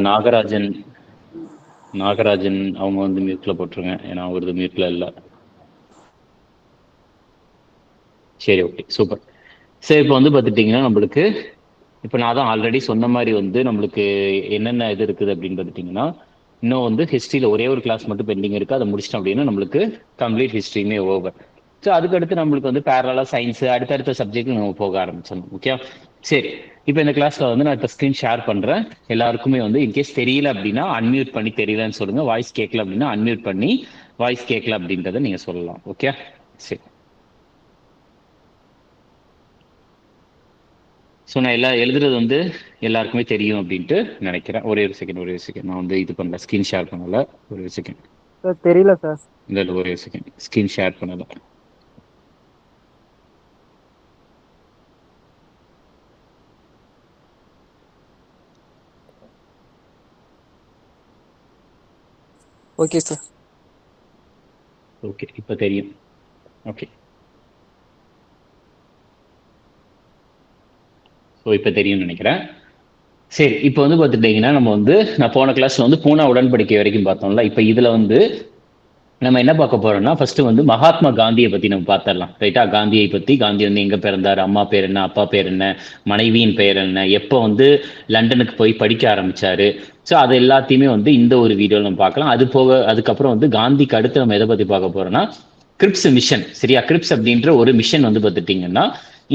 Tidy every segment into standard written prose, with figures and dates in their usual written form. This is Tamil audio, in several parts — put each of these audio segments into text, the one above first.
நாகராஜன் நாகராஜன் அவங்க வந்து மியூட்ல போட்டுருங்க, ஏன்னா அவரது மியூட்ல இல்லை. சரி, ஓகே, சூப்பர். சரி, இப்போ வந்து பார்த்துட்டிங்கன்னா நம்மளுக்கு இப்போ நான் தான் ஆல்ரெடி சொன்ன மாதிரி வந்து நம்மளுக்கு என்னென்ன இது இருக்குது அப்படின்னு பார்த்துட்டிங்கன்னா, இன்னும் வந்து ஹிஸ்ட்ரியில் ஒரே ஒரு கிளாஸ் மட்டும் பெண்டிங் இருக்குது. அதை முடிச்சிட்டோம் அப்படின்னா நம்மளுக்கு கம்ப்ளீட் ஹிஸ்ட்ரியுமே ஓவர். ஸோ அதுக்கடுத்து நம்மளுக்கு வந்து பேரலாக சயின்ஸ் அடுத்தடுத்த சப்ஜெக்ட் நம்ம போக ஆரம்பிச்சிடணும். ஓகே, சரி. இப்போ இந்த கிளாஸ்ல வந்து நான் இப்போ ஸ்க்ரீன் ஷேர் பண்றேன். எல்லாருக்குமே வந்து இன்கேஸ் தெரியல அப்படின்னா அன்மியூட் பண்ணி தெரியலன்னு சொல்லுங்க. வாய்ஸ் கேட்கல அப்படின்னா அன்மியூட் பண்ணி வாய்ஸ் கேட்கல அப்படின்றத நீங்க சொல்லலாம். ஓகே, சரி. ஸோ நான் எழுதுறது வந்து எல்லாருக்குமே தெரியும் அப்படின்ட்டு நினைக்கிறேன். ஒரே ஒரு செகண்ட் நான் வந்து இது பண்ணல, ஸ்க்ரீன் ஷேர் பண்ணல. ஒரே செகண்ட். சார் தெரியல சார். இல்லை, ஒரே செகண்ட், ஸ்க்ரீன் ஷேர் பண்ணல. Okay sir. ஓகே, இப்போ தெரியும். ஓகே, ஸோ இப்போ தெரியும்னு நினைக்கிறேன். சரி, இப்போ வந்து பார்த்துட்டீங்கன்னா நம்ம வந்து நான் போன கிளாஸ்ல வந்து பூனா உடன்படிக்கை வரைக்கும் பார்த்தோம்ல. இப்போ இதுல வந்து நம்ம என்ன பார்க்க போறோம்னா, ஃபர்ஸ்ட் வந்து மகாத்மா காந்தியை பத்தி நம்ம பார்த்துடலாம். ரைட்டா? காந்தியை பத்தி, காந்தி வந்து எங்க பிறந்தார், அம்மா பேர் என்ன, அப்பா பேர் என்ன, மனைவியின் பெயர் என்ன, எப்போ வந்து லண்டனுக்கு போய் படிக்க ஆரம்பிச்சாரு. ஸோ அது எல்லாத்தையுமே வந்து இந்த ஒரு வீடியோவில் நம்ம பார்க்கலாம். அது போக அதுக்கப்புறம் வந்து காந்திக்கு அடுத்து நம்ம எதை பத்தி பார்க்க போறோம்னா, கிரிப்ஸ் மிஷன். சரியா? கிரிப்ஸ் அப்படின்ற ஒரு மிஷன் வந்து பார்த்துட்டீங்கன்னா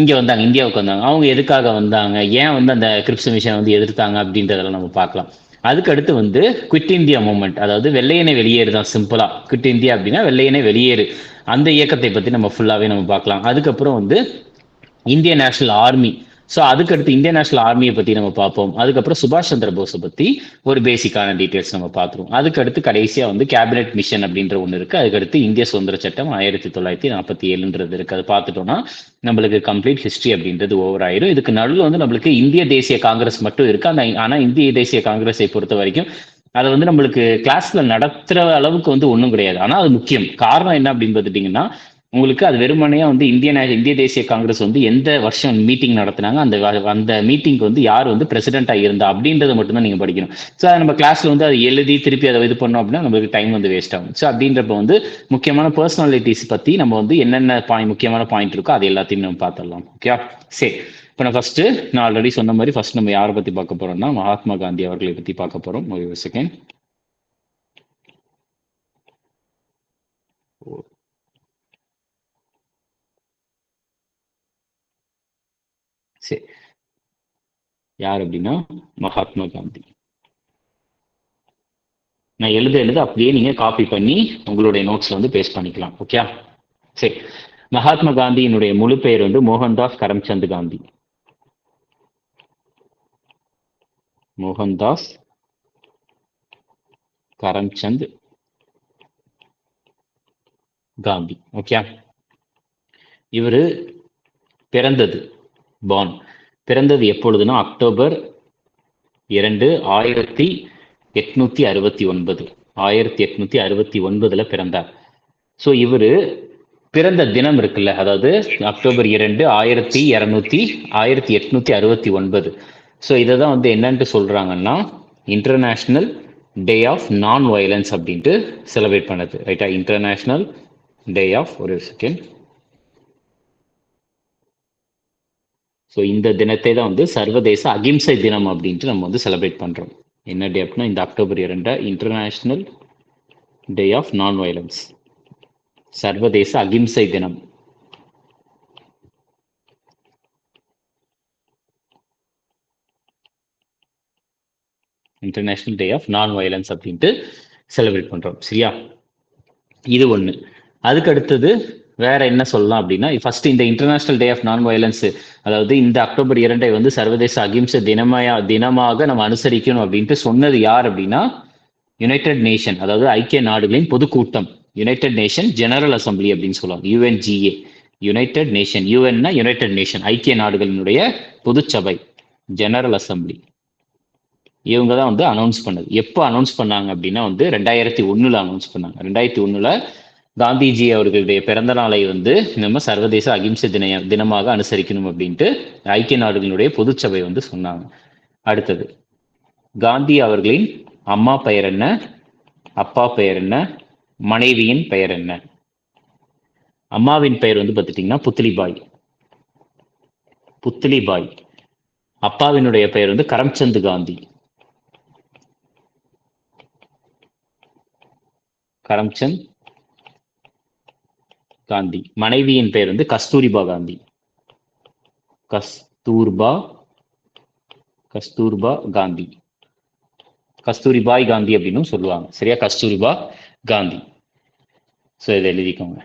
இங்க வந்தாங்க, இந்தியாவுக்கு வந்தாங்க. அவங்க எதுக்காக வந்தாங்க, ஏன் வந்து அந்த கிரிப்ஸ் மிஷன் வந்து எதிர்த்தாங்க அப்படின்றதெல்லாம் நம்ம பார்க்கலாம். அதுக்கு அடுத்து வந்து குவிட் இந்தியா மூவ்மெண்ட், அதாவது வெள்ளையனே வெளியேறு தான். சிம்பிளா குவிட் இந்தியா அப்படின்னா வெள்ளையனே வெளியேறு, அந்த இயக்கத்தை பத்தி நம்ம ஃபுல்லாவே நம்ம பார்க்கலாம். அதுக்கப்புறம் வந்து இந்தியன் நேஷனல் ஆர்மி. ஸோ அதுக்கடுத்து இந்தியன் நேஷனல் ஆர்மியை பத்தி நம்ம பார்ப்போம். அதுக்கப்புறம் சுபாஷ் சந்திர போஸை பத்தி ஒரு பேசிக்கான டீட்டெயில்ஸ் நம்ம பார்த்துருவோம். அதுக்கடுத்து கடைசியா வந்து கேபினெட் மிஷன் அப்படின்ற ஒன்று இருக்கு. அதுக்கடுத்து இந்திய சுதந்திர சட்டம் 1947 இருக்கு. அதை பார்த்துட்டோம்னா நம்மளுக்கு கம்ப்ளீட் ஹிஸ்டரி அப்படின்றது ஓவர் ஆயிரும். இதுக்கு நடுவில் வந்து நம்மளுக்கு இந்திய தேசிய காங்கிரஸ் மட்டும் இருக்கு. அந்த ஆனா இந்திய தேசிய காங்கிரஸை பொறுத்த வரைக்கும் அதை வந்து நம்மளுக்கு கிளாஸ்ல நடத்துற அளவுக்கு வந்து ஒன்றும் கிடையாது. ஆனா அது முக்கியம். காரணம் என்ன அப்படின்னு பார்த்துட்டீங்கன்னா, உங்களுக்கு அது வெறுமனையா வந்து இந்திய தேசிய காங்கிரஸ் வந்து எந்த வருஷம் மீட்டிங் நடத்தினாங்க, அந்த மீட்டிங்க்கு வந்து யார் வந்து பிரசிடென்டா இருந்தா அப்படின்றத மட்டும் தான் நீங்க படிக்கணும். ஸோ நம்ம கிளாஸ்ல வந்து அதை எழுதி திருப்பி அதை இது பண்ணோம் அப்படின்னா நம்மளுக்கு டைம் வந்து வேஸ்ட் ஆகும். ஸோ அப்படின்றப்ப வந்து முக்கியமான பர்சனாலிட்டிஸ் பத்தி நம்ம வந்து என்னென்ன முக்கியமான பாயிண்ட் இருக்கோ அது எல்லாத்தையும் நம்ம பார்த்துடலாம். ஓகே, சரி. இப்போ நான் ஆல்ரெடி சொன்ன மாதிரி ஃபர்ஸ்ட் நம்ம யாரை பத்தி பார்க்க போறோம்னா மகாத்மா காந்தி அவர்களை பத்தி பார்க்க போறோம். ஒரு செகண்ட். சரி, யார் அப்படின்னா மகாத்மா காந்தி. நான் எழுத அப்படியே நீங்க காப்பி பண்ணி உங்களுடைய நோட்ஸ்ல வந்து பேஸ்ட் பண்ணிக்கலாம். ஓகே, சரி. மகாத்மா காந்தியினுடைய முழு பெயர் வந்து மோகன்தாஸ் கரம்சந்த் காந்தி. மோகன்தாஸ் கரம்சந்த் காந்தி. ஓகே, இவரு பிறந்தது பிறந்தது எப்பொழுதுனா அக்டோபர் 2, 1869. 1869 பிறந்தார். ஸோ இவரு பிறந்த தினம் இருக்குல்ல, அதாவது அக்டோபர் 2, 1869. ஸோ இதை தான் வந்து என்னன்ட்டு சொல்றாங்கன்னா international day of non violence அப்படின்ட்டு செலிப்ரேட் பண்ணது. ரைட்டா? இன்டர்நேஷனல் டே ஆஃப், ஒரு செகண்ட். ஸோ இந்த தினத்தை தான் வந்து சர்வதேச அகிம்சை தினம் அப்படின்ட்டு நம்ம வந்து செலிப்ரேட் பண்றோம். என்ன டே அப்படின்னா இந்த October 2 international day of non violence, சர்வதேச அகிம்சை தினம். International day of non violence அப்படின்ட்டு செலிப்ரேட் பண்றோம். சரியா? இது ஒண்ணு. அதுக்கு அடுத்தது வேற என்ன சொல்லலாம் அப்படின்னா, ஃபர்ஸ்ட் இந்த international day of non violence, அதாவது இந்த அக்டோபர் 2 வந்து சர்வதேச அகிம்சை தினமாக நம்ம அனுசரிக்கணும் அப்படின்ட்டு சொன்னது யார் அப்படின்னா யுனைடெட் நேஷன், அதாவது ஐக்கிய நாடுகளின் பொதுக்கூட்டம். யுனைடெட் நேஷன் ஜெனரல் அசம்பிளி அப்படின்னு சொல்லுவாங்க, யுஎன்ஜிஏ. யுனைடெட் நேஷன், யுஎன்னா யுனைடெட் நேஷன், ஐக்கிய நாடுகளினுடைய பொதுச்சபை, ஜெனரல் அசம்பிளி. இவங்க தான் வந்து அனௌன்ஸ் பண்ணது. எப்போ அனௌன்ஸ் பண்ணாங்க அப்படின்னா வந்து 2001 அனௌன்ஸ் பண்ணாங்க. 2001 காந்திஜி அவர்களுடைய பிறந்த நாளை வந்து நம்ம சர்வதேச அகிம்சை தினமாக அனுசரிக்கணும் அப்படின்ட்டு ஐக்கிய நாடுகளுடைய பொதுச்சபை வந்து சொன்னாங்க. அடுத்தது காந்தி அவர்களின் அம்மா பெயர் என்ன, அப்பா பெயர் என்ன, மனைவியின் பெயர் என்ன? அம்மாவின் பெயர் வந்து பார்த்துட்டீங்கன்னா புத்லிபாய். புத்லிபாய். அப்பாவினுடைய பெயர் வந்து கரம்சந்த் காந்தி. கரம்சந்த் காந்தி. மனைவியின் பெயர் வந்து கஸ்தூரிபா காந்தி. கஸ்தூர்பா காந்தி. கஸ்தூரிபாய் காந்தி அப்படின்னு சொல்லுவாங்க. சரியா? கஸ்தூரிபா காந்தி. ஸோ இதை எழுதிக்கோங்க.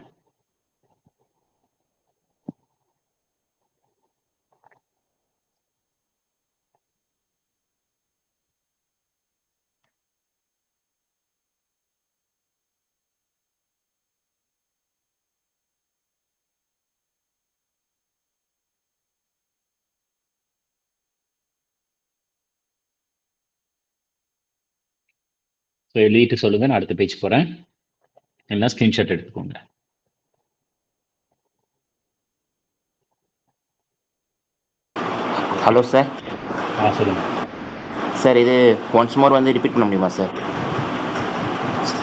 ஸோ எழுதிட்டு சொல்லுங்க, நான் அடுத்த பேஜ் போறேன். எல்லாம் ஸ்கிரீன்ஷாட் எடுத்துக்கோங்க. Hello sir. சொல்லுங்க சார், இது ஒன்ஸ் மோர் வந்து ரிப்பீட் பண்ண முடியுமா சார்?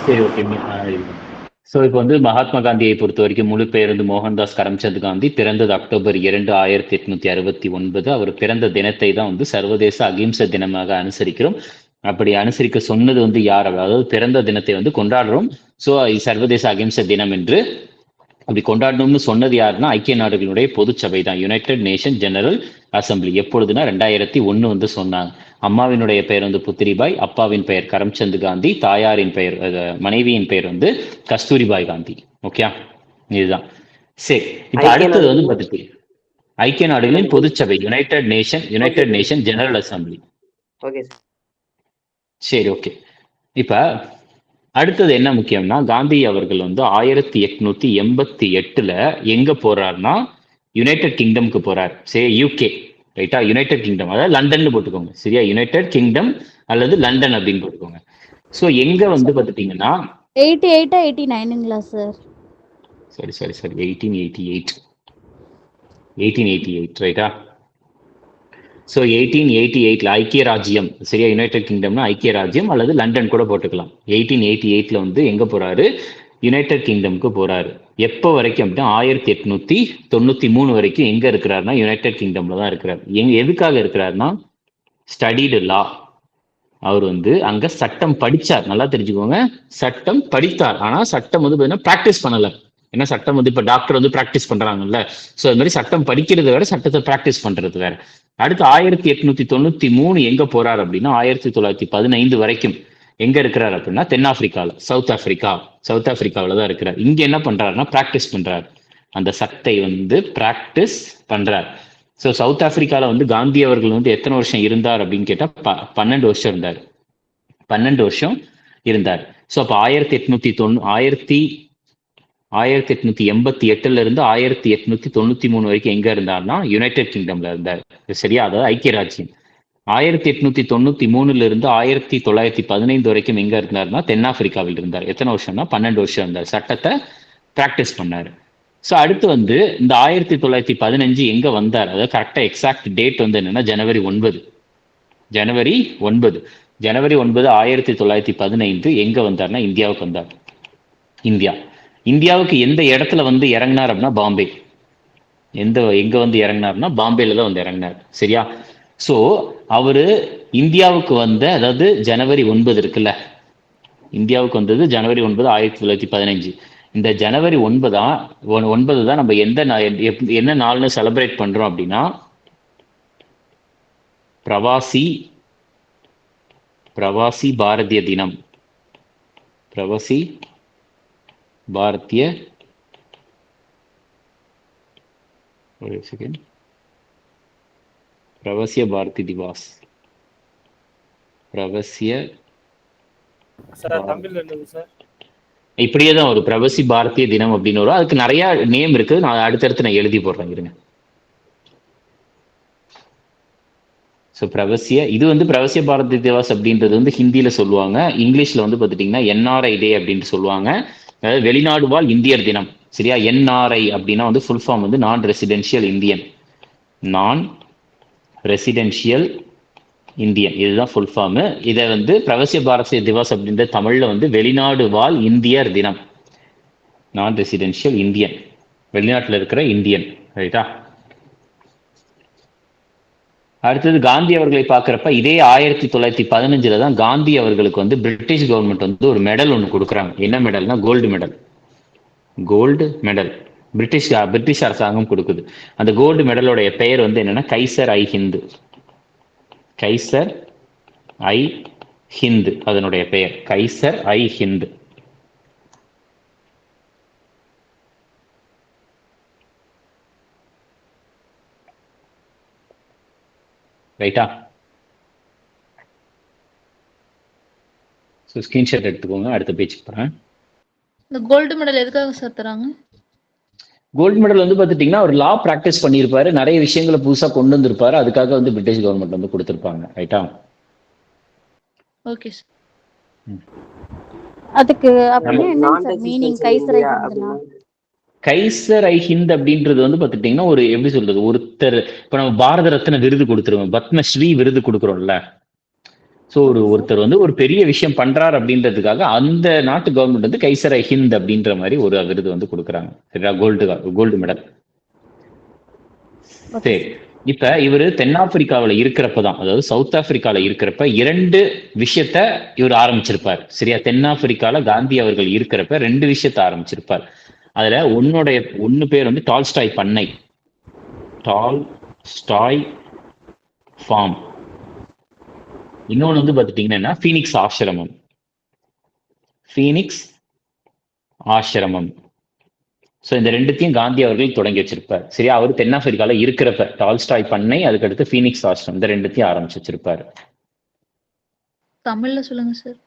சரி, ஓகே. ஸோ இப்போ வந்து மகாத்மா காந்தியை பொறுத்த வரைக்கும் முழு பெயர் வந்து மோகன்தாஸ் கரம்சந்த் காந்தி. பிறந்தது அக்டோபர் 2, 1869. அவர் பிறந்த தினத்தை தான் வந்து சர்வதேச அகிம்சை தினமாக அனுசரிக்கிறோம். அப்படி அனுசரிக்க சொன்னது வந்து யார்? அதாவது பிறந்த தினத்தை வந்து கொண்டாடுறோம். ஸோ சர்வதேச அகிம்சை தினம் என்று அப்படி கொண்டாடணும்னு சொன்னது யாருன்னா ஐக்கிய நாடுகளுடைய பொதுச்சபை தான், யுனைடெட் நேஷன் ஜெனரல் அசம்பிளி. எப்பொழுதுனா 2001 வந்து சொன்னாங்க. அம்மாவினுடைய பெயர் வந்து புத்திரிபாய், அப்பாவின் பெயர் கரம்சந்த் காந்தி, தாயாரின் பெயர் மனைவியின் பெயர் வந்து கஸ்தூரிபாய் காந்தி. ஓகே, இதுதான். சரி, இப்ப அடுத்தது வந்து பார்த்துட்டு ஐக்கிய நாடுகளின் பொதுச்சபை, யுனைடெட் நேஷன் ஜெனரல் அசம்பிளி. சரி, ஓகே. இப்ப அடுத்தது என்ன முக்கியம்னா, காந்தி அவர்கள் வந்து 1888 எங்க போறாருன்னா யுனைடெட் கிங்டம்க்கு போறார். சரி, யூகே. ரைட்டா? யுனைடெட் கிங்டம், அதாவது லண்டன்ல போட்டுக்கோங்க. சரியா? யுனைடெட் கிங்டம் அல்லது லண்டன் அப்படின்னு போட்டுக்கோங்க. ஸோ எங்க வந்து பார்த்துட்டீங்கன்னா 88 89ங்களா சார்? சரி 1888 ரைட்டா? ஸோ 1888 ஐக்கிய ராஜ்யம். சரியா? யுனைடெட் கிங்டம்னா ஐக்கிய ராஜ்யம் அல்லது லண்டன் கூட போட்டுக்கலாம். 1888 வந்து எங்க போறாரு? யுனைடெட் கிங்டம்க்கு போறாரு. எப்போ வரைக்கும் அப்படின்னா 1893 வரைக்கும் எங்க இருக்கிறாருன்னா யுனைடெட் கிங்டம்ல தான் இருக்கிறார். எதுக்காக இருக்கிறாருன்னா ஸ்டடிடு லா. அவர் வந்து அங்க சட்டம் படிச்சார். நல்லா தெரிஞ்சுக்கோங்க, சட்டம் படித்தார். ஆனா சட்டம் வந்து பார்த்தீங்கன்னா பிராக்டிஸ் பண்ணல. ஏன்னா சட்டம் வந்து இப்ப டாக்டர் வந்து பிராக்டிஸ் பண்றாங்கல்ல, ஸோ அது மாதிரி சட்டம் படிக்கிறது வேற, சட்டத்தை பிராக்டிஸ் பண்றது வேற. அடுத்து 1893 எங்க போறாரு அப்படின்னா 1915 வரைக்கும் எங்க இருக்கிறார் அப்படின்னா தென்னாப்பிரிக்கால, சவுத் ஆப்பிரிக்காவில தான் இருக்கிறார். இங்க என்ன பண்றாருன்னா பிராக்டிஸ் பண்றாரு. அந்த சட்டை வந்து பிராக்டிஸ் பண்றார். ஸோ சவுத் ஆப்பிரிக்கால வந்து காந்தி அவர்கள் வந்து எத்தனை வருஷம் இருந்தார் அப்படின்னு கேட்டா 12 வருஷம் இருந்தார். 12 வருஷம் இருந்தார். ஸோ அப்போ 1888 இருந்து 1893 வரைக்கும் எங்க இருந்தார்னா யுனைடெட் கிங்டம்ல இருந்தார். சரியா? அதாவது ஐக்கிய ராஜ்யம். 1893 இருந்து 1915 வரைக்கும் எங்க இருந்தாருன்னா தென்னாப்பிரிக்காவில் இருந்தார். எத்தனை வருஷம்னா 12 வருஷம் இருந்தார். சட்டத்தை பிராக்டிஸ் பண்ணாரு. ஸோ அடுத்து வந்து இந்த 1915 எங்க வந்தார்? அதாவது கரெக்டா எக்ஸாக்ட் டேட் வந்து என்னன்னா ஜனவரி 9. ஜனவரி 1915 எங்க வந்தார்னா இந்தியாவுக்கு வந்தார். இந்தியாவுக்கு எந்த இடத்துல வந்து இறங்கினார் அப்படின்னா பாம்பே. எங்க வந்து இறங்கினார்னா பாம்பேல தான் வந்து இறங்கினார். சரியா? ஸோ அவரு இந்தியாவுக்கு வந்த, அதாவது ஜனவரி 9 இருக்குல்ல, இந்தியாவுக்கு வந்தது ஜனவரி 9, 1915. இந்த ஜனவரி 9 தான் நம்ம என்ன நாள்னு செலிப்ரேட் பண்றோம் அப்படின்னா பிரவாசி பாரதிய தினம். பிரவாசி பாரதிய பிரவசிய பாரதி திவாஸ். இப்படியே தான் ஒரு பிரவசி பாரதிய தினம் அப்படின்னு வரும். அதுக்கு நிறைய நேம் இருக்கு, நான் அடுத்தடுத்து நான் எழுதி போடுறேன், இருங்க. ஸோ இது வந்து பிரவசிய பாரதி திவாஸ் அப்படின்றது வந்து ஹிந்தியில சொல்லுவாங்க. இங்கிலீஷ்ல வந்து பார்த்துட்டீங்கன்னா NRI டே அப்படின்னு சொல்லுவாங்க. அதாவது வெளிநாடு வாழ் இந்தியர் தினம். சரியா? NRI அப்படின்னா வந்து ஃபுல் ஃபார்ம் வந்து நான் ரெசிடென்ஷியல் இந்தியன், இதுதான் ஃபுல் ஃபார்ம். இதை வந்து பிரவசிய பாரதிய திவாஸ் அப்படின்ற தமிழ்ல வந்து வெளிநாடு வாழ் இந்தியர் தினம், நான் ரெசிடென்ஷியல் இந்தியன், வெளிநாட்டில் இருக்கிற இந்தியன். ரைட்டா? அடுத்தது காந்தி அவர்களை பார்க்குறப்ப இதே 1915 தான் காந்தி அவர்களுக்கு வந்து பிரிட்டிஷ் கவர்மெண்ட் வந்து ஒரு மெடல் ஒன்று கொடுக்குறாங்க. என்ன மெடல்னா gold medal. Gold medal British அரசாங்கம் கொடுக்குது. அந்த கோல்டு மெடலோடைய பெயர் வந்து என்னன்னா கைசர் ஐ ஹிந்து. கைசர் ஐ ஹிந்து அதனுடைய பெயர், கைசர் ஐ ஹிந்து. ரைட்டா? ஸோ ஸ்கிரீன்ஷாட் எடுத்துக்கோங்க, அடுத்த பேஜ் போகிறேன். இந்த கோல்டு மெடல் எதுக்காக சார் தராங்க? கோல்டு மெடல் வந்து பார்த்துட்டிங்கன்னா அவர் லா ப்ராக்டிஸ் பண்ணியிருப்பாரு, நிறைய விஷயங்களை புதுசாக கொண்டு வந்திருப்பாரு, அதுக்காக வந்து பிரிட்டிஷ் கவர்மெண்ட் வந்து கொடுத்துருப்பாங்க. ரைட்டா? Okay sir. அதுக்கு அப்படியே என்ன சார் மீனிங் கைசர் ஐ ஹிந்துனா? கைசர் ஐ ஹிந்த் அப்படின்றது வந்து பார்த்துட்டிங்கன்னா ஒரு எப்படி சொல்றது, ஒருத்தர் இப்போ நம்ம பாரத ரத்ன விருது கொடுத்துருவோம், பத்மஸ்ரீ விருது கொடுக்குறோம்ல. ஸோ ஒருத்தர் வந்து ஒரு பெரிய விஷயம் பண்றாரு அப்படின்றதுக்காக அந்த நாட்டு கவர்மெண்ட் வந்து கைசர் ஐ ஹிந்த் அப்படின்ற மாதிரி ஒரு விருது வந்து கொடுக்குறாங்க. சரியா? Gold medal. சரி, இப்ப இவரு தென்னாப்பிரிக்காவில் இருக்கிறப்பதான், அதாவது சவுத் ஆப்பிரிக்கால இருக்கிறப்ப 2 விஷயத்த இவர் ஆரம்பிச்சிருப்பார். சரியா? தென்னாப்பிரிக்கால காந்தி அவர்கள் இருக்கிறப்ப 2 விஷயத்த ஆரம்பிச்சிருப்பார். அதுல ஒன்னு பேர் வந்து டால்ஸ்டாய் பண்ணை, டால்ஸ்டாய் ஃபார்ம். இன்னொன்று வந்து பார்த்துட்டீங்கன்னா ஃபீனிக்ஸ் ஆசிரமம். ஃபீனிக்ஸ் ஆசிரமம். ஸோ இந்த 2த்தையும் காந்தி அவர்கள் தொடங்கி வச்சிருப்பார். சரியா? அவர் தென்னாப்பிரிக்கால இருக்கிறப்ப டால்ஸ்டாய் பண்ணை, அதுக்கடுத்து ஃபீனிக்ஸ் ஆசிரமம், இந்த 2த்தையும் ஆரம்பிச்சு வச்சிருப்பாரு. தமிழ்ல சொல்லுங்க சார்.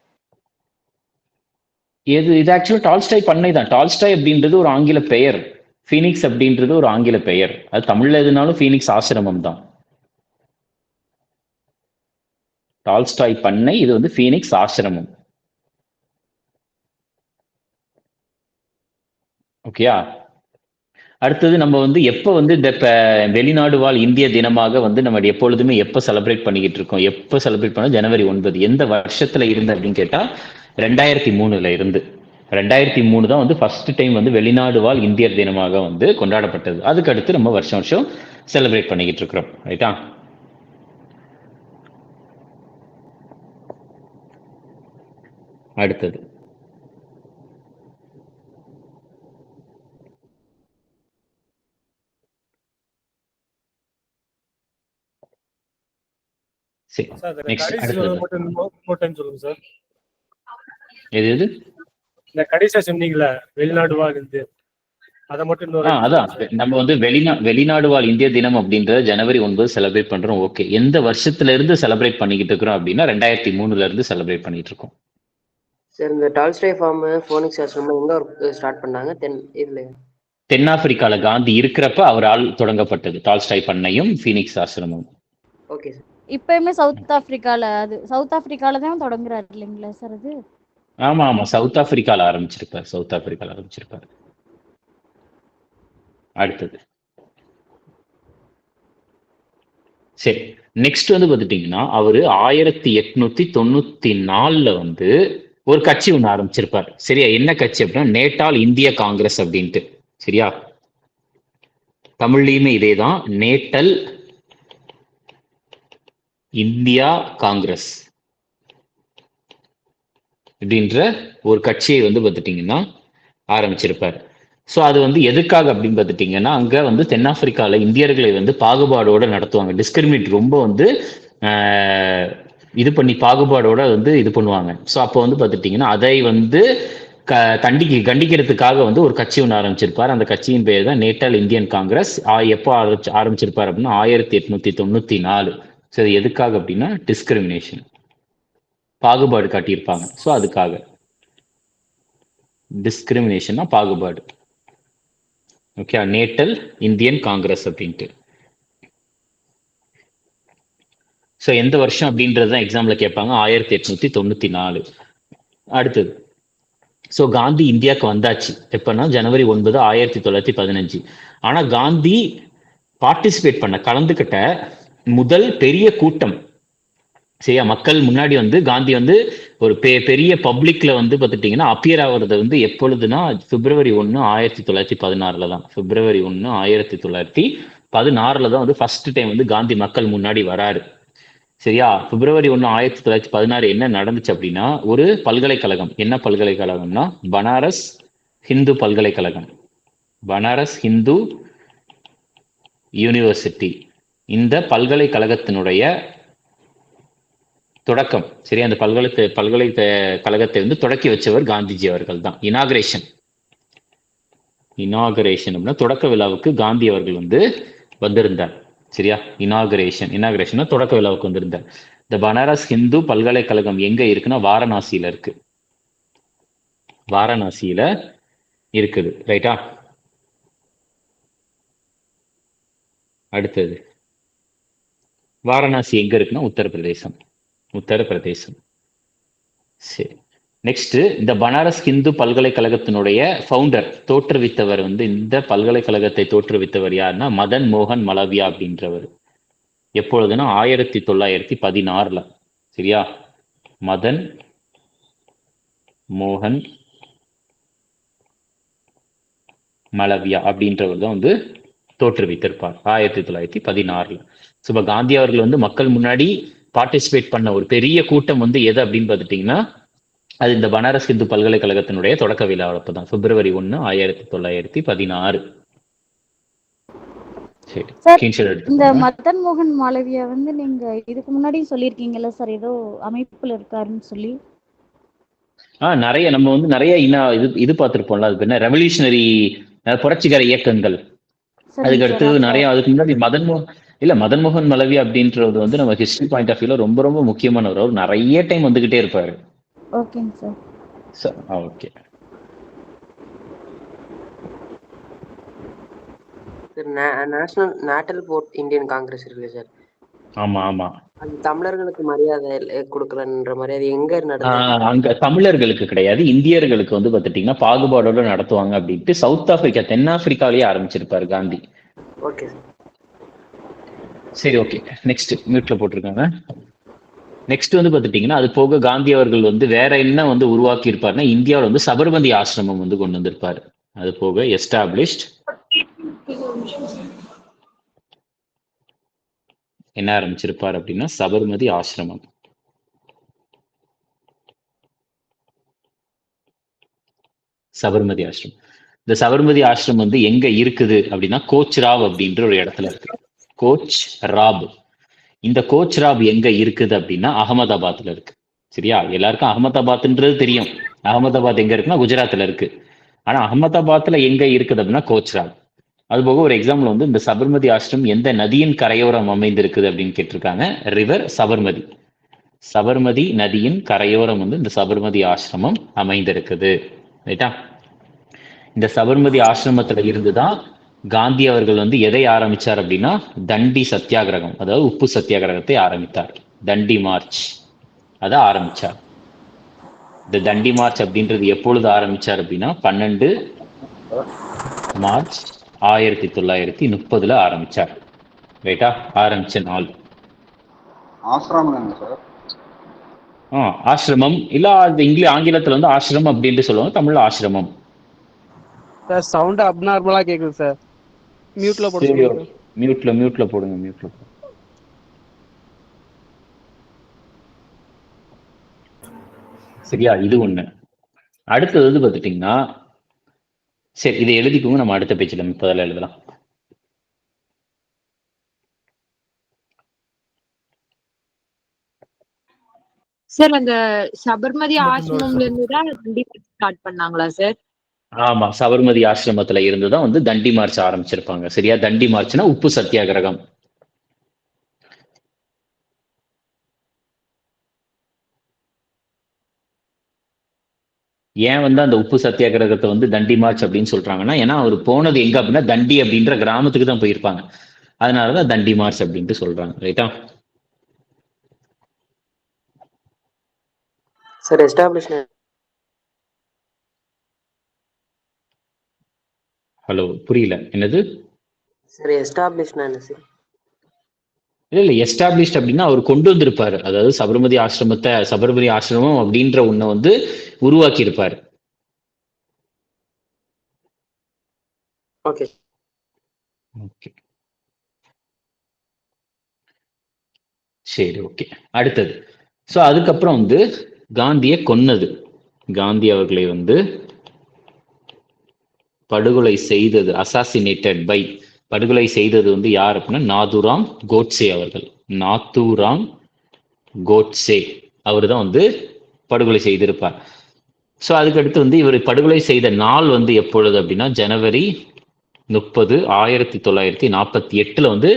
இது ஆக்சுவலா டால்ஸ்டாய் பண்ணை தான். டால்ஸ்டாய் அப்படின்றது ஒரு ஆங்கில பெயர், ஃபீனிக்ஸ் அப்படின்றது ஒரு ஆங்கில பெயர். அது தமிழ்ல எதுனாலும் ஃபீனிக்ஸ் ஆசிரமம் தான். டால்ஸ்டாய் பண்ணை, இது வந்து ஃபீனிக்ஸ் ஆசிரமம். ஓகேயா? அடுத்தது நம்ம வந்து எப்போ வந்து இந்த வெளிநாடு வாழ் இந்திய தினமாக வந்து நம்ம எப்பொழுதுமே எப்போ செலிப்ரேட் பண்ணிக்கிட்டு இருக்கோம்? எப்போ செலிப்ரேட் பண்ணோம்? ஜனவரி 9. எந்த வருஷத்துல இருந்து அப்படின்னு கேட்டா 2003 இருந்து. 2003 தான் வந்து ஃபர்ஸ்ட் டைம் வந்து வெளிநாடு வாழ் இந்தியர் தினமாக வந்து கொண்டாடப்பட்டது. அதுக்கு அடுத்து நம்ம வருஷம் வருஷம் செலிப்ரேட் பண்ணிக்கிட்டு இருக்கிறோம். ரைட்டா? அடுத்தது சரி, நெக்ஸ்ட் சொல்லுங்க சார். எது இந்த கடைசியா சொன்னீங்களா வெளிநாடு வாழ் இந்திய, அதை மட்டும் அதான் நம்ம வந்து வெளிநாடு வாழ் இந்திய தினம் அப்படின்றத ஜனவரி 9 செலிப்ரேட் பண்றோம். ஓகே, எந்த வருஷத்துல இருந்து செலிப்ரேட் பண்ணிக்கிட்டு இருக்கிறோம் அப்படின்னா 2003 இருந்து செலிப்ரேட் பண்ணிட்டு இருக்கோம். சார் இந்த டால்ஸ்டாய் ஃபார்ம் ஃபோனிக்ஸ் ஆசிரமம் எங்க ஸ்டார்ட் பண்ணாங்க? தென்னாப்பிரிக்கால காந்தி இருக்கிறப்ப அவரால் தொடங்கப்பட்டது டால்ஸ்டாய் பண்ணையும் ஃபீனிக்ஸ் ஆசிரமம். Okay sir. இப்பயுமே சவுத் ஆப்பிரிக்கால தான் தொடங்குறாரு இல்லைங்களா சார் அது? ஆமா, சவுத் ஆப்பிரிக்கால ஆரம்பிச்சிருப்பார். அடுத்தது சரி, நெக்ஸ்ட் வந்து பார்த்துட்டீங்கன்னா அவரு 1894 வந்து ஒரு கட்சி ஒன்று ஆரம்பிச்சிருப்பார். சரியா? என்ன கட்சி அப்படின்னா நேட்டால் இந்திய காங்கிரஸ் அப்படின்ட்டு. சரியா? தமிழ்லயுமே இதேதான், நேட்டல் இந்தியா காங்கிரஸ் அப்படின்ற ஒரு கட்சியை வந்து பார்த்துட்டீங்கன்னா ஆரம்பிச்சிருப்பார். ஸோ அது வந்து எதுக்காக அப்படின்னு பார்த்துட்டீங்கன்னா அங்க வந்து தென்னாப்பிரிக்கால இந்தியர்களை வந்து பாகுபாடோட நடத்துவாங்க. டிஸ்கிரிமினேட் ரொம்ப வந்து இது பண்ணி பாகுபாடோட வந்து இது பண்ணுவாங்க. ஸோ அப்போ வந்து பார்த்துட்டீங்கன்னா அதை வந்து கண்டிக்கிறதுக்காக வந்து ஒரு கட்சி ஒன்று ஆரம்பிச்சிருப்பார். அந்த கட்சியின் பேர் தான் நேட்டால் இந்தியன் காங்கிரஸ். எப்போ ஆரம்பிச்சிருப்பார் அப்படின்னா 1894. ஸோ அது எதுக்காக அப்படின்னா டிஸ்கிரிமினேஷன், பாகுபாடு காட்டியிருப்பாங்க. ஸோ அதுக்காக டிஸ்கிரிமினேஷன்னா பாகுபாடு. ஓகே, நேட்டல் இந்தியன் காங்கிரஸ் அப்படின்ட்டு. ஸோ எந்த வருஷம் அப்படின்றது தான் எக்ஸாம்ல கேட்பாங்க. 1894. அடுத்தது ஸோ காந்தி இந்தியாவுக்கு வந்தாச்சு எப்பன்னா ஜனவரி 9, 1915. ஆனா காந்தி பார்ட்டிசிபேட் கலந்துக்கிட்ட முதல் பெரிய கூட்டம் சரியா? மக்கள் முன்னாடி வந்து காந்தி வந்து ஒரு பெரிய பப்ளிக்ல வந்து பார்த்துட்டீங்கன்னா அப்பியர் ஆகுறது வந்து எப்பொழுதுனா February 1, 1916 தான். February 1, 1916 தான் வந்து ஃபர்ஸ்ட் டைம் வந்து காந்தி மக்கள் முன்னாடி வராரு. சரியா? February 1, 1916 என்ன நடந்துச்சு அப்படின்னா, ஒரு பல்கலைக்கழகம். என்ன பல்கலைக்கழகம்னா பனாரஸ் ஹிந்து பல்கலைக்கழகம். பனாரஸ் ஹிந்து யூனிவர்சிட்டி. இந்த பல்கலைக்கழகத்தினுடைய தொடக்கம். சரி, அந்த பல்கலைக்கழகத்தை வந்து தொடக்கி வச்சவர் காந்திஜி அவர்கள் தான். இனாகரேஷன் அப்படின்னா தொடக்க விழாவுக்கு காந்தி அவர்கள் வந்து வந்திருந்தார். சரியா? இனாகரேஷன் தொடக்க விழாவுக்கு வந்திருந்தார். இந்த பனாரஸ் ஹிந்து பல்கலைக்கழகம் எங்க இருக்குன்னா வாரணாசியில இருக்கு. வாரணாசியில இருக்குது. ரைட்டா? அடுத்தது வாரணாசி எங்க இருக்குன்னா உத்தரப்பிரதேசம். சரி, நெக்ஸ்ட் இந்த பனாரஸ் ஹிந்து பல்கலைக்கழகத்தினுடைய ஃபவுண்டர், தோற்றுவித்தவர் வந்து இந்த பல்கலைக்கழகத்தை தோற்றுவித்தவர் யாருன்னா மதன் மோகன் மலவியா அப்படின்றவர். எப்பொழுதுனா 1916. சரியா? மதன் மோகன் மலவியா அப்படின்றவர் தான் வந்து தோற்றுவித்திருப்பார் 1916. சுப காந்தி அவர்கள் வந்து மக்கள் முன்னாடி பார்ட்டிசிபேட் பண்ண ஒரு பெரிய கூட்டம் வந்து எது அப்படின்னு பார்த்துட்டீங்கன்னா அது இந்த பனாரஸ் ஹிந்து பல்கலைக்கழகத்தினுடைய தொடக்க விழா தான். February 1, 1916. சரி, இந்த மதன் மோகன் மாளவியா வந்து நீங்க இதுக்கு முன்னாடி சொல்லியிருக்கீங்கல்ல சார், ஏதோ அமைப்புல இருக்காருன்னு சொல்லி. நிறைய நம்ம வந்து நிறைய இது பார்த்திருப்போம்ல. அது என்ன ரெவல்யூஷனரி புரட்சிகர இயக்கங்கள். அதுக்கடுத்து நிறைய அதுக்கு முன்னாடி மதன் மோகன் மலவியா அப்படின்றது வந்து நம்ம ஹிஸ்டரி பாயிண்ட் ஆஃப் வியூல ரொம்ப ரொம்ப முக்கியமானவர். அவர் நிறைய டைம் வந்துகிட்டே இருப்பாரு. ஓகேங்க sir. Okay sir. National Natal port Indian Congress இருக்கு சார். ஆமா ஆமா. அது தமிழர்களுக்கு மரியாதை கொடுக்கலன்ற மரியாதை எங்க நடந்தது? அங்க தமிழர்களுக்கு கிடையாது, இந்தியர்களுக்கு வந்து பார்த்துட்டீங்கன்னா பாகுபாடோட நடத்துவாங்க அப்படின்ட்டு சவுத் ஆப்பிரிக்கா, தென்னாப்பிரிக்காலேயே ஆரம்பிச்சிருப்பாரு காந்தி. Okay sir. சரி, ஓகே. நெக்ஸ்ட் மியூட்ல போட்டிருக்காங்க. நெக்ஸ்ட் வந்து பார்த்துட்டீங்கன்னா அது போக காந்தி அவர்கள் வந்து வேற என்ன வந்து உருவாக்கி இருப்பாருன்னா இந்தியாவில் வந்து சபர்மதி ஆசிரமம் வந்து கொண்டு வந்திருப்பாரு. அது போக எஸ்டாப்ளிஷ்ட் என்ன ஆரம்பிச்சிருப்பார் அப்படின்னா சபர்மதி ஆசிரமம். இந்த சபர்மதி ஆசிரமம் வந்து எங்க இருக்குது அப்படின்னா கோச்ராப் அப்படின்ற ஒரு இடத்துல இருக்கு. கோச்ராப். இந்த கோச்ராப் எங்க இருக்குது அப்படின்னா அகமதாபாத்ல இருக்கு. சரியா? எல்லாருக்கும் அகமதாபாத்ன்றது தெரியும். அகமதாபாத் எங்க இருக்குன்னா குஜராத்ல இருக்கு. ஆனா அகமதாபாத்ல எங்க இருக்குது அப்படின்னா கோச்ராப். அதுபோக ஒரு எக்ஸாம்பிள் வந்து இந்த சபர்மதி ஆசிரமம் எந்த நதியின் கரையோரம் அமைந்திருக்குது அப்படின்னு கேட்டிருக்காங்க. ரிவர் சபர்மதி. சபர்மதி நதியின் கரையோரம் வந்து இந்த சபர்மதி ஆசிரமம் அமைந்திருக்குது. ரைட்டா? இந்த சபர்மதி ஆசிரமத்துல இருந்துதான் காந்தி அவர்கள் வந்து எதை ஆரம்பிச்சார் அப்படின்னா தண்டி சத்தியாகிரகம், அதாவது உப்பு சத்தியாகிரகத்தை ஆரம்பித்தார். தண்டி மார்ச் அதை ஆரம்பிச்சார். இந்த தண்டி மார்ச் அப்படின்றது எப்பொழுது ஆரம்பிச்சார் அப்படின்னா 12 மார்ச் 1930 ஆரம்பிச்சார். ரைட்டா? ஆரம்பிச்ச நாள். ஆசிரமம் இல்ல, அது ஆங்கிலத்துல வந்து ஆசிரமம் அப்படின்ட்டு சொல்லுவாங்க, தமிழ்ல ஆசிரமம். சார் சவுண்ட் அப்நார்மலா கேக்குது சார். மியூட்ல போடுங்க. மியூட்ல போடுங்க. சரியா? இது ஒண்ணு. அடுத்தது வந்து பார்த்துட்டீங்கன்னா சரி, இதை எழுதிக்கோங்க, நம்ம அடுத்த பேஜ்ல 30 எழுதலாம். சார் அந்த சபர்மதி ஆசிரமம்ல இருந்து தான் தண்டி ஸ்டார்ட் பண்ணாங்களா சார்? ஆமா, சபர்மதி ஆசிரமத்துல இருந்துதான் வந்து தண்டி மார்ச் ஆரம்பிச்சிருப்பாங்க. சரியா? தண்டி மார்ச்னா உப்பு சத்தியாகிரகம். ஏன் வந்து அந்த உப்பு சத்தியாகிரகத்தை வந்து தண்டி மார்ச் அப்படின்னு சொல்றாங்கன்னா, ஏன்னா அவர் போனது எங்க அப்படின்னா தண்டி அப்படின்ற கிராமத்துக்கு தான் போயிருப்பாங்க. அதனாலதான் தண்டி மார்ச் அப்படின்ட்டு சொல்றாங்க. ரைட்டா? Sir establish. ஹலோ, புரியல, என்னது? சரி, எஸ்டாப்ளிஷ்னா என்ன சார்? இல்ல எஸ்டாப்ளிஷ்ட் அப்படின்னா அவர் கொண்டு வந்திருப்பாரு. அதாவது சபர்மதி ஆசிரமம் அப்படின்ற ஒண்ணை வந்து உருவாக்கி இருப்பாரு. ஓகே. ஓகே, சரி, ஓகே. அடுத்தது, ஸோ அதுக்கப்புறம் வந்து காந்தியை கொன்னது, காந்தி அவர்களை வந்து படுகொலை செய்தது, அசாசினேட்டட் பை, படுகொலை செய்தது வந்து யார் அப்படின்னா நாதுராம் கோட்சே அவர்கள். நாத்துராம் கோட்சே அவர் தான் வந்து படுகொலை செய்திருப்பார். ஸோ அதுக்கடுத்து வந்து இவர் படுகொலை செய்த நாள் வந்து எப்பொழுது அப்படின்னா ஜனவரி 30, 1948 வந்து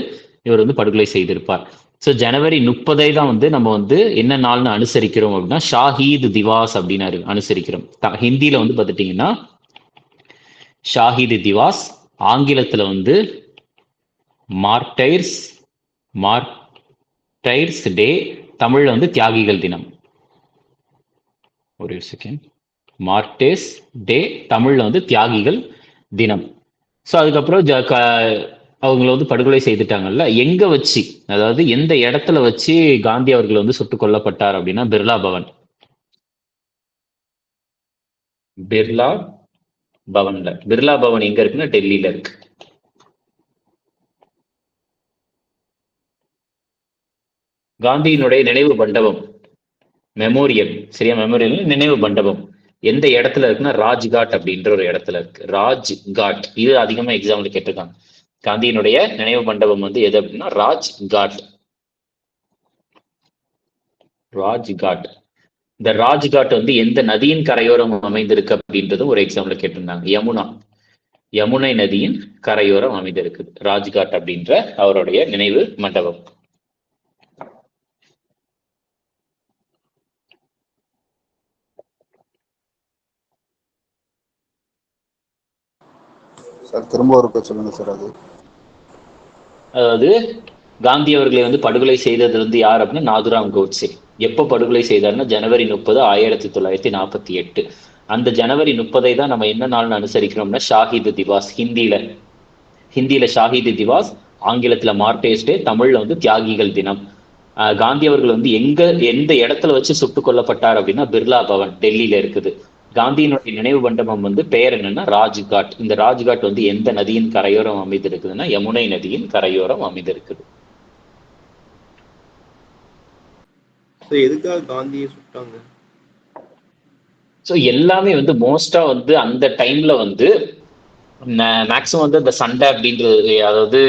இவர் வந்து படுகொலை செய்திருப்பார். ஸோ ஜனவரி 30 தான் வந்து நம்ம வந்து என்ன நாள்னு அனுசரிக்கிறோம் அப்படின்னா ஷாஹீத் திவாஸ் அப்படின்னு அனுசரிக்கிறோம். ஹிந்தியில வந்து பார்த்துட்டீங்கன்னா ஷாஹீத் திவாஸ், ஆங்கிலத்துல வந்து மார்டைர்ஸ் டே, தமிழ்ல வந்து தியாகிகள் தினம். ஒரு செகண்ட், மார்டேஸ் டே, தமிழ்ல வந்து தியாகிகள் தினம். ஸோ அதுக்கப்புறம் அவங்கள வந்து படுகொலை செய்துட்டாங்கல்ல, எங்க வச்சு, அதாவது எந்த இடத்துல வச்சு காந்தி அவர்கள் வந்து சுட்டுக் கொல்லப்பட்டார் அப்படின்னா பிர்லா பவன். பிர்லா பவன் எங்க இருக்குன்னா டெல்லியில இருக்கு. காந்தியினுடைய நினைவு மண்டபம், மெமோரியல், சரியா, மெமோரியல் நினைவு மண்டபம் எந்த இடத்துல இருக்குன்னா ராஜ்காட் அப்படின்ற ஒரு இடத்துல இருக்கு. ராஜ்காட், இது அதிகமா எக்ஸாம்ல கேட்டிருக்காங்க. காந்தியினுடைய நினைவு மண்டபம் வந்து எது அப்படின்னா ராஜ்காட். இந்த ராஜ்காட் வந்து எந்த நதியின் கரையோரம் அமைந்திருக்கு அப்படின்றது ஒரு எக்ஸாம்ல கேட்டிருந்தாங்க. யமுனை நதியின் கரையோரம் அமைந்திருக்குது ராஜ்காட் அப்படின்ற அவருடைய நினைவு மண்டபம். சார் திரும்ப ஒரு சொல்லுங்க சார். அதாவது காந்தி அவர்களை வந்து படுகொலை செய்தது வந்து யார் அப்படின்னா நாதுராம் கோட்சே. எப்போ படுகொலை செய்தார்னா ஜனவரி 30, 1948. அந்த ஜனவரி 30 தான் நம்ம என்ன நாள்னு அனுசரிக்கிறோம்னா ஷாஹீத் திவாஸ். ஹிந்தியில ஷாஹீத் திவாஸ், ஆங்கிலத்துல மார்டேஸ் டே, தமிழ்ல வந்து தியாகிகள் தினம். காந்தி அவர்கள் வந்து எந்த இடத்துல வச்சு சுட்டுக் கொல்லப்பட்டார் அப்படின்னா பிர்லா பவன் டெல்லியில இருக்குது. காந்தியினுடைய நினைவு மண்டபம் வந்து பெயர் என்னன்னா ராஜ்காட். இந்த ராஜ்காட் வந்து எந்த நதியின் கரையோரம் அமைந்திருக்குதுன்னா யமுனை நதியின் கரையோரம் அமைந்திருக்குது. எதுக்காக காந்தியை சுட்டாங்க? ஸோ எல்லாமே வந்து மோஸ்டா வந்து அந்த டைம்ல வந்து மேக்சிமம் வந்து இந்த சண்டை அப்படின்றது, அதாவது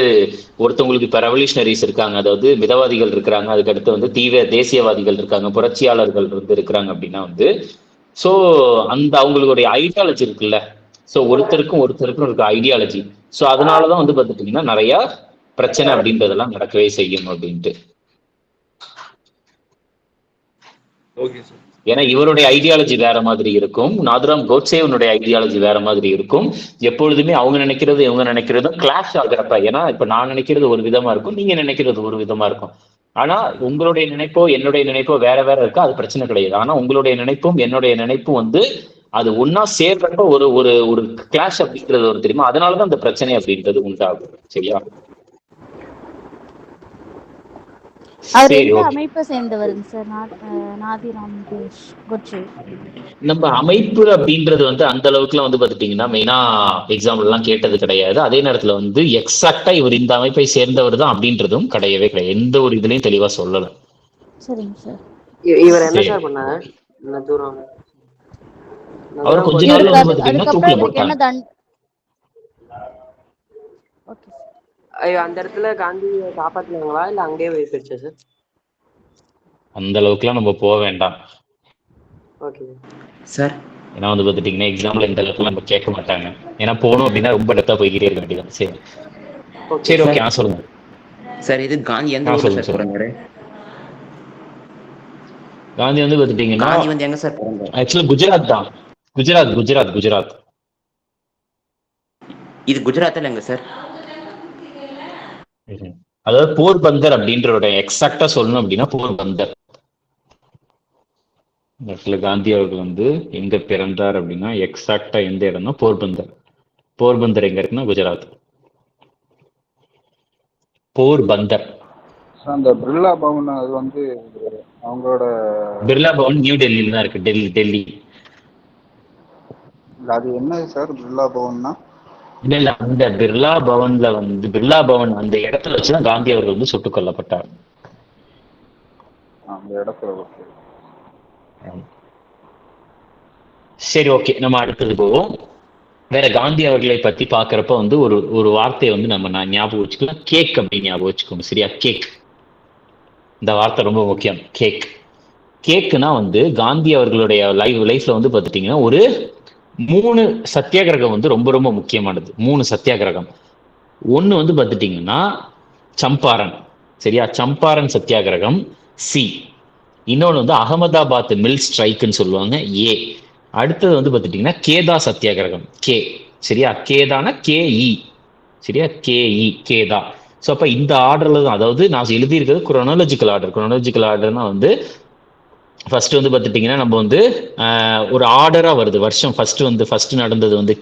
ஒருத்தவங்களுக்கு இப்ப ரெவல்யூஷனரிஸ் இருக்காங்க, அதாவது மிதவாதிகள் இருக்கிறாங்க, அதுக்கடுத்து வந்து தேசியவாதிகள் இருக்காங்க, புரட்சியாளர்கள் வந்து இருக்கிறாங்க அப்படின்னா வந்து ஸோ அந்த அவங்களுடைய ஐடியாலஜி இருக்குல்ல, ஸோ ஒருத்தருக்கும் இருக்க ஐடியாலஜி. ஸோ அதனாலதான் வந்து பார்த்துட்டீங்கன்னா நிறைய பிரச்சனை அப்படின்றதெல்லாம் நடக்கவே செய்யும் அப்படின்ட்டு. ஏன்னா இவருடைய ஐடியாலஜி வேற மாதிரி இருக்கும், நாதுராம் கோட்சேவனுடைய ஐடியாலஜி வேற மாதிரி இருக்கும். எப்பொழுதுமே அவங்க நினைக்கிறது இவங்க நினைக்கிறதும் கிளாஷ் ஆகுறப்ப, ஏன்னா இப்ப நான் நினைக்கிறது ஒரு விதமா இருக்கும், நீங்க நினைக்கிறது ஒரு விதமா இருக்கும். ஆனா உங்களுடைய நினைப்போ என்னுடைய நினைப்போ வேற வேற இருக்கா, அது பிரச்சனை கிடையாது. ஆனா உங்களுடைய நினைப்பும் என்னுடைய நினைப்பும் வந்து அது ஒன்னா சேர்றப்ப ஒரு ஒரு ஒரு கிளாஷ் அப்படின்றது ஒரு தெரியுமா, அதனாலதான் அந்த பிரச்சனை அப்படின்றது உண்டாகும். சரியா? அவர் எந்த அமைப்பை சேர்ந்தவருங்க சார்? நாதிராம் கோட்சே. நம்ம அமைப்பு அப்படின்றது வந்து அந்த அளவுக்குலாம் வந்து பாத்துட்டீங்கன்னா மெயினா எக்ஸாம்பிள் எல்லாம் கேட்டது கிடையாது. அதே நேரத்துல வந்து எக்ஸாக்டா இவர் இந்த அமைப்பை சேர்ந்தவர் தான் அப்படின்றதும் கிடையவே கிடையாது. எந்த ஒரு இதுலயும் தெளிவா சொல்லல. சரிங்க சார். இவர் என்ன சார் பண்ணாங்க? அவர் கொஞ்ச நாள்ல வந்து பாத்தீங்கன்னா தூக்கில போட்டாங்க. அந்த இடத்துல காந்தியை காப்பாத்தினாங்களா இல்ல அங்கேயே போயிடுச்சா சார்? அந்த அளவுக்குலாம் நம்ம போக வேண்டாம். Okay sir. ஏன்னா வந்து பாத்துட்டீங்கன்னா எக்ஸாம்ல இந்த அளவுக்கு நம்ம கேட்க மாட்டாங்க. ஏன்னா போகணும் அப்படின்னா ரொம்ப டெப்தா போய்கிட்டே இருக்க வேண்டியது. சரி சரி, ஓகே, சொல்லுங்க சார். இது காந்தி எந்த ஊர்ல சார் பிறந்தாரு? காந்தி வந்து பாத்துட்டீங்கன்னா காந்தி வந்து எங்க சார் பிறந்தாரு? ஆக்சுவலா குஜராத் தான். குஜராத். இது குஜராத்ல எங்க சார்? அதாவது போர்பந்தர் அப்படின்ற எக்ஸாக்டா சொல்லணும் அப்படின்னா போர்பந்தர். காந்தி அவர்கள் வந்து எங்க பிறந்தார் அப்படின்னா எக்ஸாக்டா எந்த இடம்னா போர்பந்தர் எங்க இருக்குன்னா குஜராத். போர்பந்தர். அந்த பிர்லா பவன் அது வந்து அவங்களோட பிர்லா பவன் நியூ டெல்லியில தான் இருக்கு. டெல்லி. அது என்ன சார் பிர்லா பவன்னா? இல்ல அந்த பிர்லா பவன்ல வந்து பிர்லா பவன் அந்த இடத்துல வச்சுதான் காந்தி அவர்கள் வந்து சுட்டுக் கொல்லப்பட்டார். அந்த இடத்துல. ஓகே. சரி, ஓகே, நம்ம அடுத்தது போவோம். வேற காந்தி அவர்களை பத்தி பாக்குறப்ப வந்து ஒரு வார்த்தையை வந்து நம்ம ஞாபகம் வச்சுக்கலாம். கேக் அப்படின்னு ஞாபகம் வச்சுக்கோங்க. சரியா? கேக். இந்த வார்த்தை ரொம்ப முக்கியம். கேக். கேக்குனா வந்து காந்தி அவர்களுடைய லைஃப்ல வந்து பாத்துட்டீங்கன்னா ஒரு 3 சத்தியாகிரகம் வந்து ரொம்ப ரொம்ப முக்கியமானது. 3 சத்தியாகிரகம். ஒண்ணு வந்து பாத்துட்டீங்கன்னா சம்பாரன். சரியா? சம்பாரன் சத்தியாகிரகம் சி. இன்னொன்னு வந்து அகமதாபாத் மில் ஸ்ட்ரைக்குன்னு சொல்லுவாங்க ஏ. அடுத்தது வந்து பாத்துட்டீங்கன்னா கேதா சத்தியாகிரகம் கே. சரியா? கேதானா கேஇ. சரியா? கேஇ கேதா. ஸோ அப்ப இந்த ஆர்டர்ல தான், அதாவது நான் எழுதியிருக்கிறது குரோனாலஜிக்கல் ஆர்டர். குரோனாலஜிக்கல் ஆர்டர்னா வந்து ஃபர்ஸ்ட் வந்து பார்த்துட்டிங்கன்னா நம்ம வந்து ஒரு ஆர்டராக வருது வருஷம். ஃபர்ஸ்ட் நடந்தது வந்து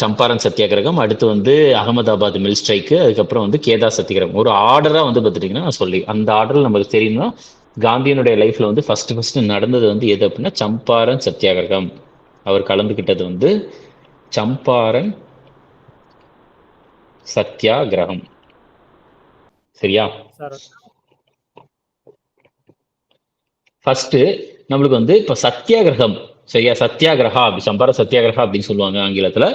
சம்பாரன் சத்தியாகிரகம், அடுத்து வந்து அகமதாபாத் மில் ஸ்ட்ரைக்கு, அதுக்கப்புறம் வந்து கேதா சத்தியாகிரகம். ஒரு ஆர்டராக வந்து பார்த்துட்டிங்கன்னா நான் சொல்லி அந்த ஆர்டரில் நமக்கு தெரியணும். காந்தியினுடைய லைஃப்ல வந்து ஃபர்ஸ்ட் நடந்தது வந்து எது அப்படின்னா சம்பாரன் சத்தியாகிரகம். அவர் கலந்துக்கிட்டது வந்து சம்பாரன் சத்தியாகிரகம். சரியா? ஃபர்ஸ்ட் நம்மளுக்கு வந்து இப்ப சத்தியாகிரகம். சரியா? சத்தியாகிரகா சம்பார சத்தியாகிரகா அப்படின்னு சொல்லுவாங்க ஆங்கிலத்துல.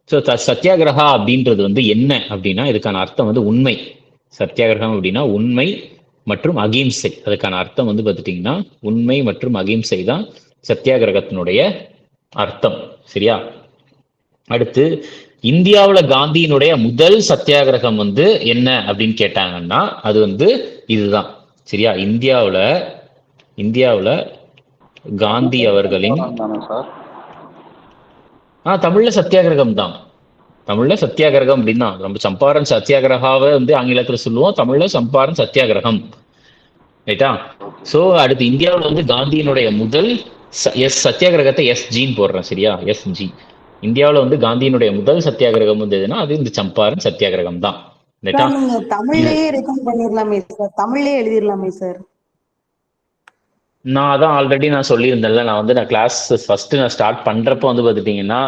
ஸோ சத்தியாகிரகா அப்படின்றது வந்து என்ன அப்படின்னா இதுக்கான அர்த்தம் வந்து உண்மை. சத்தியாகிரகம் அப்படின்னா உண்மை மற்றும் அகிம்சை. அதுக்கான அர்த்தம் வந்து பார்த்துட்டீங்கன்னா உண்மை மற்றும் அகிம்சை தான் சத்தியாகிரகத்தினுடைய அர்த்தம். சரியா? அடுத்து இந்தியாவுல காந்தியினுடைய முதல் சத்தியாகிரகம் வந்து என்ன அப்படின்னு கேட்டாங்கன்னா அது வந்து இதுதான். சரியா? இந்தியாவுல காந்தி அவர்களின் தமிழ்ல சத்தியாகிரகம் தான். தமிழ்ல சத்தியாகிரகம் அப்படின்னா நம்ம சம்பாரன் சத்தியாகிரகாவை வந்து ஆங்கிலத்துல சொல்லுவோம், தமிழ்ல சம்பாரன் சத்தியாகிரகம். ரைட்டா? சோ அடுத்து இந்தியாவில் வந்து காந்தியினுடைய முதல் சத்தியாகிரகத்தை எஸ்ஜின்னு போடுறேன். சரியா? எஸ்ஜி. இந்தியாவில் வந்து காந்தியினுடைய முதல் சத்தியாகிரகம் வந்து எதுனா அது இந்த சம்பாரன் சத்தியாகிரகம் தான். ரைட்டா? தமிழ்லயே ரெக்கார்ட் பண்ணிடலாமே சார், தமிழ்லயே எழுதிடலாமே சார். நான் அதான் ஆல்ரெடி நான் சொல்லியிருந்தேன்ல, நான் கிளாஸ் ஃபர்ஸ்ட் நான் ஸ்டார்ட் பண்றப்போ வந்து பார்த்துட்டீங்கன்னா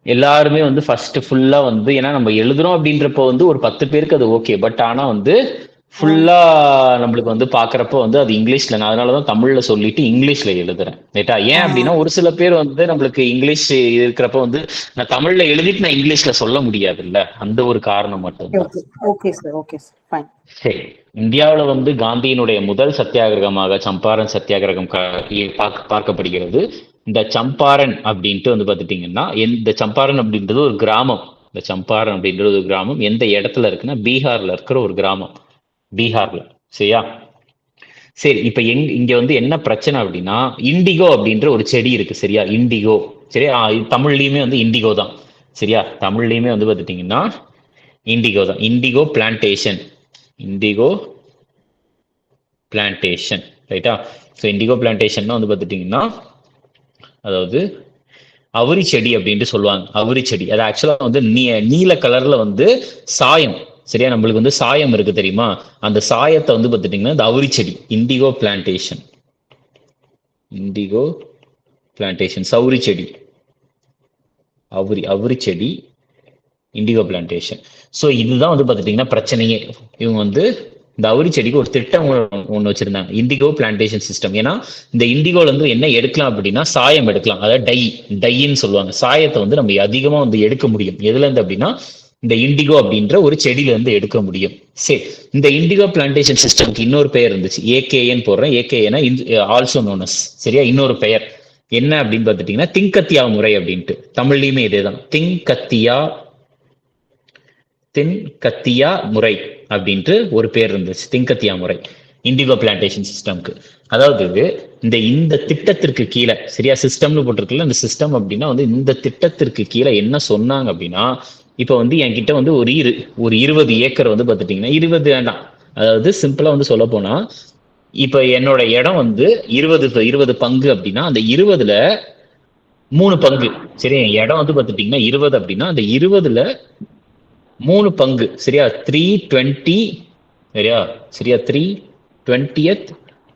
எல்லாருமே வந்து ஃபர்ஸ்ட் ஃபுல்லா வந்து ஏன்னா நம்ம எழுதுறோம் அப்படின்றப்போ வந்து ஒரு 10 பேருக்கு அது ஓகே. பட் ஆனா வந்து ஃபுல்லா நம்மளுக்கு வந்து பாக்குறப்போ வந்து அது இங்கிலீஷ்ல, நான் அதனாலதான் தமிழ்ல சொல்லிட்டு இங்கிலீஷ்ல எழுதுறேன். ரைட்டா? ஏன் அப்படின்னா ஒரு சில பேர் வந்து நம்மளுக்கு இங்கிலீஷ் இருக்கிறப்ப வந்து நான் தமிழ்ல எழுதிட்டு நான் இங்கிலீஷ்ல சொல்ல முடியாது இல்ல, அந்த ஒரு காரணம் மட்டும்தான். சரி, இந்தியாவில வந்து காந்தியினுடைய முதல் சத்தியாகிரகமாக சம்பாரன் சத்தியாகிரகம் பார்க்கப்படுகிறது. இந்த சம்பாரன் அப்படின்ட்டு வந்து பாத்துட்டீங்கன்னா இந்த சம்பாரன் அப்படின்றது ஒரு கிராமம். இந்த சம்பாரன் அப்படின்றது ஒரு கிராமம் எந்த இடத்துல இருக்குன்னா பீகார்ல இருக்கிற ஒரு கிராமம். பீகார்ல. சரியா? சரி, இப்ப இங்க வந்து என்ன பிரச்சனை அப்படின்னா இண்டிகோ அப்படின்ற ஒரு செடி இருக்கு. சரியா? இண்டிகோ. சரியா? தமிழ்லயுமே வந்து இண்டிகோ தான். சரியா? தமிழ்லயுமே வந்து பாத்துட்டீங்கன்னா இண்டிகோ தான். Indigo plantation. Indigo plantation. ரைட்டா? ஸோ இண்டிகோ பிளான்டேஷன் வந்து பாத்துட்டீங்கன்னா அதாவது அவுரி செடி அப்படின்ட்டு சொல்லுவாங்க. அவுரி செடி அது ஆக்சுவலா வந்து நீல கலர்ல வந்து சாயம். சரியா? நம்மளுக்கு வந்து சாயம் இருக்கு தெரியுமா, அந்த சாயத்தை வந்து பார்த்துட்டீங்கன்னா இந்த அவுரி செடி. Indigo plantation. இண்டிகோ பிளான்டேஷன் சவுரி செடி. அவுரி செடி இண்டிகோ பிளான்டேஷன். ஸோ இதுதான் வந்து பார்த்துட்டீங்கன்னா பிரச்சனையே. இவங்க வந்து இந்த அவுரி செடிக்கு ஒரு திட்டம் ஒன்று வச்சிருந்தாங்க, இண்டிகோ பிளான்டேஷன் சிஸ்டம். ஏன்னா இந்த இண்டிகோல வந்து என்ன எடுக்கலாம் அப்படின்னா சாயம் எடுக்கலாம், அதாவது டைன்னு சொல்லுவாங்க. சாயத்தை வந்து நம்ம அதிகமா வந்து எடுக்க முடியும். எதுல இருந்து அப்படின்னா இந்த இண்டிகோ அப்படின்ற ஒரு செடியில இருந்து எடுக்க முடியும். சரி, இந்த இண்டிகோ பிளான்டேஷன் சிஸ்டம்க்கு இன்னொரு பெயர் இருந்துச்சு, ஏகேஎன் போடுறேன். ஏகேஎனா ஆல்சோ நோன் அஸ். சரியா? இன்னொரு பெயர் என்ன அப்படின்னு பார்த்துட்டீங்கன்னா திங்கத்தியா முறை அப்படின்ட்டு. தமிழ்லயுமே இதேதான், திங்கத்தியா முறை அப்படின்ட்டு ஒரு பேர் இருந்துச்சு, திங்கத்தியா முறை இண்டிகோ பிளான்டேஷன் சிஸ்டம்க்கு. அதாவது இந்த திட்டத்திற்கு கீழே, சரியா, சிஸ்டம்னு போட்டிருக்குல்ல, இந்த சிஸ்டம் அப்படின்னா வந்து இந்த திட்டத்திற்கு கீழே என்ன சொன்னாங்க அப்படின்னா இப்ப வந்து என்கிட்ட வந்து ஒரு 20 ஏக்கர் வந்து பார்த்துட்டீங்கன்னா 20 வேண்டாம், அதாவது சிம்பிளா வந்து சொல்ல போனா இப்ப என்னோட இடம் வந்து 20 பங்கு அப்படின்னா அந்த 20ல 3 பங்கு. சரி, என் இடம் வந்து பார்த்துட்டீங்கன்னா 20 அப்படின்னா அந்த 20ல 3 பங்கு. சரியா? 320 சரியா சரியா 3/20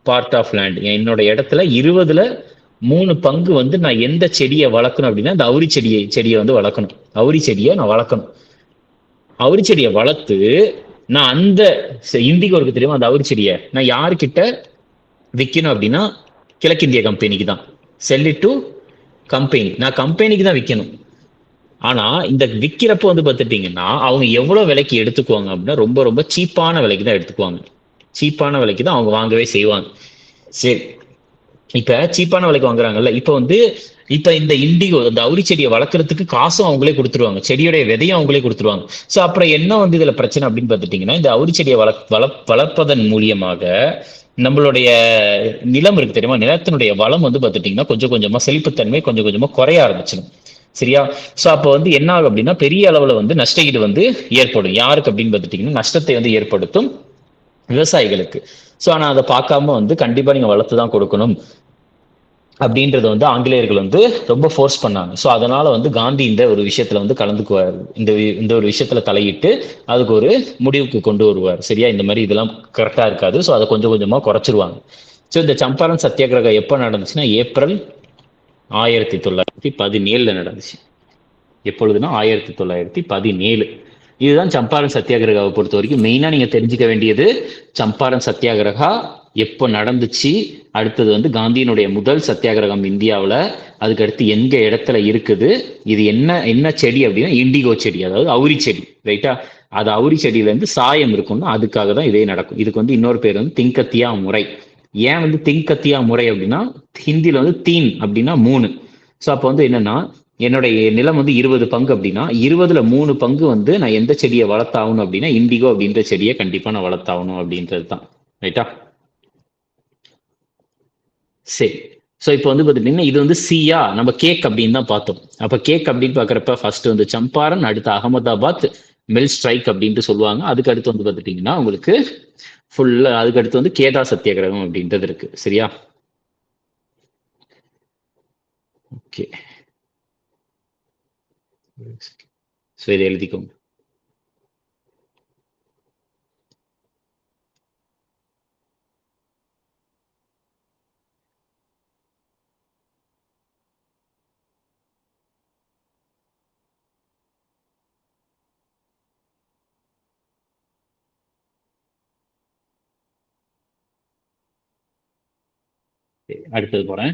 பார்ட் ஆஃப் லேண்ட். என்னோட இடத்துல 20/3 பங்கு வந்து நான் எந்த செடியை வளர்க்கணும் அப்படின்னா இந்த அவுரி செடியை வந்து வளர்க்கணும். அவுரி செடியை நான் வளர்க்கணும். அவுரி செடியை வளர்த்து நான் அந்த இண்டிகோ இருக்கு தெரியுமா, அந்த அவுரி செடியை நான் யாருக்கிட்ட விற்கணும் அப்படின்னா கிழக்கிந்திய கம்பெனிக்கு தான். Sell it to company. நான் கம்பெனிக்கு தான் விற்கணும். ஆனா இந்த விற்கிறப்ப வந்து பார்த்துட்டீங்கன்னா அவங்க எவ்வளவு விலைக்கு எடுத்துக்குவாங்க அப்படின்னா ரொம்ப ரொம்ப சீப்பான விலைக்கு தான் எடுத்துக்குவாங்க. சீப்பான விலைக்கு தான் அவங்க வாங்கவே செய்வாங்க. சரி, இப்ப சீப்பான விலைக்கு வாங்குறாங்கல்ல, இப்ப இந்த இண்டிகோ இந்த அவுரி செடியை வளர்க்கறதுக்கு காசும் அவங்களே கொடுத்துருவாங்க, செடியோடைய விதையும் அவங்களே கொடுத்துருவாங்க. ஸோ அப்புறம் என்ன வந்து இதுல பிரச்சனை அப்படின்னு பார்த்துட்டீங்கன்னா, இந்த அவுரி செடியை வளர்ப்பதன் மூலியமாக நம்மளுடைய நிலம் இருக்கு தெரியுமா, நிலத்தினுடைய வளம் வந்து பார்த்துட்டீங்கன்னா கொஞ்சம் கொஞ்சமா செழிப்புத்தன்மை கொஞ்சம் கொஞ்சமா குறைய ஆரம்பிச்சிடும். சரியா? ஸோ அப்போ வந்து என்ன ஆகும் அப்படின்னா பெரிய அளவுல வந்து நஷ்டஈடு வந்து ஏற்படும். யாருக்கு அப்படின்னு பார்த்துட்டீங்கன்னா நஷ்டத்தை வந்து ஏற்படுத்தும் விவசாயிகளுக்கு. ஸோ ஆனா அதை பார்க்காம வந்து கண்டிப்பா நீங்க வளர்த்து தான் கொடுக்கணும் அப்படின்றத வந்து ஆங்கிலேயர்கள் வந்து ரொம்ப ஃபோர்ஸ் பண்ணாங்க. ஸோ அதனால வந்து காந்தி இந்த ஒரு விஷயத்துல வந்து கலந்துக்குவார். இந்த ஒரு விஷயத்துல தலையிட்டு அதுக்கு ஒரு முடிவுக்கு கொண்டு வருவார். சரியா? இந்த மாதிரி இதெல்லாம் கரெக்டா இருக்காது. ஸோ அதை கொஞ்சம் கொஞ்சமா குறைச்சிருவாங்க. ஸோ இந்த சம்பாரன் சத்தியாகிரகம் எப்போ நடந்துச்சுன்னா ஏப்ரல் 1917 நடந்துச்சு. எப்பொழுதுனா 1917. இதுதான் சம்பாரன் சத்தியாகிரகாவை பொறுத்த வரைக்கும் மெயினா நீங்க தெரிஞ்சுக்க வேண்டியது. சம்பாரன் சத்தியாகிரகா எப்போ நடந்துச்சு, அடுத்தது வந்து காந்தியினுடைய முதல் சத்தியாகிரகம் இந்தியாவில், அதுக்கு அடுத்து எங்க இடத்துல இருக்குது, இது என்ன செடி அப்படின்னா இண்டிகோ செடி, அதாவது அவுரி செடி. ரைட்டா? அது அவுரி செடியில இருந்து சாயம் இருக்கும்னா அதுக்காக தான் இதே நடக்கும். இதுக்கு வந்து இன்னொரு பேர் வந்து திங்கத்தியா முறை. ஏன் வந்து திங்கத்தியா முறை அப்படின்னா ஹிந்தியில வந்து தீன் அப்படின்னா 3. ஸோ அப்போ வந்து என்னன்னா என்னுடைய நிலம் வந்து 20 பங்கு அப்படின்னா 20/3 பங்கு வந்து நான் எந்த செடியை வளர்த்தாகணும் அப்படின்னா இண்டிகோ அப்படின்ற செடியை கண்டிப்பா நான் வளர்த்தாகணும் அப்படின்றது தான். ரைட்டா? சரி. ஸோ இப்போ வந்து பார்த்துட்டீங்கன்னா இது வந்து சியா நம்ம கேக் அப்படின்னு தான் பார்த்தோம். அப்போ கேக் அப்படின்னு பார்க்குறப்ப ஃபர்ஸ்ட் வந்து சம்பாரன், அடுத்து அகமதாபாத் மில் ஸ்ட்ரைக் அப்படின்ட்டு சொல்லுவாங்க. அதுக்கு அடுத்து வந்து பார்த்துட்டீங்கன்னா உங்களுக்கு ஃபுல்லா அதுக்கு அடுத்து வந்து கேதா சத்தியாகிரகம் அப்படின்றது இருக்கு. சரியா? ஓகே, ஸோ இதை எழுதிக்கோங்க. அடுத்தது போறேன்.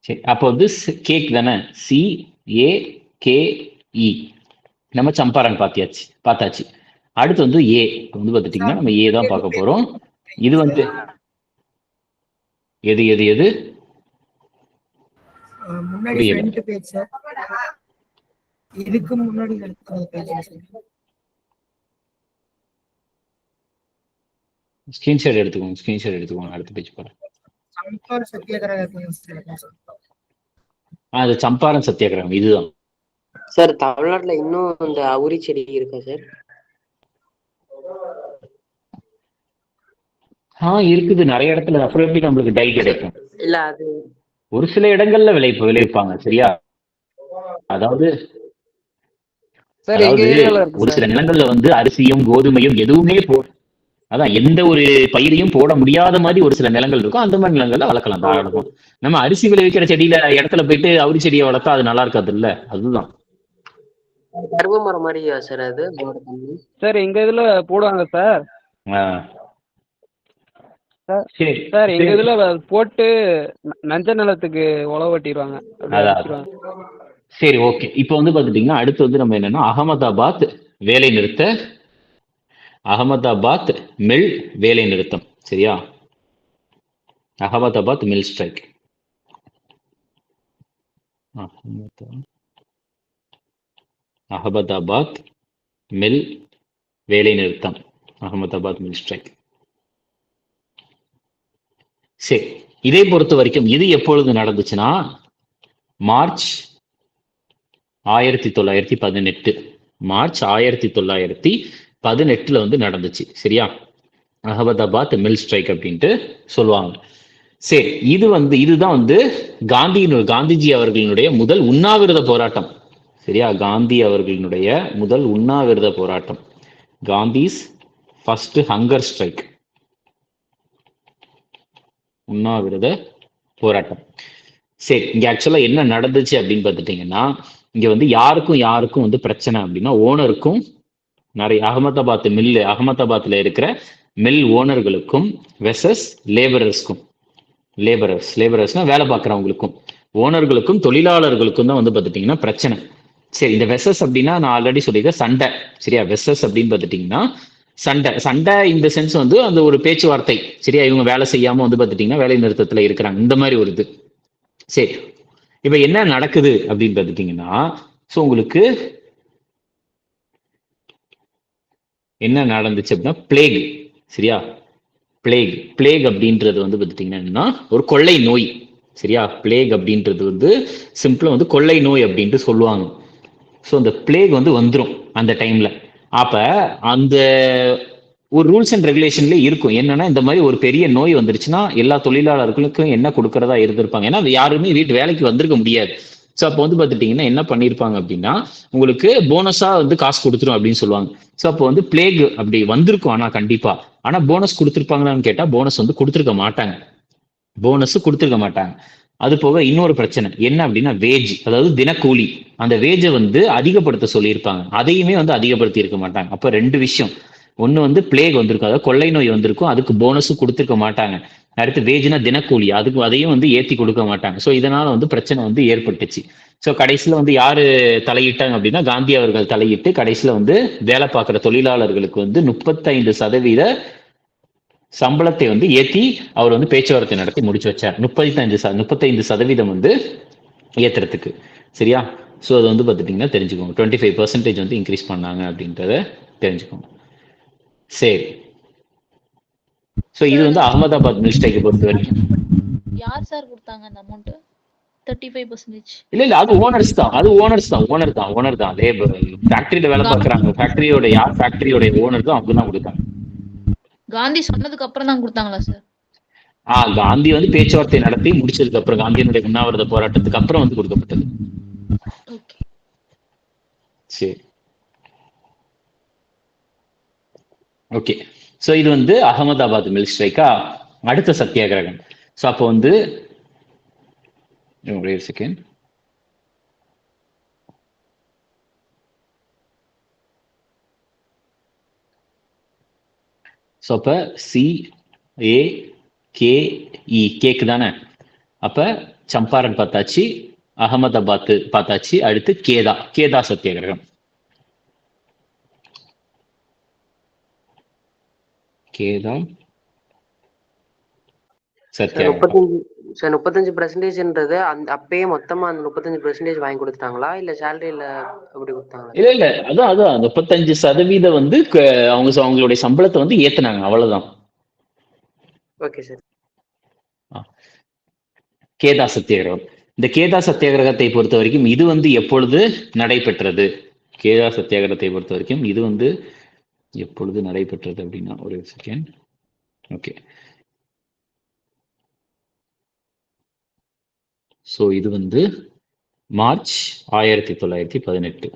சரி, அப்போ வந்து கேக் தானே, CAKE. நம்ம சம்பாரன் பார்த்தாச்சு. அடுத்து வந்து ஏ வந்து பார்த்துட்டீங்கன்னா நம்ம ஏ தான் பார்க்க போறோம். இது வந்து எது ஸ்கிரீன்ஷாட் எடுத்துக்கோங்க. அடுத்த பேஜ் போறேன். அது சம்பாரன் சத்தியாகிரகம் இதுதான். சார் தமிழ்நாட்டுல இன்னும் இந்த அவுரி செடி இருக்கா சார்? இருக்குது நிறைய இடத்துல. அப்புறம் எப்படி நம்மளுக்கு டை கிடைக்கும்? இல்ல அது ஒரு சில இடங்கள்ல விளைவிப்பாங்க. சரியா? அதாவது ஒரு சில நிலங்கள்ல வந்து அரிசியும் கோதுமையும் எதுவுமே அதான் எந்த ஒரு பயிரையும் போட முடியாத மாதிரி ஒரு சில நிலங்கள் இருக்கும். அந்த மாதிரி நிலங்கள்ல வளர்க்கலாம் தாராளமா. நம்ம அரிசி விளைவிக்கிற செடியில இடத்துல போயிட்டு அவுரி செடியை வளர்த்தா அது நல்லா இருக்காது இல்ல. அதுதான் கரும்பு மரம் மாதிரியா சார் அது? சார் எங்க இதுல போடுவாங்க சார். சார் எங்க இதுல போட்டு நஞ்ச நிலத்துக்கு உழவு வெட்டிடுவாங்க. சரி, ஓகே. இப்போ வந்து பாத்துட்டீங்கன்னா அடுத்து வந்து நம்ம என்னன்னா அகமதாபாத் மில் வேலை நிறுத்தம். சரியா? Ahmedabad mill strike. Ahmedabad mill வேலை நிறுத்தம். Ahmedabad mill strike. சரி, இதை பொறுத்த வரைக்கும் இது எப்பொழுது நடந்துச்சுன்னா மார்ச் 1918. மார்ச் 1918 வந்து நடந்துச்சு. சரியா? அகமதாபாத் மில் ஸ்ட்ரைக் அப்படின்ட்டு சொல்லுவாங்க. சரி, இதுதான் வந்து காந்திஜி அவர்களினுடைய முதல் உண்ணாவிரத போராட்டம். சரியா? காந்தி அவர்களினுடைய முதல் உண்ணாவிரத போராட்டம், காந்திஸ் ஃபர்ஸ்ட் ஹங்கர் ஸ்ட்ரைக், உண்ணாவிரத போராட்டம். சரி, இங்க ஆக்சுவலா என்ன நடந்துச்சு அப்படின்னு பார்த்துட்டீங்கன்னா, இங்க வந்து யாருக்கும் வந்து பிரச்சனை அப்படின்னா, ஓனருக்கும் நிறைய அகமதாபாத்ல இருக்கிற மில் ஓனர்களுக்கும் வெசஸ் லேபரர்ஸ்னா வேலை பார்க்குறவங்களுக்கும், ஓனர்களுக்கும் தொழிலாளர்களுக்கும் தான் வந்து பார்த்துட்டீங்கன்னா பிரச்சனை. சரி, இந்த வெசஸ் அப்படின்னா நான் ஆல்ரெடி சொல்லியிருக்கேன் சண்டை. சரியா? வெசஸ் அப்படின்னு பார்த்துட்டீங்கன்னா சண்டை இந்த சென்ஸ் வந்து அந்த ஒரு பேச்சுவார்த்தை. சரியா? இவங்க வேலை செய்யாம வந்து பார்த்துட்டீங்கன்னா வேலை நிறுத்தத்துல இருக்கிறாங்க, இந்த மாதிரி ஒரு இது. சரி, இப்ப என்ன நடக்குது அப்படின்னு பார்த்துட்டீங்கன்னா, ஸோ உங்களுக்கு என்ன நடந்துச்சு அப்படின்னா பிளேக். சரியா? பிளேக் அப்படின்றது வந்து பார்த்துட்டீங்கன்னா ஒரு கொள்ளை நோய். சரியா? பிளேக் அப்படின்றது வந்து சிம்பிளா வந்து கொள்ளை நோய் அப்படின்ட்டு சொல்லுவாங்க. ஸோ அந்த பிளேக் வந்து வந்துடும் அந்த டைம்ல. அப்ப அந்த ஒரு ரூல்ஸ் அண்ட் ரெகுலேஷன்ல இருக்கும் என்னன்னா, இந்த மாதிரி ஒரு பெரிய நோய் வந்துருச்சுன்னா எல்லா தொழிலாளர்களுக்கும் என்ன கொடுக்கறதா இருந்திருப்பாங்க. ஏன்னா யாருமே வீட்டு வேலைக்கு வந்திருக்க முடியாது. ஸோ அப்போ வந்து பார்த்துட்டீங்கன்னா என்ன பண்ணியிருப்பாங்க அப்படின்னா, உங்களுக்கு போனஸா வந்து காசு கொடுத்துரும் அப்படின்னு சொல்லுவாங்க. ஸோ அப்போ வந்து பிளேக் அப்படி வந்திருக்கும். ஆனா கண்டிப்பா போனஸ் கொடுத்துருப்பாங்களான்னு கேட்டா போனஸ் வந்து கொடுத்துருக்க மாட்டாங்க. அது போக இன்னொரு பிரச்சனை என்ன அப்படின்னா வேஜ், அதாவது தினக்கூலி. அந்த வேஜை வந்து அதிகப்படுத்த சொல்லியிருப்பாங்க, அதையுமே வந்து அதிகப்படுத்தி இருக்க மாட்டாங்க. அப்ப ரெண்டு விஷயம், ஒண்ணு வந்து பிளேக் வந்திருக்கும், அதாவது கொள்ளை நோய் வந்திருக்கும், அதுக்கு போனஸும் கொடுத்துருக்க மாட்டாங்க. அடுத்து வேஜ்னா தினக்கூலி, அதையும் வந்து ஏத்தி கொடுக்க மாட்டாங்க. ஸோ இதனால வந்து பிரச்சனை வந்து ஏற்பட்டுச்சு. ஸோ கடைசியில வந்து யாரு தலையிட்டாங்க அப்படின்னா, காந்தி அவர்கள் தலையிட்டு கடைசியில வந்து வேலை பார்க்குற தொழிலாளர்களுக்கு வந்து 35% சம்பளத்தை வந்து ஏத்தி அவர் வந்து பேச்சுவார்த்தை நடத்தி முடிச்சு வச்சார். 35% வந்து ஏத்துறதுக்கு. சரியா? ஸோ அது வந்து பார்த்துட்டீங்கன்னா தெரிஞ்சுக்கோங்க, 25% வந்து இன்க்ரீஸ் பண்ணாங்க அப்படின்றத தெரிஞ்சுக்கோங்க. சரி, ஸோ இது வந்து அகமதாபாத் மில் ஸ்ட்ரைக்கை பொறுத்த வரைக்கும். யார் சார் கொடுத்தாங்க அந்த அமௌண்ட்? 35%? இல்ல அது ஓனர் தான் லேபர். ஃபேக்டரியில வேலை பார்க்குறாங்க, ஃபேக்டரியோட ஓனர் தான், அவங்க தான் கொடுத்தாங்க. காந்தி சொன்னதுக்கு அப்புறம் தான் கொடுத்தாங்களா சார்? காந்தி வந்து பேச்சுவார்த்தை நடத்தி முடிச்சதுக்கு அப்புறம், காந்தியினுடைய உண்ணாவிரத போராட்டத்துக்கு அப்புறம் வந்து கொடுக்கப்பட்டது. சரி, ஓகே. ஸோ இது வந்து அகமதாபாத் மில் ஸ்ட்ரைக்கா. அடுத்த சத்தியாகிரகம். ஸோ அப்போ வந்து ஒரே செகண்ட். ஸோ அப்போ CAKE கேக்கு தானே. அப்ப சம்பாரன் பார்த்தாச்சு, அகமதாபாத் பார்த்தாச்சு, அடுத்து கேதா சத்தியாகிரகம். கேதா சத்தியாகிரகம் 35%ன்றது அந்த அப்பயே மொத்தமா அந்த 35% வாங்கி கொடுத்துட்டாங்களா, இல்ல சேலரியில அப்படி கொடுத்தாங்களா? இல்ல அதான் 35% வந்து அவங்களுடைய சம்பளத்தை வந்து ஏத்துனாங்க, அவ்வளவுதான். Okay sir. கேதா சத்தியாகிரகம். இந்த கேதா சத்தியாகிரகத்தை பொறுத்த வரைக்கும் இது வந்து எப்பொழுது நடைபெற்றது? கேதா சத்தியாகிரகத்தை பொறுத்த வரைக்கும் இது வந்து எப்பொழுது நடைபெற்றது அப்படின்னா, ஒரு செகண்ட். ஓகே, ஸோ இது வந்து மார்ச் 1918.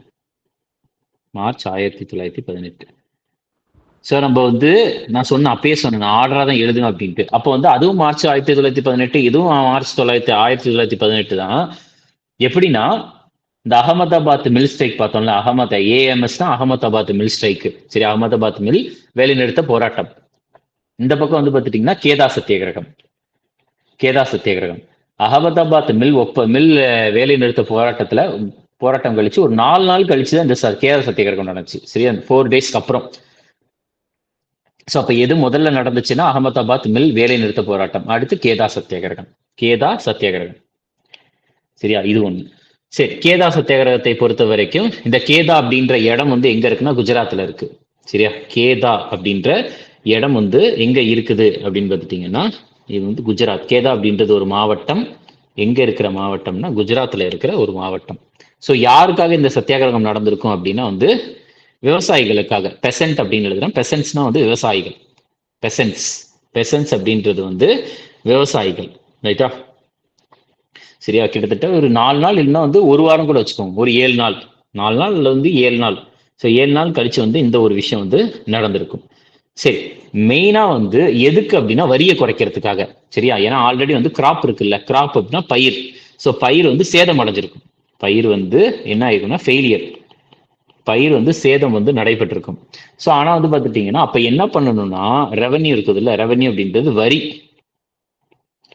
ஸோ நம்ம வந்து நான் அப்பயே சொன்னேன் ஆர்டரா தான் எழுதுங்க அப்படின்ட்டு. அப்போ வந்து அதுவும் மார்ச் 1918, இதுவும் மார்ச் 1918 தான். எப்படின்னா, இந்த அகமதாபாத் மில் ஸ்ட்ரைக் பார்த்தோம்ல, AMS தான் அகமதாபாத் மில் ஸ்ட்ரைக். சரி, அகமதாபாத் மில் வேலைநிறுத்த போராட்டம். இந்த பக்கம் வந்து பார்த்துட்டீங்கன்னா கேதா சத்தியாகிரகம். அகமதாபாத் மில் வேலை நிறுத்த போராட்டம் கழிச்சு ஒரு 4 நாள் கழிச்சு தான் இந்த கேதா சத்தியாகிரகம் நடந்துச்சு. சரியா? 4 டேஸ்க்கு அப்புறம். ஸோ அப்ப எது முதல்ல நடந்துச்சுன்னா அகமதாபாத் மில் வேலை நிறுத்த போராட்டம், அடுத்து கேதா சத்தியாகிரகம். சரியா? இது ஒண்ணு. சரி, கேதா சத்தியாகிரகத்தை பொறுத்த வரைக்கும் இந்த கேதா அப்படின்ற இடம் வந்து எங்க இருக்குன்னா குஜராத்ல இருக்கு. சரியா? கேதா அப்படின்ற இடம் வந்து எங்க இருக்குது அப்படின்னு பார்த்துட்டீங்கன்னா, இது வந்து குஜராத். கேதா அப்படின்றது ஒரு மாவட்டம். எங்க இருக்கிற மாவட்டம்னா குஜராத்ல இருக்கிற ஒரு மாவட்டம். ஸோ யாருக்காக இந்த சத்தியாகிரகம் நடந்திருக்கும் அப்படின்னா வந்து விவசாயிகளுக்காக. பெசன்ட் அப்படின்னு எழுதுறேன். பெசன்ட்ஸ்னா வந்து விவசாயிகள். பெசன்ட்ஸ் அப்படின்றது வந்து விவசாயிகள். ரைட்டா? சரியா? கிட்டத்தட்ட ஒரு 4 நாள் இல்லைன்னா வந்து ஒரு வாரம் கூட வச்சுக்கோங்க, ஒரு 7 நாள். 4 நாள்ல வந்து 7 நாள். ஸோ 7 நாள் கழிச்சு வந்து இந்த ஒரு விஷயம் வந்து நடந்திருக்கும். சரி, மெயினா வந்து எதுக்கு அப்படின்னா வரியை குறைக்கிறதுக்காக. சரியா? ஏன்னா ஆல்ரெடி வந்து கிராப் இருக்குல்ல, கிராப் அப்படின்னா பயிர். ஸோ பயிர் வந்து சேதம் அடைஞ்சிருக்கும். பயிர் வந்து என்ன ஆயிருக்கும்னா ஃபெயிலியர், பயிர் வந்து சேதம் வந்து நடைபெற்றிருக்கும். ஸோ ஆனா வந்து பார்த்துட்டீங்கன்னா அப்ப என்ன பண்ணணும்னா ரெவன்யூ இருக்குது இல்ல, ரெவன்யூ அப்படின்றது வரி.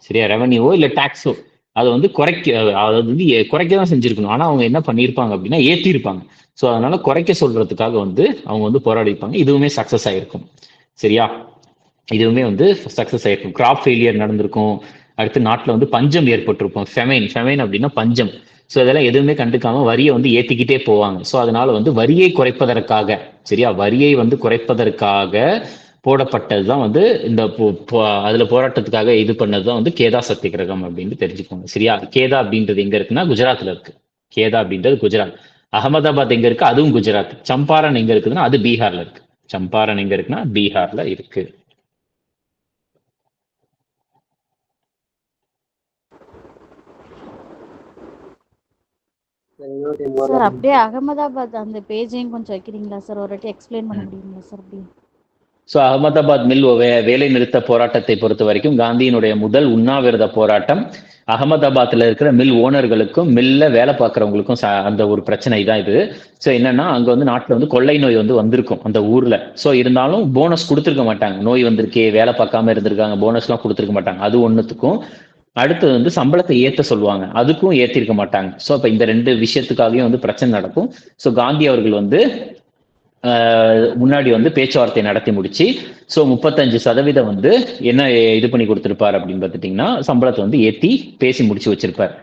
சரியா? ரெவன்யூவோ இல்ல டாக்ஸோ அதை வந்து அதாவது வந்து குறைக்க தான் செஞ்சிருக்கணும். ஆனா அவங்க என்ன பண்ணியிருப்பாங்க அப்படின்னா ஏற்றிருப்பாங்க. ஸோ அதனால குறைக்க சொல்றதுக்காக வந்து அவங்க வந்து போராடிப்பாங்க. இதுவுமே சக்சஸ் ஆயிருக்கும். சரியா? இதுவுமே வந்து சக்சஸ் ஆயிருக்கும். கிராப் ஃபெயிலியர் நடந்திருக்கும். அடுத்து நாட்டில் வந்து பஞ்சம் ஏற்பட்டிருக்கும். ஃபெமைன் அப்படின்னா பஞ்சம். ஸோ இதெல்லாம் எதுவுமே கண்டுக்காம வரியை வந்து ஏத்திக்கிட்டே போவாங்க. ஸோ அதனால வந்து வரியை குறைப்பதற்காக, சரியா, வரியை வந்து குறைப்பதற்காக போடப்பட்டதுதான் வந்து இந்த அதுல போராட்டத்துக்காக இது பண்ணதுதான் வந்து கேதா சத்தியகிரகம் அப்படின்னு தெரிஞ்சுக்கோங்க. சரியா? கேதா அப்படின்றது எங்க இருக்குன்னா குஜராத்ல இருக்கு. கேதா அப்படின்றது குஜராத். அகமதாபாத் எங்க இருக்கு? அதுவும் குஜராத். சம்பாரன் எங்க இருக்குதுன்னா அது பீகார்ல இருக்கு. சம்பாரன் எங்க இருக்குன்னா பீகார்ல இருக்கு. சார் அப்படியே அகமதாபாத் அந்த பேஜையும் கொஞ்சம் வைக்கிறீங்களா சார்? ஒரு வாட்டி எக்ஸ்பிளைன் பண்ண முடியுங்களா சார் அப்படியே? ஸோ அகமதாபாத் மில் வேலை நிறுத்த போராட்டத்தை பொறுத்த வரைக்கும் காந்தியினுடைய முதல் உண்ணாவிரத போராட்டம் அகமதாபாத்ல இருக்கிற மில் ஓனர்களுக்கும் மில்ல வேலை பார்க்குறவங்களுக்கும் அந்த ஒரு பிரச்சனை தான் இது. ஸோ என்னன்னா அங்க வந்து நாட்டில் வந்து கொள்ளை நோய் வந்து வந்திருக்கும் அந்த ஊர்ல. ஸோ இருந்தாலும் போனஸ் கொடுத்துருக்க மாட்டாங்க. நோய் வந்திருக்கே, வேலை பார்க்காம இருந்திருக்காங்க, போனஸ்லாம் கொடுத்துருக்க மாட்டாங்க. அது ஒன்றுத்துக்கும். அடுத்தது வந்து சம்பளத்தை ஏற்ற சொல்லுவாங்க, அதுக்கும் ஏற்றிருக்க மாட்டாங்க. ஸோ அப்போ இந்த 2 விஷயத்துக்காகவும் வந்து பிரச்சனை நடக்கும். ஸோ காந்தி அவர்கள் வந்து முன்னாடி வந்து பேச்சுவார்த்தை நடத்தி முடிச்சு ஸோ 35% வந்து என்ன இது பண்ணி கொடுத்துருப்பார் அப்படின்னு பார்த்துட்டீங்கன்னா சம்பளத்தை வந்து ஏற்றி பேசி முடிச்சு வச்சிருப்பார்.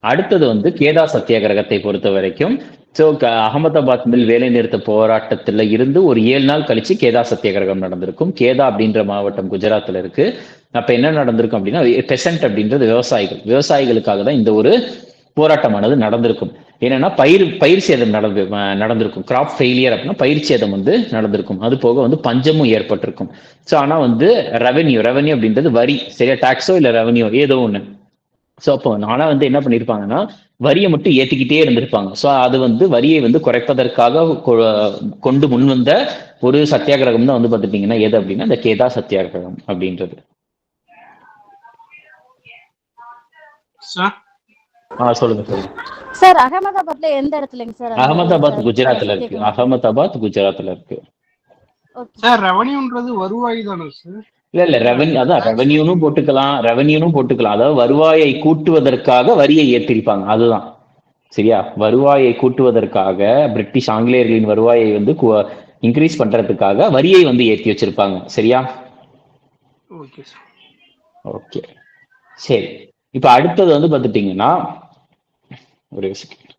அடுத்தது வந்து கேதா சத்தியாகிரகத்தை பொறுத்த வரைக்கும் ஸோ அகமதாபாத் மில் வேலை நிறுத்த போராட்டத்துல இருந்து ஒரு 7 நாள் கழிச்சு கேதா சத்தியாகிரகம் நடந்திருக்கும். கேதா அப்படின்ற மாவட்டம் குஜராத்ல இருக்கு. அப்ப என்ன நடந்திருக்கும் அப்படின்னா பெசன்ட் அப்படின்றது விவசாயிகளுக்காக தான் இந்த ஒரு போராட்டமானது நடந்திருக்கும். என்னன்னா பயிர் சேதம் நடந்திருக்கும். கிராப் ஃபெயிலியர் அப்படின்னா பயிர் சேதம் வந்து நடந்திருக்கும். அது போக வந்து பஞ்சமும் ஏற்பட்டிருக்கும். ஸோ ஆனா வந்து ரெவன்யூ அப்படின்றது வரி. சரியா? டாக்ஸோ இல்ல ரெவன்யூ ஏதோ ஒண்ணு. ஸோ அப்போ ஆனா வந்து என்ன பண்ணிருப்பாங்கன்னா வரியை மட்டும் ஏத்திக்கிட்டே இருந்திருப்பாங்க. ஸோ அது வந்து வரியை வந்து குறைப்பதற்காக கொண்டு முன்வந்த ஒரு சத்தியாகிரகம் தான் வந்து பார்த்துட்டீங்கன்னா எது அப்படின்னா இந்த கேதா சத்தியாகிரகம் அப்படின்றது. சொல்லுங்க சார். அகமதாபாத்ல எந்த இடத்துலங்க சார்? அகமதாபாத் குஜராத்ல இருக்கு. அகமதாபாத் குஜராத்ல இருக்கு. சார் ரெவன்யூன்றது வருவாய் தானே சார்? இல்ல ரெவன்யூ, அதான் ரெவன்யூனும் போட்டுக்கலாம். அதாவது வருவாயை கூட்டுவதற்காக வரியை ஏற்றிருப்பாங்க, அதுதான். சரியா? வருவாயை கூட்டுவதற்காக பிரிட்டிஷ் ஆங்கிலேயர்களின் வருவாயை வந்து இன்க்ரீஸ் பண்றதுக்காக வரியை வந்து ஏற்றி வச்சிருப்பாங்க. சரியா? ஓகே சரி. இப்ப அடுத்தது வந்து பாத்துட்டீங்கன்னா ஒரு செகண்ட்.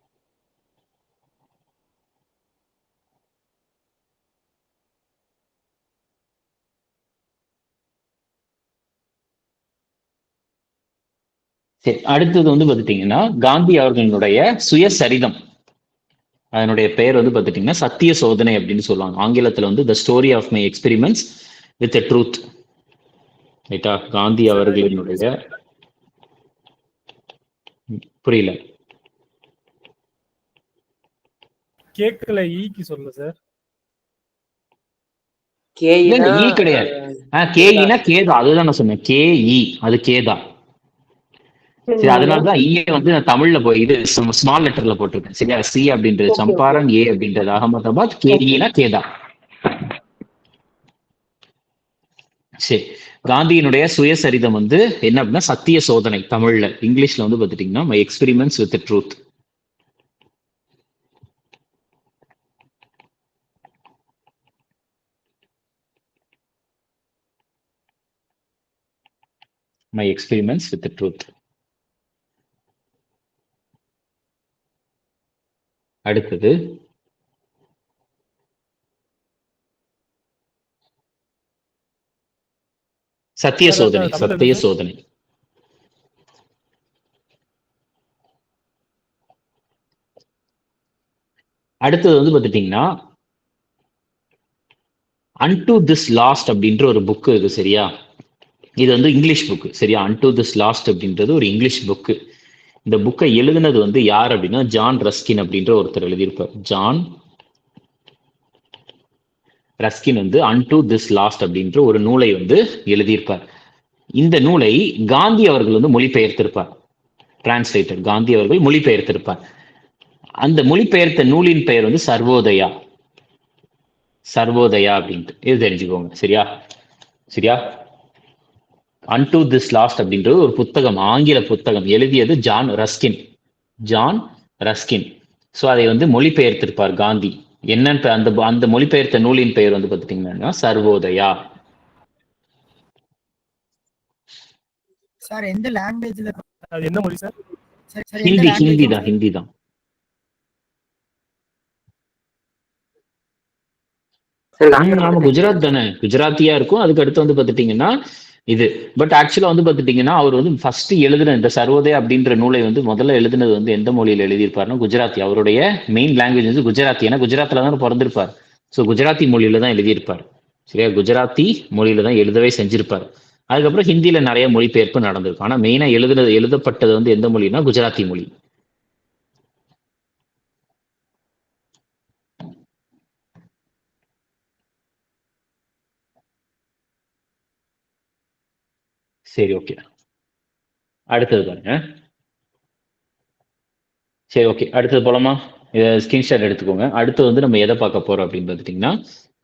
சரி, அடுத்தது வந்து பாத்துட்டீங்கன்னா காந்தி அவர்களுடைய சுயசரிதம். அதனுடைய பெயர் வந்து பாத்துட்டீங்கன்னா சத்திய சோதனை அப்படின்னு சொல்லுவாங்க. ஆங்கிலத்துல வந்து the story of my experiments with a truth. ரைட்டா? காந்தி அவர்களினுடைய புரியல கேக்கல. ஈக்கு சொல்லுங்க சார். ஈ கிடையாது. கேஇனா கேதா, அதுதான் நான் சொன்னேன். கேஇ அது கேதா. சரி, அதனாலதான் ஈ வந்து நான் தமிழ்ல இது ஸ்மால் லெட்டர்ல போட்டிருக்கேன். சரியா? சி அப்படின்றது சம்பாரன், ஏ அப்படின்றது அகமதாபாத், கேஇனா கேதா. சரி, காந்தியினுடைய சுயசரிதம் வந்து என்ன அப்படின்னா சத்திய சோதனை. தமிழ்ல, இங்கிலீஷ்ல வந்து பாத்துட்டீங்கன்னா my experiments with truth. My experiments with truth. அடுத்தது சத்திய சோதனை. சத்திய சோதனை அடுத்தது வந்து பாத்துட்டீங்கன்னா அன்டு திஸ் லாஸ்ட் அப்படின்ற ஒரு புக்கு இருக்கு. சரியா? இது வந்து இங்கிலீஷ் புக்கு. சரியா? அன்டு திஸ் லாஸ்ட் அப்படின்றது ஒரு இங்கிலீஷ் புக்கு. இந்த புக்கை எழுதுனது வந்து யார் அப்படின்னா ஜான் ரஸ்கின் அப்படின்ற ஒருத்தர் எழுதியிருப்பார். ஜான் ரஸ்கின் வந்து அன்டு திஸ் லாஸ்ட் அப்படின்ற ஒரு நூலை வந்து எழுதியிருப்பார். இந்த நூலை காந்தி அவர்கள் வந்து மொழிபெயர்த்திருப்பார். டிரான்ஸ்லேட்டர் காந்தி அவர்கள் மொழிபெயர்த்திருப்பார். அந்த மொழிபெயர்த்த நூலின் பெயர் வந்து சர்வோதயா. சர்வோதயா அப்படின்ட்டு இது தெரிஞ்சுக்கோங்க. சரியா சரியா அன்டு திஸ் லாஸ்ட் அப்படின்றது ஒரு புத்தகம், ஆங்கில புத்தகம். எழுதியது John Ruskin. John Ruskin. So அதை வந்து மொழிபெயர்த்திருப்பார் காந்தி. என்னன்னு அந்த அந்த மொழிபெயர்த்த நூலின் பெயர் வந்து பார்த்துட்டீங்கன்னா சர்வோதயா. சார் எந்த லாங்குவேஜ்ல? அது என்ன மொழி சார்? ஹிந்தி. ஹிந்தி தான். ஹிந்தி தான். நாம குஜராத் தானே, குஜராத்தியா இருக்கும். அதுக்கு அடுத்து வந்து பார்த்துட்டீங்கன்னா இது. பட் ஆக்சுவலா வந்து பார்த்துட்டீங்கன்னா அவர் வந்து ஃபர்ஸ்ட் எழுதின இந்த சர்வோதயா அப்படின்ற நூலை வந்து முதல்ல எழுதினது வந்து எந்த மொழியில எழுதியிருப்பாருன்னா குஜராத்தி. அவருடைய மெயின் லாங்குவேஜ் வந்து குஜராத்தி. ஏன்னா குஜராத்ல தான் பிறந்திருப்பார். ஸோ குஜராத்தி மொழியில தான் எழுதியிருப்பார். சரியா, குஜராத்தி மொழியில தான் எழுதவே செஞ்சிருப்பார். அதுக்கப்புறம் ஹிந்தியில நிறைய மொழிபெயர்ப்பு நடந்திருக்கும். ஆனா மெயினா எழுதப்பட்டது வந்து எந்த மொழினா குஜராத்தி மொழி. சரி, ஓகே. அடுத்தது பாருங்க. சரி, ஓகே. அடுத்தது போலாமா? இதை ஸ்கிரீன்ஷாட் எடுத்துக்கோங்க. அடுத்து வந்து நம்ம எதை பார்க்க போறோம் அப்படின்னு பார்த்துட்டீங்கன்னா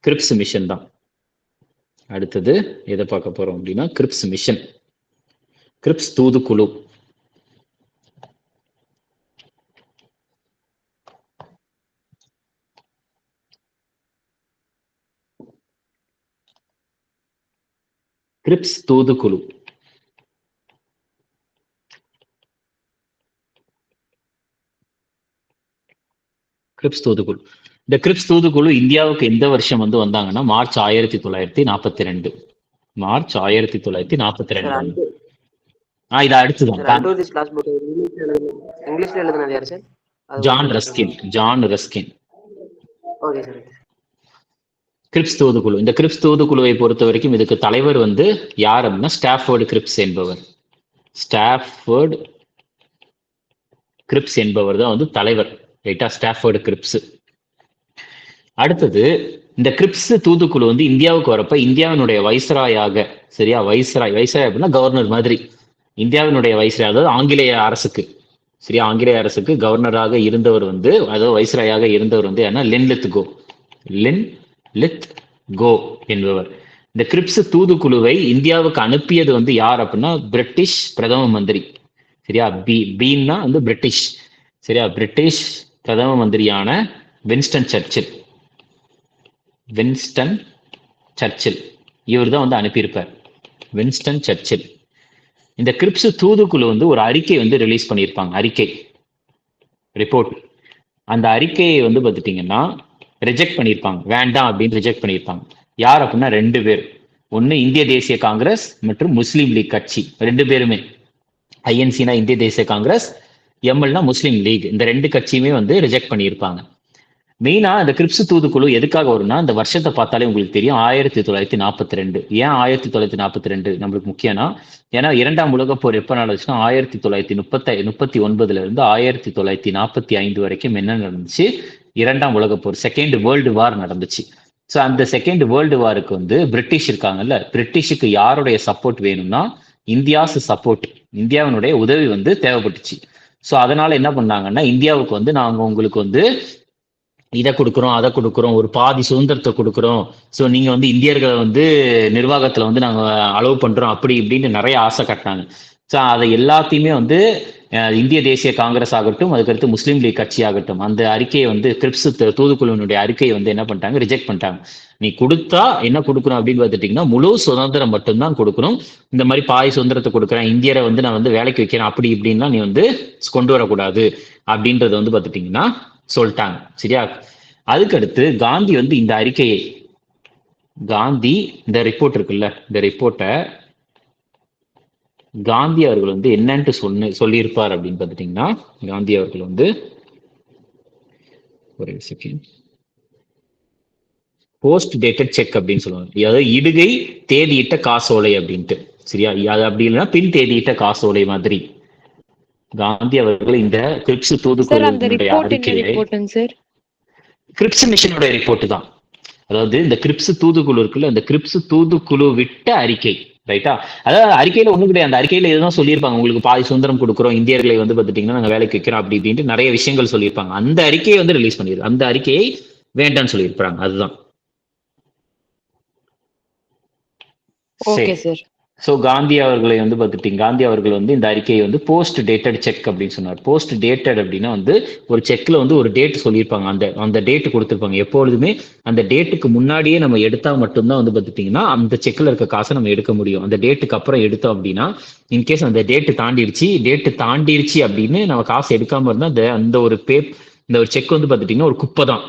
கிரிப்ஸ் மிஷன் தான். அடுத்தது எதை பார்க்க போறோம் அப்படின்னா கிரிப்ஸ் மிஷன், கிரிப்ஸ் தூதுக்குழு. கிரிப்ஸ் தூதுக்குழு. கிரிப்ஸ் தூதுக்குழு. இந்த கிரிப்ஸ் தூதுக்குழு இந்தியாவுக்கு எந்த வருஷம் வந்து வந்தாங்கன்னா மார்ச் 1942. மார்ச் 1942. இது அடுத்துதான். இங்கிலீஷ்ல எழுதுனது யார் sir? John Ruskin. John Ruskin. Okay sir. Cripps தூதுக்குழு. இந்த கிரிப்ஸ் தூதுக்குழுவை பொறுத்த வரைக்கும் இதுக்கு தலைவர் வந்து யார் அப்படின்னா ஸ்டாஃபோர்டு கிரிப்ஸ் என்பவர். ஸ்டாஃபோர்டு கிரிப்ஸ் என்பவர் தான் வந்து தலைவர். ரைட்டா, ஸ்டாஃபோர்டு கிரிப்ஸ். அடுத்தது இந்த கிரிப்ஸ் தூதுக்குழு வந்து இந்தியாவுக்கு வரப்ப இந்தியாவினுடைய வைஸ்ராயாக, சரியா, வைஸ்ராய் அப்படின்னா கவர்னர் மாதிரி. இந்தியாவினுடைய வைஸ்ராய், அதாவது ஆங்கிலேய அரசுக்கு, சரியா, ஆங்கிலேய அரசுக்கு கவர்னராக இருந்தவர் வந்து, அதாவது வைஸ்ராயாக இருந்தவர் வந்து ஏன்னா லின் லித் கோ என்பவர். இந்த கிரிப்ஸ் தூதுக்குழுவை இந்தியாவுக்கு அனுப்பியது வந்து யார் அப்படின்னா பிரிட்டிஷ் பிரதம மந்திரி. சரியா, பீன்னா வந்து பிரிட்டிஷ். சரியா, பிரிட்டிஷ் பிரதம மந்திரியான வின்ஸ்டன் சர்ச்சில். வின்ஸ்டன் சர்ச்சில் இவர் தான் வந்து அனுப்பியிருப்பார். Winston Churchill. இந்த கிரிப்ஸ் தூதுக்குழு வந்து ஒரு அறிக்கை வந்து ரிலீஸ் பண்ணியிருப்பாங்க. அறிக்கை, ரிப்போர்ட். அந்த அறிக்கையை வந்து பார்த்துட்டீங்கன்னா ரிஜெக்ட் பண்ணியிருப்பாங்க. வேண்டாம் அப்படின்னு ரிஜெக்ட் பண்ணியிருப்பாங்க. யார் அப்படின்னா 2 பேர். ஒன்று இந்திய தேசிய காங்கிரஸ் மற்றும் முஸ்லீம் லீக் கட்சி. 2 பேருமே. ஐஎன்சினா இந்திய தேசிய காங்கிரஸ், எம்எல்னா முஸ்லீம் லீக். இந்த 2 கட்சியுமே வந்து ரிஜெக்ட் பண்ணியிருப்பாங்க. மெயினா இந்த கிரிப்ஸ் தூதுக்குழு எதுக்காக வரும்னா, இந்த வருஷத்தை பார்த்தாலே உங்களுக்கு தெரியும், 1942. ஏன் 1942 நம்மளுக்கு முக்கியம்னா, ஏன்னா 2ஆம் உலகப் போர் எப்போ நடந்துச்சுன்னா 1939 இருந்து 1945 வரைக்கும் என்ன நடந்துச்சு? 2ஆம் உலகப் போர், செகண்ட் வேர்ல்டு வார் நடந்துச்சு. ஸோ அந்த செகண்ட் வேர்ல்டு வாருக்கு வந்து பிரிட்டிஷ் இருக்காங்கல்ல, பிரிட்டிஷுக்கு யாருடைய சப்போர்ட் வேணும்னா இந்தியாஸ் சப்போர்ட், இந்தியாவினுடைய உதவி வந்து தேவைப்பட்டுச்சு. ஸோ அதனால என்ன பண்ணாங்கன்னா, இந்தியாவுக்கு வந்து நாங்கள் உங்களுக்கு வந்து இதை கொடுக்குறோம், அதை கொடுக்குறோம், ஒரு பாதி சுதந்திரத்தை கொடுக்குறோம், ஸோ நீங்கள் வந்து இந்தியர்களை வந்து நிர்வாகத்தில் வந்து நாங்கள் அலோவ் பண்ணுறோம், அப்படி இப்படின்னு நிறைய ஆசை கட்டினாங்க. ஸோ அதை எல்லாத்தையுமே வந்து இந்திய தேசிய காங்கிரஸ் ஆகட்டும், அதுக்கடுத்து முஸ்லீம் லீக் கட்சி ஆகட்டும், அந்த அறிக்கையை வந்து கிரிப்ஸ் தூதுக்குழுவினுடைய அறிக்கையை வந்து என்ன பண்ணிட்டாங்க? ரிஜெக்ட் பண்ணிட்டாங்க. நீ கொடுத்தா என்ன கொடுக்கணும் அப்படின்னு பார்த்துட்டீங்கன்னா முழு சுதந்திரம் மட்டும்தான் கொடுக்கணும். இந்த மாதிரி பாதி சுதந்திரத்தை கொடுக்குறேன், இந்தியரை வந்து நான் வந்து வேலைக்கு வைக்கிறேன், அப்படி இப்படின்னா நீ வந்து கொண்டு வரக்கூடாது அப்படின்றத வந்து பார்த்துட்டீங்கன்னா சொல்லிட்டாங்க. சரியா, அதுக்கடுத்து காந்தி வந்து இந்த அறிக்கையை, காந்தி இந்த ரிப்போர்ட் இருக்குல்ல, இந்த ரிப்போர்ட்டை காந்தி அவர்கள் வந்து என்னன்ட்டு சொல்லியிருப்பார் அப்படின்னு பார்த்துட்டீங்கன்னா, காந்தி அவர்கள் வந்து ஒரு செகண்ட், போஸ்ட் டேட்டட் செக் அப்படின்னு சொல்லுவாங்க. அதாவது இடுகை தேதியிட்ட காசோலை அப்படின்ட்டு. சரியா, அது அப்படி இல்லைன்னா பின் தேதியிட்ட காசோலை மாதிரி. காந்தி அவர்கள் இந்த கிரிப்ஸ் சார் அந்த தூதுக்குழுவினுடைய ரிப்போர்ட் என்ன அறிக்கையை ரிப்போர்ட்டுங்க சார்? கிரிப்ஸ் மிஷனோட ரிப்போர்ட் தான். அதாவது இந்த கிரிப்ஸ் தூதுக்குழு இருக்குல்ல, இந்த கிரிப்ஸ் தூதுக்குழு விட்ட அறிக்கை, ரைட்டா? அதாவது அறிக்கையில ஒண்ணும் கிடையாது. அந்த அறிக்கையில இதுதான் சொல்லியிருப்பாங்க, உங்களுக்கு பாதி சுதந்திரம் கொடுக்குறோம், இந்தியர்களை வந்து பார்த்துட்டீங்கன்னா நாங்க வேலைக்கு வைக்கிறோம் அப்படி இப்படின்ட்டு நிறைய விஷயங்கள் சொல்லியிருப்பாங்க. அந்த அறிக்கையை வந்து ரிலீஸ் பண்ணிருக்கு, அந்த அறிக்கையை வேண்டாம்னு சொல்லியிருப்பாங்க. அதுதான். Okay sir. ஸோ காந்தி அவர்களை வந்து பார்த்துட்டீங்க, காந்தி அவர்கள் வந்து இந்த அறிக்கையை வந்து போஸ்ட் டேட்டட் செக் அப்படின்னு சொன்னார். போஸ்ட் டேட்டட் அப்படின்னா வந்து ஒரு செக்ல வந்து ஒரு டேட் சொல்லியிருப்பாங்க, அந்த டேட் கொடுத்துருப்பாங்க. எப்பொழுதுமே அந்த டேட்டுக்கு முன்னாடியே நம்ம எடுத்தா மட்டும்தான் வந்து பார்த்துட்டீங்கன்னா அந்த செக்ல இருக்க காசை நம்ம எடுக்க முடியும். அந்த டேட்டுக்கு அப்புறம் எடுத்தோம் அப்படின்னா, இன்கேஸ் அந்த டேட்டு தாண்டிருச்சு அப்படின்னு நம்ம காசு எடுக்காம இருந்தா அந்த ஒரு இந்த ஒரு செக் வந்து பார்த்துட்டீங்கன்னா ஒரு குப்பை தான்,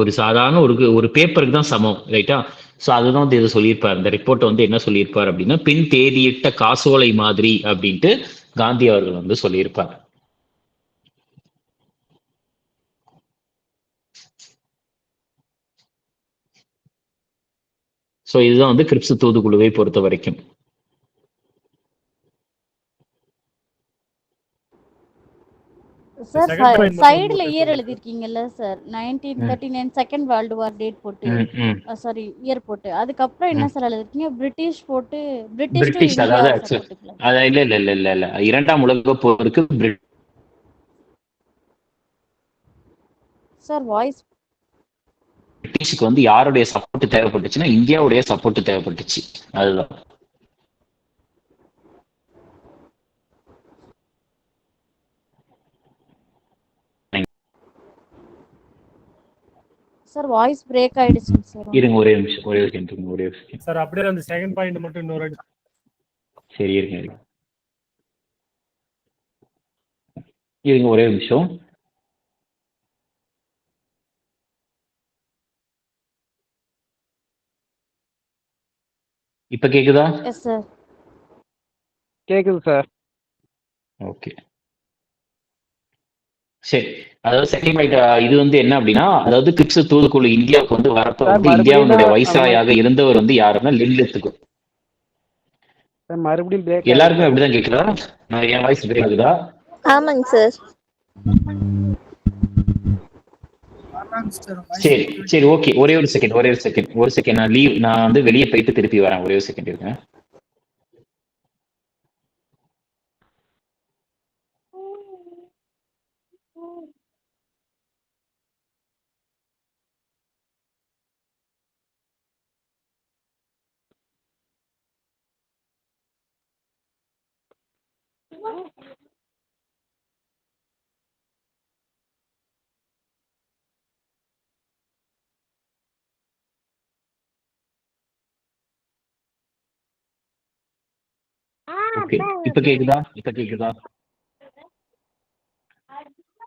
ஒரு சாதாரண ஒரு பேப்பருக்கு தான் சமம், ரைட்டா? ஸோ அதுதான் வந்து இதை சொல்லியிருப்பார். இந்த ரிப்போர்ட்டை வந்து என்ன சொல்லியிருப்பார் அப்படின்னா, பின் தேதியிட்ட காசோலை மாதிரி அப்படின்ட்டு காந்தி அவர்கள் வந்து சொல்லியிருப்பார். ஸோ இதுதான் வந்து கிரிப்ஸ் தூதுக்குழுவை பொறுத்த வரைக்கும். சார் Second point மட்டும் சைடுல note இயர் பண்ணுங்க. எழுதிருக்கீங்கல்ல sir, 1939 second world war date போட்டு, சாரி இயர் போட்டு, அதுக்கப்புறம் என்ன சார் எழுதிருக்கீங்க? பிரிட்டிஷ் போட்டு, பிரிட்டிஷ் டு பிரிட்டிஷ், இந்தியா அதாவது போட்டுக்கலாம். இல்ல இரண்டாம் உலக போருக்கு சார் வாய்ஸ் பிரிட்டிஷுக்கு வந்து யாருடைய சப்போர்ட் தேவைப்பட்டுச்சுன்னா இந்தியாவுடைய சப்போர்ட் தேவைப்பட்டுச்சு. அதுதான். சார் வாய்ஸ் பிரேக் ஆயிடுச்சுங்க சார். இருங்க ஒரே நிமிஷம், ஒரே செகண்ட். சார் அப்படியே அந்த செகண்ட் பாயிண்ட் மட்டும் இன்னொரு சரி இருங்க ஒரே நிமிஷம். இப்ப கேக்குதா? Yes sir. கேக்குது சார். ஓகே சரி. அதாவது செகண்ட் பாயிண்ட் இது வந்து என்ன அப்படின்னா, அதாவது கிரிப்ஸ் தூதுக்குழு இந்தியாவுக்கு வந்து வரப்ப வந்து இந்தியாவுடைய வைஸ்ராயாக இருந்தவர் வந்து யாருன்னா லில்லித்துக்கு. மறுபடியும் பிரேக் எல்லாருக்குமே அப்படிதான் கேக்குதா? நான் என் வாய்ஸ் பிரேக் ஆகுதா? ஆமாங்க சார். சரி ஓகே. ஒரே ஒரு செகண்ட் நான் வந்து வெளியே போயிட்டு திருப்பி வரேன். ஒரே ஒரு செகண்ட் இருக்கேன். ஓகே இப்ப கேக்குதா?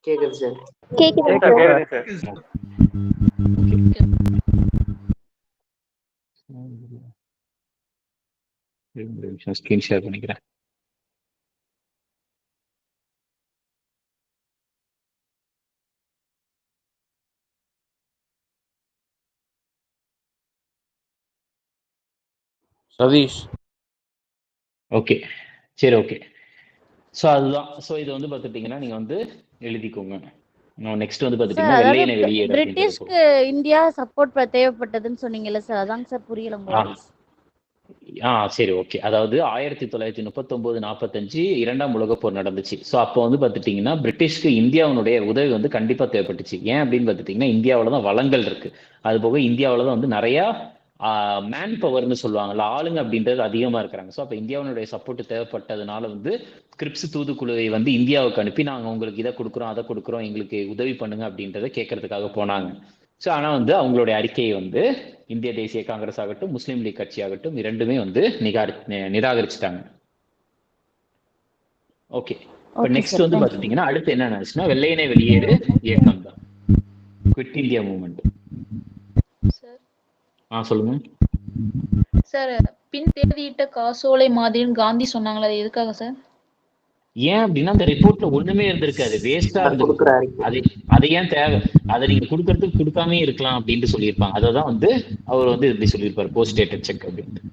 கேக்குது சார். கேக்குது சார். ஸ்கிரீன் ஷேர் பண்ணிக்கிறேன். சதீஷ். ஓகே சரி ஓகே. ஸோ அதுதான். ஸோ இது வந்து பார்த்துட்டீங்கன்னா நீங்க வந்து எழுதிக்கோங்க. நெக்ஸ்ட் வந்து சார் பார்த்துட்டீங்கன்னா வெள்ளையனை அதாவது வெளியேறு. பிரிட்டிஷ்க்கு இந்தியா சப்போர்ட் தேவைப்பட்டதுன்னு சொன்னீங்கல்ல சார், அதாங்க சார் புரியல உங்க வாய்ஸ். சரி ஓகே. அதாவது 1939-45 இரண்டாம் உலகப் போர் நடந்துச்சு. ஸோ அப்போ வந்து பார்த்துட்டீங்கன்னா பிரிட்டிஷ்க்கு இந்தியாவுடைய உதவி வந்து கண்டிப்பா தேவைப்பட்டுச்சு. ஏன் அப்படின்னு பார்த்துட்டீங்கன்னா இந்தியாவில தான் வளங்கள் இருக்கு. அது போக இந்தியாவில தான் வந்து நிறைய மேன் பவர்னு சொல்லுவாங்கல்ல, ஆளுங்க அப்படின்றது அதிகமா இருக்கிறாங்க. ஸோ அப்போ இந்தியாவுடைய சப்போர்ட் தேவைப்பட்டதுனால வந்து கிரிப்ஸ் தூதுக்குழுவை வந்து இந்தியாவுக்கு அனுப்பி நாங்கள் உங்களுக்கு இதை கொடுக்குறோம் அதை கொடுக்குறோம் எங்களுக்கு உதவி பண்ணுங்க அப்படின்றத கேட்கறதுக்காக போனாங்க. ஸோ ஆனால் வந்து அவங்களுடைய அறிக்கையை வந்து இந்திய தேசிய காங்கிரஸ் ஆகட்டும் முஸ்லீம் லீக் கட்சி ஆகட்டும் இரண்டுமே வந்து நிராகரிச்சுட்டாங்க. ஓகே. இப்போ நெக்ஸ்ட் வந்து பார்த்துட்டீங்கன்னா அடுத்து என்ன நினைச்சுன்னா வெள்ளையனை வெளியேறு இயக்கம் தான், குவிட் இந்தியா மூவ்மெண்ட். சொல்லுங்க சார். பின் தேதியிட்ட காசோலை மாதிரின்னு காந்தி சொன்னாங்களே, அது எதுக்காக சார்? ஏன் அப்படின்னா அந்த ரிப்போர்ட்ல ஒண்ணுமே இருந்திருக்காது, வேஸ்டா இருந்திருக்கு. அதை ஏன் தேவை, அதை நீங்க கொடுக்கறதுக்கு கொடுக்காமே இருக்கலாம் அப்படின்ட்டு சொல்லியிருப்பாங்க. அததான் வந்து அவர் வந்து இப்படி சொல்லியிருப்பாரு, போஸ்ட் டேட்டட் செக் அப்படின்ட்டு.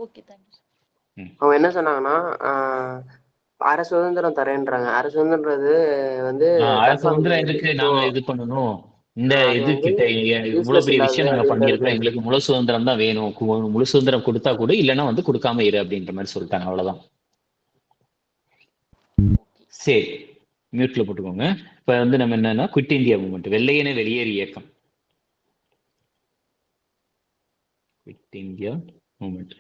Okay thank you. அவங்க என்ன சொன்னாங்கன்னா அரை சுதந்திரம் தரேன்றாங்க. அரை சுதந்திரன்றது வந்து அரை கன்ஃபார்ம் சுதந்திரம் கிடையாது. எதுக்கு ஸோ நாங்க இது பண்ணணும்? இந்த அது இது வந்து கிட்ட இவ்வளவு யூஸ்லெஸ் பெரிய இல்லாதது விஷயம் நாங்க அப்படின்றது. பண்ணியிருக்கோம், எங்களுக்கு முழு சுதந்திரம் தான் வேணும், முழு சுதந்திரம் கொடுத்தா கூட, இல்லைன்னா வந்து கொடுக்காம இரு அப்படின்ற மாதிரி சொல்லிட்டாங்க. அவ்வளவுதான். சரி, மியூட்ல போட்டுக்கோங்க. இப்ப வந்து நம்ம என்னன்னா குவிட் இந்தியா மூவ்மெண்ட், வெள்ளையனே வெளியேறு இயக்கம். Quit India movement.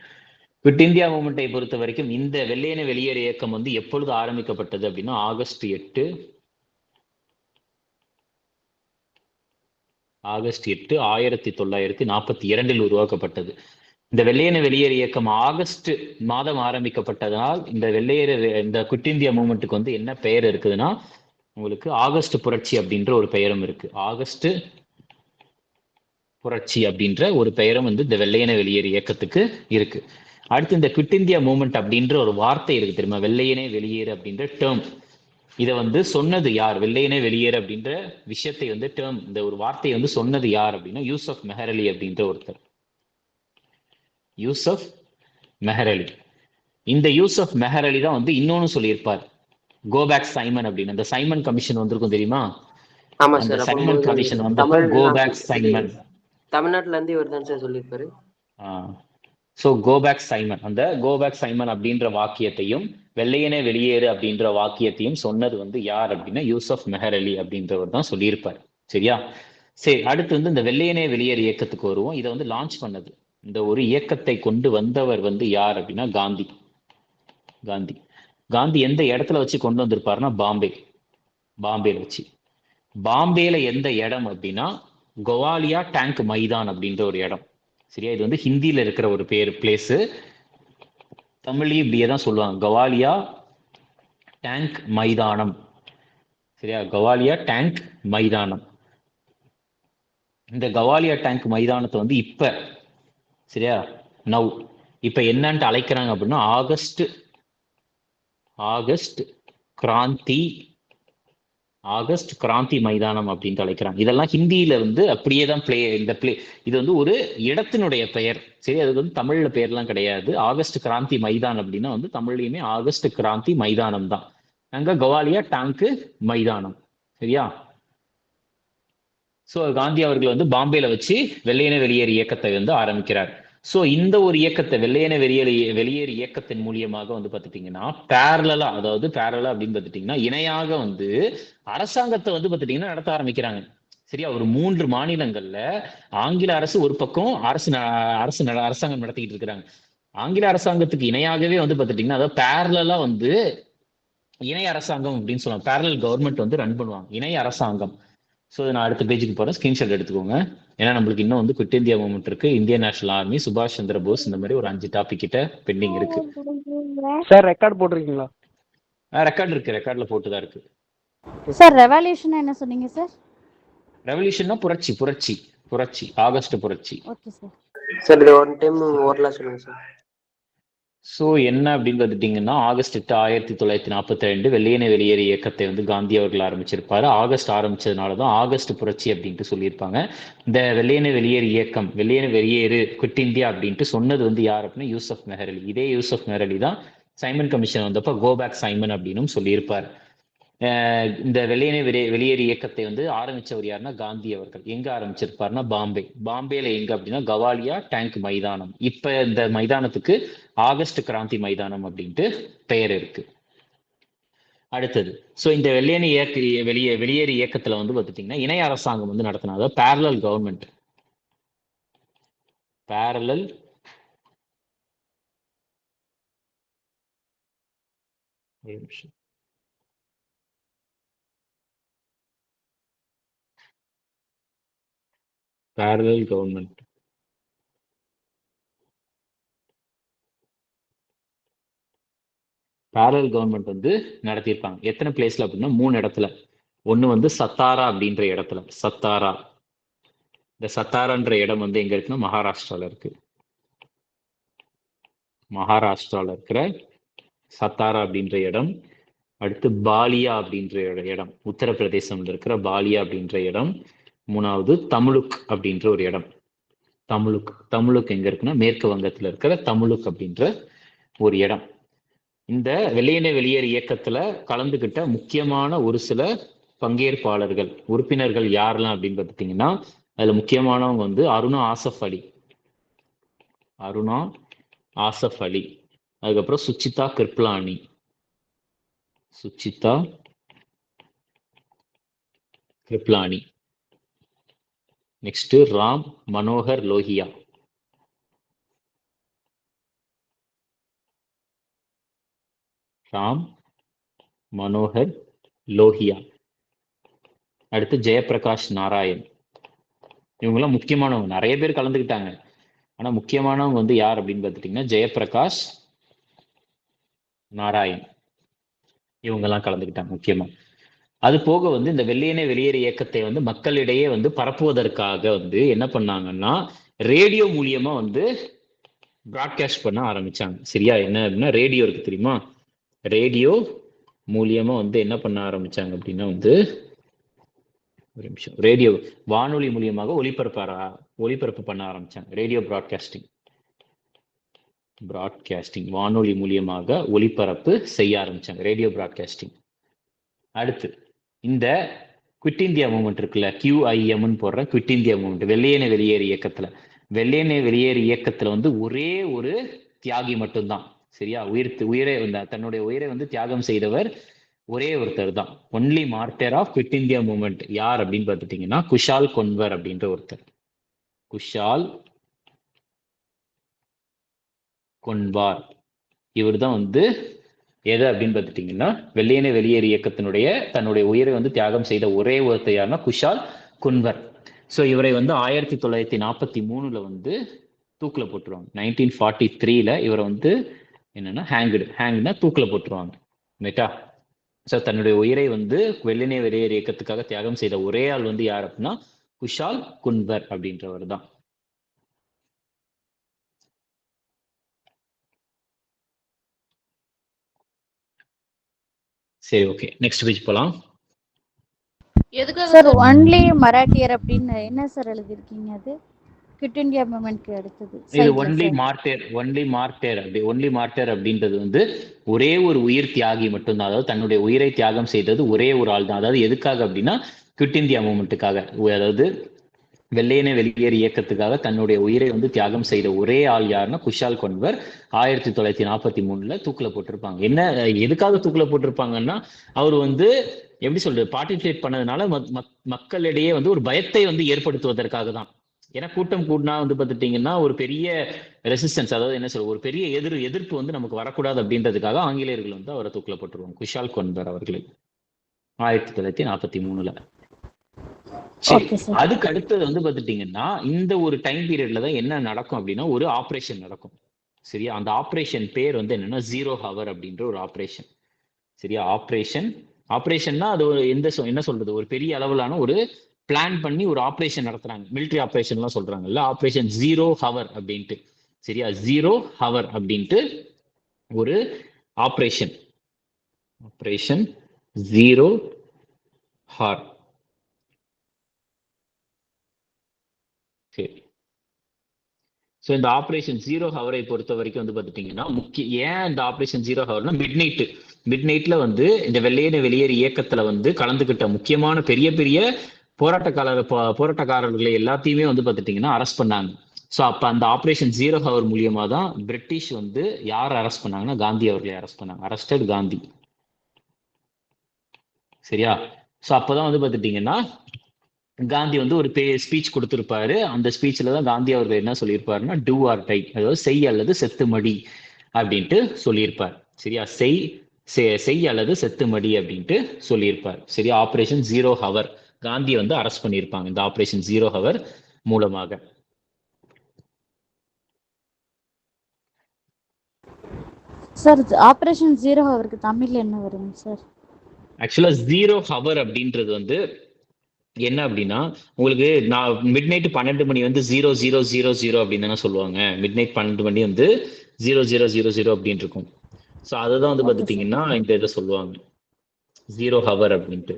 Quit India மூவ்மெண்ட்டை பொறுத்த வரைக்கும் இந்த வெள்ளையனே வெளியேறு இயக்கம் வந்து எப்பொழுது ஆரம்பிக்கப்பட்டது அப்படின்னா ஆகஸ்ட் 8 1942 உருவாக்கப்பட்டது. இந்த வெள்ளையனே வெளியேறு இயக்கம் ஆகஸ்ட் மாதம் ஆரம்பிக்கப்பட்டதனால் இந்த குவிட் இந்தியா மூவ்மெண்ட்டுக்கு வந்து என்ன பெயர் இருக்குதுன்னா, உங்களுக்கு ஆகஸ்ட் புரட்சி அப்படின்ற ஒரு பெயரும் இருக்கு. ஆகஸ்ட் புரட்சி அப்படின்ற ஒரு பெயரும் வந்து இந்த வெள்ளையனே வெளியேறு இயக்கத்துக்கு இருக்கு. அடுத்து இந்த குவிட் இந்தியா மூவ்மெண்ட் அப்படின்ற ஒரு வார்த்தை இருக்கு தெரியுமா, வெள்ளையனே வெளியேறு அப்படின்ற டேர்ம். இதை வந்து சொன்னது யார்? வெள்ளையனே வெளியேறு அப்படின்ற விஷயத்தை வந்து டேர்ம், இந்த ஒரு வார்த்தையை வந்து சொன்னது யார் அப்படின்னா யூசப் மெஹர் அலி அப்படின்ற ஒருத்தர். யூசப் மெஹர் அலி. இந்த யூசப் மெஹர் அலி தான் வந்து இன்னொன்னு சொல்லியிருப்பார், கோபேக் சைமன் அப்படின்னு. அந்த சைமன் கமிஷன் வந்திருக்கும் தெரியுமா? ஆமா அந்த சார். சைமன் கமிஷன் வந்தப்ப கோபேக் சைமன் தமிழ்நாட்டுல இருந்து இவர் தான் சார் சொல்லியிருப்பாரு. ஸோ கோபேக் சைமன், அந்த கோபேக் சைமன் அப்படின்ற வாக்கியத்தையும் வெள்ளையனே வெளியேறு அப்படின்ற வாக்கியத்தையும் சொன்னது வந்து யார் அப்படின்னா யூசப் மெஹர் அலி அப்படின்றவர் தான் சொல்லியிருப்பார். சரியா? சரி, அடுத்து வந்து இந்த வெள்ளையனே வெளியேறு இயக்கத்துக்கு வருவோம். இதை வந்து லான்ச் பண்ணது, இந்த ஒரு இயக்கத்தை கொண்டு வந்தவர் வந்து யார் அப்படின்னா காந்தி. காந்தி எந்த இடத்துல வச்சு கொண்டு வந்திருப்பாருன்னா பாம்பேல வச்சு. பாம்பேல எந்த இடம் அப்படின்னா கோவாலியா டேங்க் மைதான் அப்படின்ற ஒரு இடம். சரியா? இது வந்து ஹிந்தியில இருக்கிற ஒரு பிளேஸ். தமிழ்லயும் இப்படியே தான் சொல்லுவாங்க, கவாலியா டேங்க் மைதானம். சரியா? கவாலியா டேங்க் மைதானம். இந்த கவாலியா டேங்க் மைதானத்தை வந்து இப்ப, சரியா, நவ் இப்ப என்னன்ட்டு அழைக்கிறாங்க அப்படின்னா ஆகஸ்ட் கிராந்தி மைதானம் அப்படின்னு அழைக்கிறாங்க. இதெல்லாம் ஹிந்தியில வந்து அப்படியே தான் இது வந்து ஒரு இடத்தினுடைய பெயர். சரி, அது வந்து தமிழ்ல பெயர்லாம் கிடையாது. ஆகஸ்ட் கிராந்தி மைதானம் அப்படின்னா வந்து தமிழ்லயுமே ஆகஸ்ட் கிராந்தி மைதானம் தான். அங்க கவாலியா டேங்க் மைதானம். சரியா? சோ காந்தி அவர்கள் வந்து பாம்பேல வச்சு வெள்ளையனே வெளியேறு இயக்கத்தை வந்து ஆரம்பிக்கிறார். சோ இந்த ஒரு இயக்கத்தை, வெள்ளையனே வெளியேறு இயக்கத்தின் மூலியமாக வந்து பார்த்துட்டீங்கன்னா பேரலா அப்படின்னு பார்த்துட்டீங்கன்னா இணையாக வந்து அரசாங்கத்தை வந்து பார்த்துட்டீங்கன்னா நடத்த ஆரம்பிக்கிறாங்க. சரியா? ஒரு 3 மாநிலங்கள்ல ஆங்கில அரசு ஒரு பக்கம் அரசாங்கம் நடத்திக்கிட்டு இருக்கிறாங்க. ஆங்கில அரசாங்கத்துக்கு இணையாகவே வந்து பார்த்துட்டீங்கன்னா அதாவது பேரலா வந்து இணை அரசாங்கம் அப்படின்னு சொல்லுவாங்க. பேரலல் கவர்மெண்ட் வந்து ரன் பண்ணுவாங்க, இணை அரசாங்கம். ஸோ நான் அடுத்த பேஜுக்கு போறேன், ஸ்கிரீன்ஷாட் எடுத்துக்கோங்க. ஏன்னா நம்மளுக்கு இன்னும் வந்து குவிட் இந்தியா மூவ்மெண்ட் இருக்கு, இந்தியன் நேஷனல் ஆர்மி, சுபாஷ் சந்திர போஸ், இந்த மாதிரி ஒரு 5 டாபிக் கிட்ட பெண்டிங் இருக்கு. சார் ரெக்கார்ட் போட்டிருக்கீங்களா? ரெக்கார்ட் இருக்கு, ரெக்கார்ட்ல போட்டுதான் இருக்கு. சார் ரெவல்யூஷன் என்ன சொன்னீங்க சார்? ரெவல்யூஷன்னா புரட்சி, ஆகஸ்ட் புரட்சி. Okay sir. சார் இது ஒன் டைம் ஓரலா சொல்லுங்க சார். ஸோ என்ன அப்படின்னு பார்த்துட்டீங்கன்னா ஆகஸ்ட் 8 1942 வெள்ளையனே வெளியேறு இயக்கத்தை வந்து காந்தி அவர்கள் ஆரம்பிச்சிருப்பாரு. ஆகஸ்ட் ஆரம்பிச்சதுனாலதான் ஆகஸ்ட் புரட்சி அப்படின்ட்டு சொல்லியிருப்பாங்க. இந்த வெள்ளையனே வெளியேறு இயக்கம், வெள்ளையனே வெளியேறு குவிட் இந்தியா அப்படின்ட்டு சொன்னது வந்து யார் அப்படின்னா யூசப் மெஹர் அலி. இதே யூசப் மெஹர் அலி தான் சைமன் கமிஷன் வந்தப்ப கோபேக் சைமன் அப்படின்னு சொல்லியிருப்பார். இந்த வெள்ளையனே வெளியேறு இயக்கத்தை வந்து ஆரம்பிச்சவர் யாருன்னா காந்தி அவர்கள். எங்க ஆரம்பிச்சிருப்பாருன்னா பாம்பேல எங்க அப்படின்னா கவாலியா டேங்க் மைதானம். இப்ப இந்த மைதானத்துக்கு ஆகஸ்ட் கிராந்தி மைதானம் அப்படின்ட்டு பெயர் இருக்கு. அடுத்தது, சோ இந்த வெள்ளையனே வெளியேறு இயக்கத்துல வந்து பார்த்துட்டீங்கன்னா இணை அரசாங்கம் வந்து நடத்தினா, அதாவது பேரலல் கவர்மெண்ட். பேரலல் கவர்மெண்ட் வந்து நடத்தியிருப்பாங்க. எத்தனை பிளேஸ்ல அப்படின்னா 3 இடத்துல. ஒண்ணு வந்து சத்தாரா அப்படின்ற இடத்துல. இந்த சத்தாரான்ற இடம் வந்து எங்க இருக்குன்னா மகாராஷ்டிரால இருக்கு. மகாராஷ்டிரால இருக்கிற சத்தாரா அப்படின்ற இடம். அடுத்து பாலியா அப்படின்ற இடம், உத்தரப்பிரதேசம்ல இருக்கிற பாலியா அப்படின்ற இடம். 3வது தமுலுக் அப்படின்ற ஒரு இடம். தமுலுக் எங்க இருக்குன்னா மேற்கு வங்கத்துல இருக்கிற தமுலுக் அப்படின்ற ஒரு இடம். இந்த வெள்ளையனே வெளியேறு இயக்கத்துல கலந்துகிட்ட முக்கியமான ஒரு சில பங்கேற்பாளர்கள் உறுப்பினர்கள் யாரெல்லாம் அப்படின்னு பார்த்துட்டீங்கன்னா அதுல முக்கியமானவங்க வந்து அருணா ஆசஃப் அலி, அதுக்கப்புறம் சுச்சிதா கிருப்லானி, நெக்ஸ்ட் ராம் மனோகர் லோஹியா, அடுத்து ஜெயபிரகாஷ் நாராயண். இவங்கெல்லாம் முக்கியமானவங்க, நிறைய பேர் கலந்துக்கிட்டாங்க. ஆனா முக்கியமானவங்க வந்து யார் அப்படின்னு பார்த்துட்டீங்கன்னா ஜெயபிரகாஷ் நாராயண், இவங்கெல்லாம் கலந்துக்கிட்டாங்க முக்கியமா. அது போக வந்து இந்த வெள்ளையனே வெளியேறு இயக்கத்தை வந்து மக்களிடையே வந்து பரப்புவதற்காக வந்து என்ன பண்ணாங்கன்னா ரேடியோ மூலியமா வந்து பிராட்காஸ்ட் பண்ண ஆரம்பிச்சாங்க. சரியா? என்ன அப்படின்னா ரேடியோ இருக்கு தெரியுமா, ரேடியோ மூலியமா வந்து என்ன பண்ண ஆரம்பிச்சாங்க அப்படின்னா வந்து ஒரு நிமிஷம், ரேடியோ வானொலி மூலியமாக ஒளிபரப்பு பண்ண ஆரம்பிச்சாங்க. ரேடியோ பிராட்காஸ்டிங் வானொலி மூலியமாக ஒளிபரப்பு செய்ய ஆரம்பிச்சாங்க, ரேடியோ பிராட்காஸ்டிங். அடுத்து இந்த குவிட் இந்தியா மூவ்மெண்ட் இருக்குல்ல, QIMன்னு போடுற குவிட் இந்தியா மூவ்மெண்ட், வெள்ளையனே வெளியேறு இயக்கத்துல வந்து ஒரே ஒரு தியாகி மட்டும்தான். சரியா? தன்னுடைய உயிரை வந்து தியாகம் செய்தவர் ஒரே ஒருத்தர் தான். Only martyr of Quit India Movement யார் அப்படின்னு பார்த்துட்டீங்கன்னா குஷால் கொன்வர் அப்படின்ற ஒருத்தர். இவர் தான் வந்து எது அப்படின்னு பார்த்துட்டீங்கன்னா வெள்ளையனே வெளியேறு இயக்கத்தினுடைய தன்னுடைய உயிரை வந்து தியாகம் செய்த ஒரே ஒருத்தர் யாருன்னா குஷால் குன்வர். ஸோ இவரை வந்து 1943 வந்து தூக்கில் போட்டுருவாங்க. 1943 இவரை வந்து என்னன்னா ஹேங்க்னா தூக்கில் போட்டுருவாங்க. ரைட்டா? ஸோ தன்னுடைய உயிரை வந்து வெள்ளையனே வெளியேறு இயக்கத்துக்காக தியாகம் செய்த ஒரே ஆள் வந்து யார் அப்படின்னா குஷால் குன்வர் அப்படின்றவர் தான். சரி, ஓகே, நெக்ஸ்ட் பேஜ் போலாம். எதுக்காக சார் சார் ஒன்லி மராட்டியர் அப்படின்னு என்ன சார் எழுதிருக்கீங்க? அது குவிட் இந்தியா மூமெண்ட்க்கு அடுத்தது இது சைட்ல ஒன்லி சார். மார்டர் அப்படின்றது வந்து ஒரே ஒரு உயிர் தியாகி மட்டும்தான். அதாவது தன்னுடைய உயிரை தியாகம் செய்தது ஒரே ஒரு ஆள் தான். அதாவது எதுக்காக அப்படின்னா குவிட் இந்தியா மூவ்மெண்ட்டுக்காக, அதாவது வெள்ளையனே வெளியேறு இயக்கத்துக்காக தன்னுடைய உயிரை வந்து தியாகம் செய்த ஒரே ஆள் யாருன்னா குஷால் கொன்வர். 1943 தூக்கில போட்டிருப்பாங்க. என்ன எதுக்காக தூக்கில போட்டிருப்பாங்கன்னா அவர் வந்து எப்படி சொல்றது பார்ட்டிசிபேட் பண்ணதுனால மக்களிடையே வந்து ஒரு பயத்தை வந்து ஏற்படுத்துவதற்காக தான். ஏன்னா கூட்டம் கூட்டினா வந்து பார்த்துட்டீங்கன்னா ஒரு பெரிய ரெசிஸ்டன்ஸ், அதாவது என்ன சொல்ற ஒரு பெரிய எதிர்ப்பு வந்து நமக்கு வரக்கூடாது அப்படின்றதுக்காக ஆங்கிலேயர்கள் வந்து அவரை தூக்கில போட்டுருவாங்க, குஷால் கொன்வர் அவர்களை 1943. சரி, அதுக்கு அடுத்தது வந்து பார்த்துட்டீங்கன்னா இந்த ஒரு டைம் பீரியட்ல தான் என்ன நடக்கும் அப்படின்னா ஒரு ஆப்ரேஷன் நடக்கும். சரியா? அந்த ஆப்ரேஷன் பேர் வந்து என்னன்னா 0 ஹவர் அப்படின்ற ஒரு ஆப்ரேஷன். சரியா? ஆப்ரேஷன்னா அது ஒரு என்ன சொல்றது ஒரு பெரிய அளவிலான ஒரு பிளான் பண்ணி ஒரு ஆப்ரேஷன் நடத்துறாங்க. மிலிட்டரி ஆப்ரேஷன்லாம் சொல்றாங்கல்ல, ஆப்ரேஷன் 0 ஹவர் அப்படின்ட்டு. சரியா? 0 ஹவர் அப்படின்ட்டு ஒரு ஆப்ரேஷன் 0 ஹவர். சரி, ஸோ இந்த ஆப்ரேஷன் 0 ஹவரை பொறுத்த வரைக்கும் வந்து பார்த்துட்டீங்கன்னா ஏன் இந்த ஆப்ரேஷன் 0 ஹவர்னா மிட் நைட்ல இந்த வெள்ளையனே வெளியேறு இயக்கத்துல கலந்துகிட்ட முக்கியமான பெரிய போராட்டக்காரர்களை எல்லாத்தையுமே பார்த்துட்டீங்கன்னா அரெஸ்ட் பண்ணாங்க. ஸோ அப்ப அந்த ஆப்ரேஷன் 0 ஹவர் மூலியமா தான் பிரிட்டிஷ் யார் அரெஸ்ட் பண்ணாங்கன்னா காந்தி அவர்களை அரெஸ்ட் பண்ணாங்க. அரெஸ்டட் காந்தி. சரியா? ஸோ அப்பதான் பார்த்துட்டீங்கன்னா காந்தி ஒரு ஸ்பீச் கொடுத்திருப்பாரு. அந்த ஸ்பீச்ல தான் காந்தி அவர்கள் என்ன சொல்லியிருப்பாருன்னா டூ ஆர் டை, அதாவது செய் அல்லது செத்துமடி அப்படின்ட்டு சொல்லியிருப்பார். சரியா? செய் அல்லது செத்துமடி அப்படின்ட்டு சொல்லியிருப்பார். சரியா? ஆப்ரேஷன் 0 ஹவர் காந்தி அரெஸ்ட் பண்ணியிருப்பாங்க இந்த ஆப்ரேஷன் 0 ஹவர் மூலமாக. சார் ஆபரேஷன் 0 ஹவருக்கு தமிழ்ல என்ன வரும் சார்? ஆக்சுவலா 0 ஹவர் அப்படின்றது என்ன அப்படின்னா உங்களுக்கு நான் மிட் நைட் 12 மணி 0000 அப்படின்னு தானே சொல்லுவாங்க. மிட் நைட் 12 மணி 0000 அப்படின்னு இருக்கும். ஸோ அதுதான் பார்த்துட்டீங்கன்னா இந்த இதை சொல்லுவாங்க 0 ஹவர் அப்படின்ட்டு.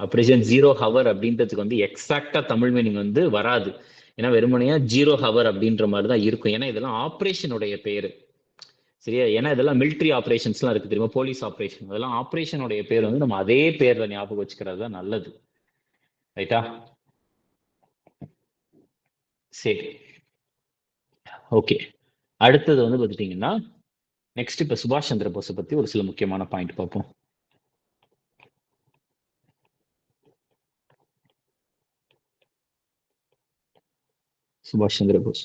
ஆப்ரேஷன் 0 ஹவர் அப்படின்றதுக்கு எக்ஸாக்டா தமிழ் மீனிங் வராது. ஏன்னா வெறுமனையா 0 ஹவர் அப்படின்ற மாதிரி தான் இருக்கும். ஏன்னா இதெல்லாம் ஆப்ரேஷனுடைய பேரு. சரியா? ஏன்னா இதெல்லாம் மிலிட்ரி ஆப்ரேஷன்ஸ்லாம் இருக்கு தெரியுமா, போலீஸ் ஆப்ரேஷன், அதெல்லாம் ஆப்ரேஷனுடைய பேர் வந்து நம்ம அதே பேர்ல ஞாபகம் வச்சுக்கிறது தான் நல்லது. ரைட்டா? சரி, ஓகே. அடுத்தது வந்து பார்த்துட்டீங்கன்னா நெக்ஸ்ட் இப்போ சுபாஷ் சந்திர போஸை பத்தி ஒரு சில முக்கியமான பாயிண்ட் பார்ப்போம். சுபாஷ் சந்திர போஸ்.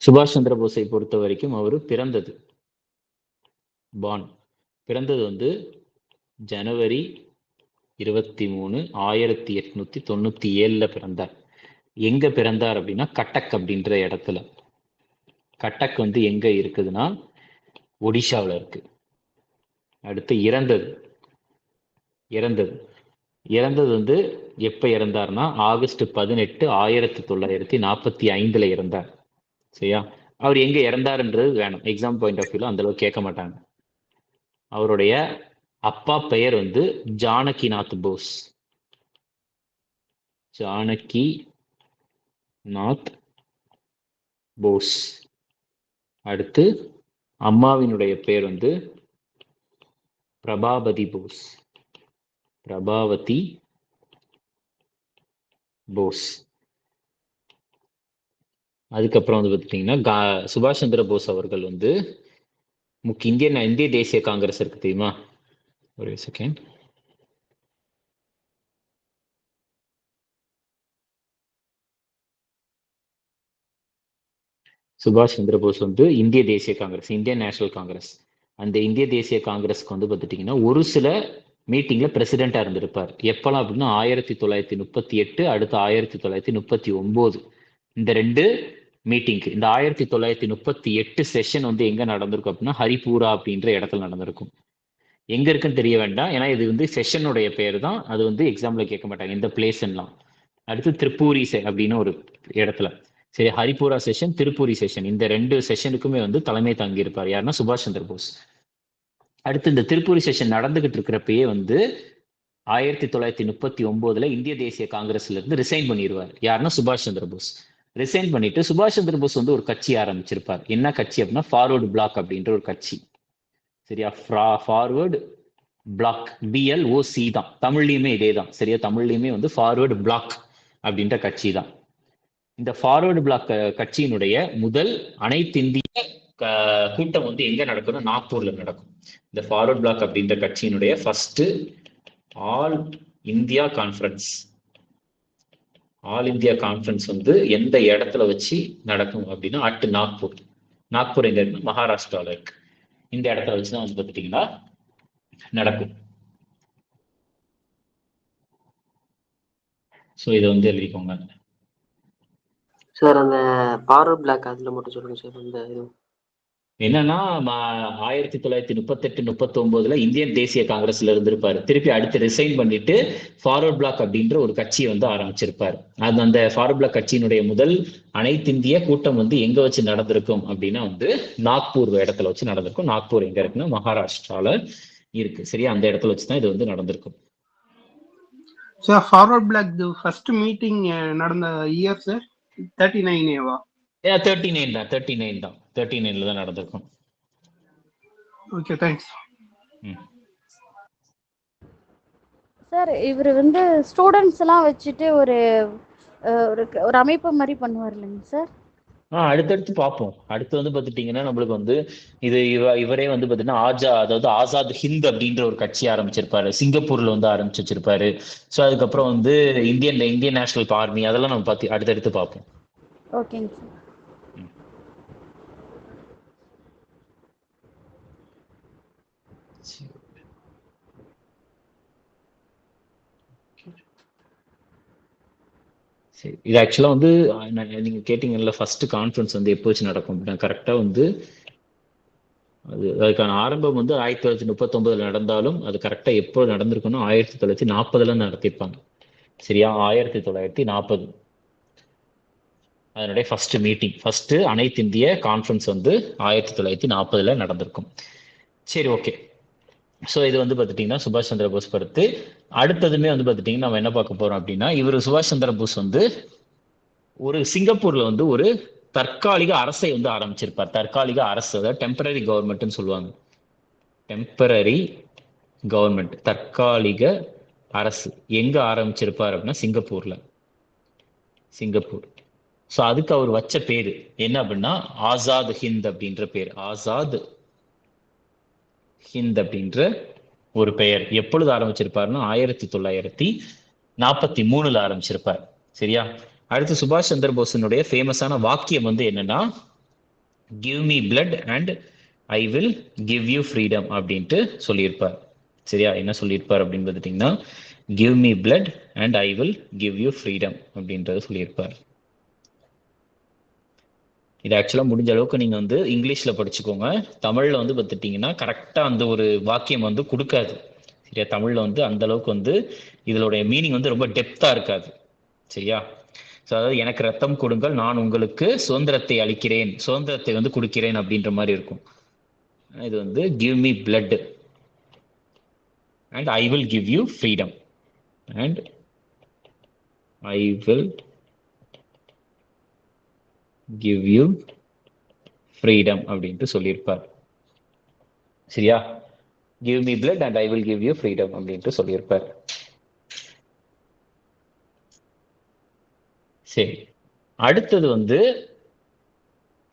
சுபாஷ் சந்திர போஸை பொறுத்த வரைக்கும் அவர் பிறந்தது பிறந்தது வந்து ஜனவரி 23, 1897 பிறந்தார். எங்க பிறந்தார் அப்படின்னா கட்டக் அப்படின்ற இடத்துல. கட்டக் வந்து எங்க இருக்குதுன்னா ஒடிஷாவில் இருக்கு. அடுத்து இறந்தது வந்து எப்ப இறந்தார்னா ஆகஸ்ட் 18, 1945 இறந்தார். சரியா? அவர் எங்க இறந்தாருன்றது வேணும், எக்ஸாம் பாயிண்ட் ஆஃப் வியூல அந்த அளவுக்கு கேட்க மாட்டாங்க. அவருடைய அப்பா பெயர் வந்து ஜானகிநாத் போஸ். அடுத்து அம்மாவினுடைய பேர் வந்து பிரபாவதி போஸ். அதுக்கப்புறம் வந்து பார்த்துட்டீங்கன்னா சுபாஷ் சந்திர போஸ் அவர்கள் வந்து இந்திய தேசிய காங்கிரஸ் இருக்கு தெரியுமா, ஒரே செகண்ட். சுபாஷ் சந்திர போஸ் வந்து இந்திய தேசிய காங்கிரஸ், இந்தியன் நேஷனல் காங்கிரஸ், அந்த இந்திய தேசிய காங்கிரஸ்க்கு வந்து பார்த்துட்டீங்கன்னா ஒரு சில மீட்டிங்ல பிரசிடென்டா இருந்திருப்பார். எப்பெல்லாம் அப்படின்னா 1938, அடுத்து 1939. இந்த 2 மீட்டிங்க்கு இந்த 1938 செஷன் வந்து எங்க நடந்திருக்கும் அப்படின்னா ஹரிபூரா அப்படின்ற இடத்துல நடந்திருக்கும். எங்க இருக்குன்னு தெரிய வேண்டாம், ஏன்னா இது வந்து செஷனுடைய பேர் தான், அது வந்து எக்ஸாம்ல கேட்க மாட்டாங்க இந்த பிளேஸ் எல்லாம். அடுத்து திரிபூரி அப்படின்னு ஒரு இடத்துல. சரி, ஹரிபூரா செஷன், திருப்பூரி செஷன், இந்த 2 செஷனுக்குமே வந்து தலைமை தாங்கி இருப்பார். யாருன்னா சுபாஷ் சந்திர போஸ். அடுத்து இந்த திருப்பூரி செஷன் நடந்துகிட்டு இருக்கிறப்பயே வந்து 1939 இந்திய தேசிய காங்கிரஸ்ல இருந்து ரிசைன் பண்ணிடுவார். யாருன்னா சுபாஷ் சந்திர போஸ். ரிசைன் பண்ணிட்டு சுபாஷ் சந்திர போஸ் வந்து ஒரு கட்சி ஆரம்பிச்சிருப்பார். என்ன கட்சி அப்படின்னா ஃபார்வர்டு பிளாக் அப்படின்ற ஒரு கட்சி. சரியா? ஃபார்வர்டு பிளாக், BLOC தான், தமிழ்லையுமே இதே தான். சரியா? தமிழ்லையுமே வந்து ஃபார்வர்டு பிளாக் அப்படின்ற கட்சி தான். இந்த ஃபார்வர்டு பிளாக் கட்சியினுடைய முதல் அனைத்திந்திய கூட்டம் வந்து எங்க நடக்கும்னா நாக்பூர்ல நடக்கும். இந்த ஃபார்வர்ட் பிளாக் அப்படின்ற கட்சியினுடைய ஃபர்ஸ்ட் ஆல் இந்தியா கான்ஃபரன்ஸ் வந்து எந்த இடத்துல வச்சு நடக்கும் அப்படின்னா நாக்பூர் எங்க இருக்கு, மகாராஷ்டிரால இருக்கு. இந்த இடத்துல வச்சுதான் வந்து பார்த்துட்டீங்கன்னா நடக்கும். ஸோ இதை வந்து எழுதிக்கோங்க சார். அந்த ஃபார்வர்ட் பிளாக் அதுல மட்டும் சொல்லுங்க சார். அந்த இது என்னன்னா 1938-39 இந்தியன் தேசிய காங்கிரஸ்ல இருந்திருப்பாரு. திருப்பி அடுத்து ரிசைன் பண்ணிட்டு ஃபார்வர்ட் பிளாக் அப்படின்ற ஒரு கட்சியை வந்து ஆரம்பிச்சிருப்பாரு. அது அந்த ஃபார்வர்ட் பிளாக் கட்சியினுடைய முதல் அனைத்திந்திய கூட்டம் வந்து எங்க வச்சு நடந்திருக்கும் அப்படின்னா வந்து நாக்பூர் இடத்துல வச்சு நடந்திருக்கும். நாக்பூர் எங்க இருக்குன்னா மகாராஷ்டிரால இருக்கு. சரியா? அந்த இடத்துல வச்சுதான் இது வந்து நடந்திருக்கும். Sir Forward Bloc first meeting நடந்த இயர் சார் 39 39 தான் 39ல தான் நடந்திருக்கும். Okay, thanks sir. இவர் வந்து ஸ்டூடெண்ட்ஸ் எல்லாம் வச்சுட்டு ஒரு ஒரு அமைப்பு மாதிரி பண்ணுவார் இல்லைங்க சார்? அடுத்தடுத்து பார்ப்போம். அடுத்து வந்து பார்த்துட்டீங்கன்னா நம்மளுக்கு வந்து இவரே வந்து பார்த்தீங்கன்னா ஆசாத் ஹிந்த் அப்படின்ற ஒரு கட்சி ஆரம்பிச்சிருப்பாரு. சிங்கப்பூர்ல வந்து ஆரம்பிச்சு வச்சிருப்பாரு. ஸோ அதுக்கப்புறம் வந்து இந்தியன் நேஷனல் ஆர்மி, அதெல்லாம் நம்ம அடுத்தடுத்து பார்ப்போம். ஓகேங்க சார். சரி, இது ஆக்சுவலா வந்து நீங்க கேட்டீங்கல்ல ஃபர்ஸ்ட் கான்ஃபரன்ஸ் வந்து எப்போ வச்சு நடக்கும் அப்படின்னா கரெக்டா வந்து அதுக்கான ஆரம்பம் வந்து 1939 நடந்தாலும் அது கரெக்டா எப்போ நடந்திருக்குன்னா 1940 நடத்திருப்பாங்க. சரியா? 1940 அதனுடைய ஃபர்ஸ்ட் மீட்டிங், ஃபர்ஸ்ட் அனைத்து இந்திய கான்ஃபரன்ஸ் வந்து 1940 நடந்திருக்கும். சரி, ஓகே. ஸோ இது வந்து பார்த்துட்டிங்கன்னா சுபாஷ் சந்திர போஸ் பொறுத்து. அடுத்ததுமே வந்து பார்த்துட்டிங்கன்னா நம்ம என்ன பார்க்க போறோம் அப்படின்னா சுபாஷ் சந்திர போஸ் வந்து ஒரு சிங்கப்பூர்ல வந்து ஒரு தற்காலிக அரசை வந்து ஆரம்பிச்சிருப்பார். தற்காலிக அரசு, அதாவது டெம்பரரி கவர்மெண்ட்னு சொல்லுவாங்க. டெம்பரரி கவர்மெண்ட், தற்காலிக அரசு எங்க ஆரம்பிச்சிருப்பார் அப்படின்னா சிங்கப்பூர். ஸோ அதுக்கு அவர் வச்ச பேரு என்ன அப்படின்னா ஆசாத் ஹிந்த் அப்படின்ற பேர். ஆசாத் ஹிந்த் அப்படின்ற ஒரு பெயர். எப்பொழுது ஆரம்பிச்சிருப்பாருன்னா 1943 ஆரம்பிச்சிருப்பார். சரியா? அடுத்து சுபாஷ் சந்திர போஸினுடைய ஃபேமஸான வாக்கியம் வந்து என்னன்னா give me blood and I will give you freedom அப்படின்ட்டு சொல்லியிருப்பார். சரியா? என்ன சொல்லியிருப்பார் அப்படின்னு பார்த்துட்டீங்கன்னா give me blood and I will give you freedom அப்படின்றத சொல்லியிருப்பார். இது ஆக்சுவலாக முடிஞ்ச அளவுக்கு நீங்கள் வந்து இங்கிலீஷில் படிச்சுக்கோங்க. தமிழில் வந்து பார்த்துட்டிங்கன்னா கரெக்டாக அந்த ஒரு வாக்கியம் வந்து கொடுக்காது. சரியா? தமிழில் வந்து அந்த அளவுக்கு வந்து இதனுடைய மீனிங் வந்து ரொம்ப டெப்த்தாக இருக்காது. சரியா? ஸோ அதாவது எனக்கு ரத்தம் கொடுங்கள், நான் உங்களுக்கு சுதந்திரத்தை அளிக்கிறேன், சுதந்திரத்தை வந்து கொடுக்கிறேன் அப்படின்ற மாதிரி இருக்கும். இது வந்து give me blood and I will give you freedom and I will give you freedom அப்படின்ட்டு சொல்லியிருப்பார். சரியா? give me blood and I will give you freedom அப்படின்ட்டு சொல்லியிருப்பார். சரி, அடுத்தது வந்து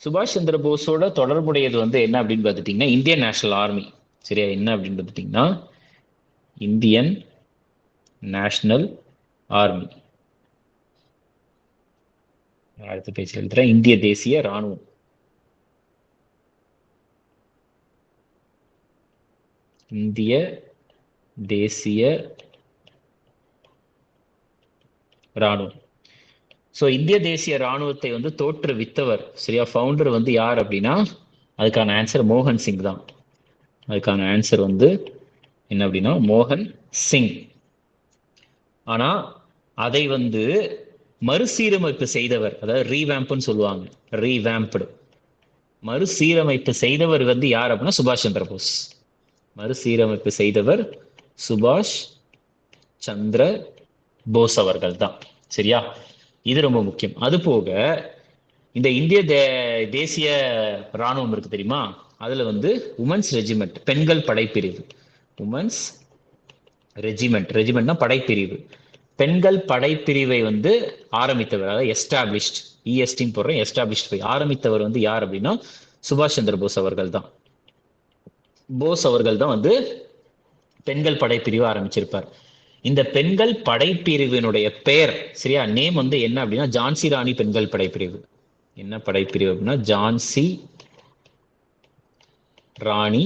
சுபாஷ் சந்திர போஸோட தொடர்புடையது வந்து என்ன அப்படின்னு பார்த்துட்டீங்கன்னா இந்தியன் நேஷனல் ஆர்மி. சரியா? என்ன அப்படின்னு பார்த்துட்டீங்கன்னா இந்தியன் நேஷனல் ஆர்மி. அடுத்த பேஜ் எழுதுறேன். இந்திய தேசிய ராணுவம். இந்திய தேசிய ராணுவம். ஸோ இந்திய தேசிய ராணுவத்தை வந்து தோற்றுவித்தவர், சரியா, ஃபவுண்டர் வந்து யார் அப்படின்னா அதுக்கான ஆன்சர் மோகன் சிங் தான். அதுக்கான ஆன்சர் வந்து என்ன அப்படின்னா மோகன் சிங். ஆனா அதை வந்து மறுசீரமைப்பு செய்தவர், அதாவது ரீவேம்ப்னு சொல்லுவாங்க, ரீவேம்ப்டு, மறுசீரமைப்பு செய்தவர் வந்து யார் அப்படின்னா சுபாஷ் சந்திர போஸ். மறுசீரமைப்பு செய்தவர் சுபாஷ் சந்திர போஸ் அவர்கள் தான். சரியா? இது ரொம்ப முக்கியம். அது போக இந்த இந்திய தேசிய ராணுவம் இருக்கு தெரியுமா, அதுல வந்து உமன்ஸ் ரெஜிமெண்ட், பெண்கள் படைப்பிரிவு, உமன்ஸ் ரெஜிமெண்ட், ரெஜிமெண்ட்னா படைப்பிரிவு, பெண்கள் படைப்பிரிவை வந்து ஆரம்பித்தவர், அதாவது எஸ்டாப்ளிஷ்ட், இஎஸ்டின்னு போடுறேன், எஸ்டாப்ளிஷ்ட் போய் ஆரம்பித்தவர் வந்து யார் அப்படின்னா சுபாஷ் சந்திர போஸ் அவர்கள் தான். போஸ் அவர்கள் தான் வந்து பெண்கள் படைப்பிரிவு ஆரம்பிச்சிருப்பார். இந்த பெண்கள் படைப்பிரிவினுடைய பெயர், சரியா, நேம் வந்து என்ன அப்படின்னா ஜான்சி ராணி பெண்கள் படைப்பிரிவு. என்ன படைப்பிரிவு அப்படின்னா ஜான்சி ராணி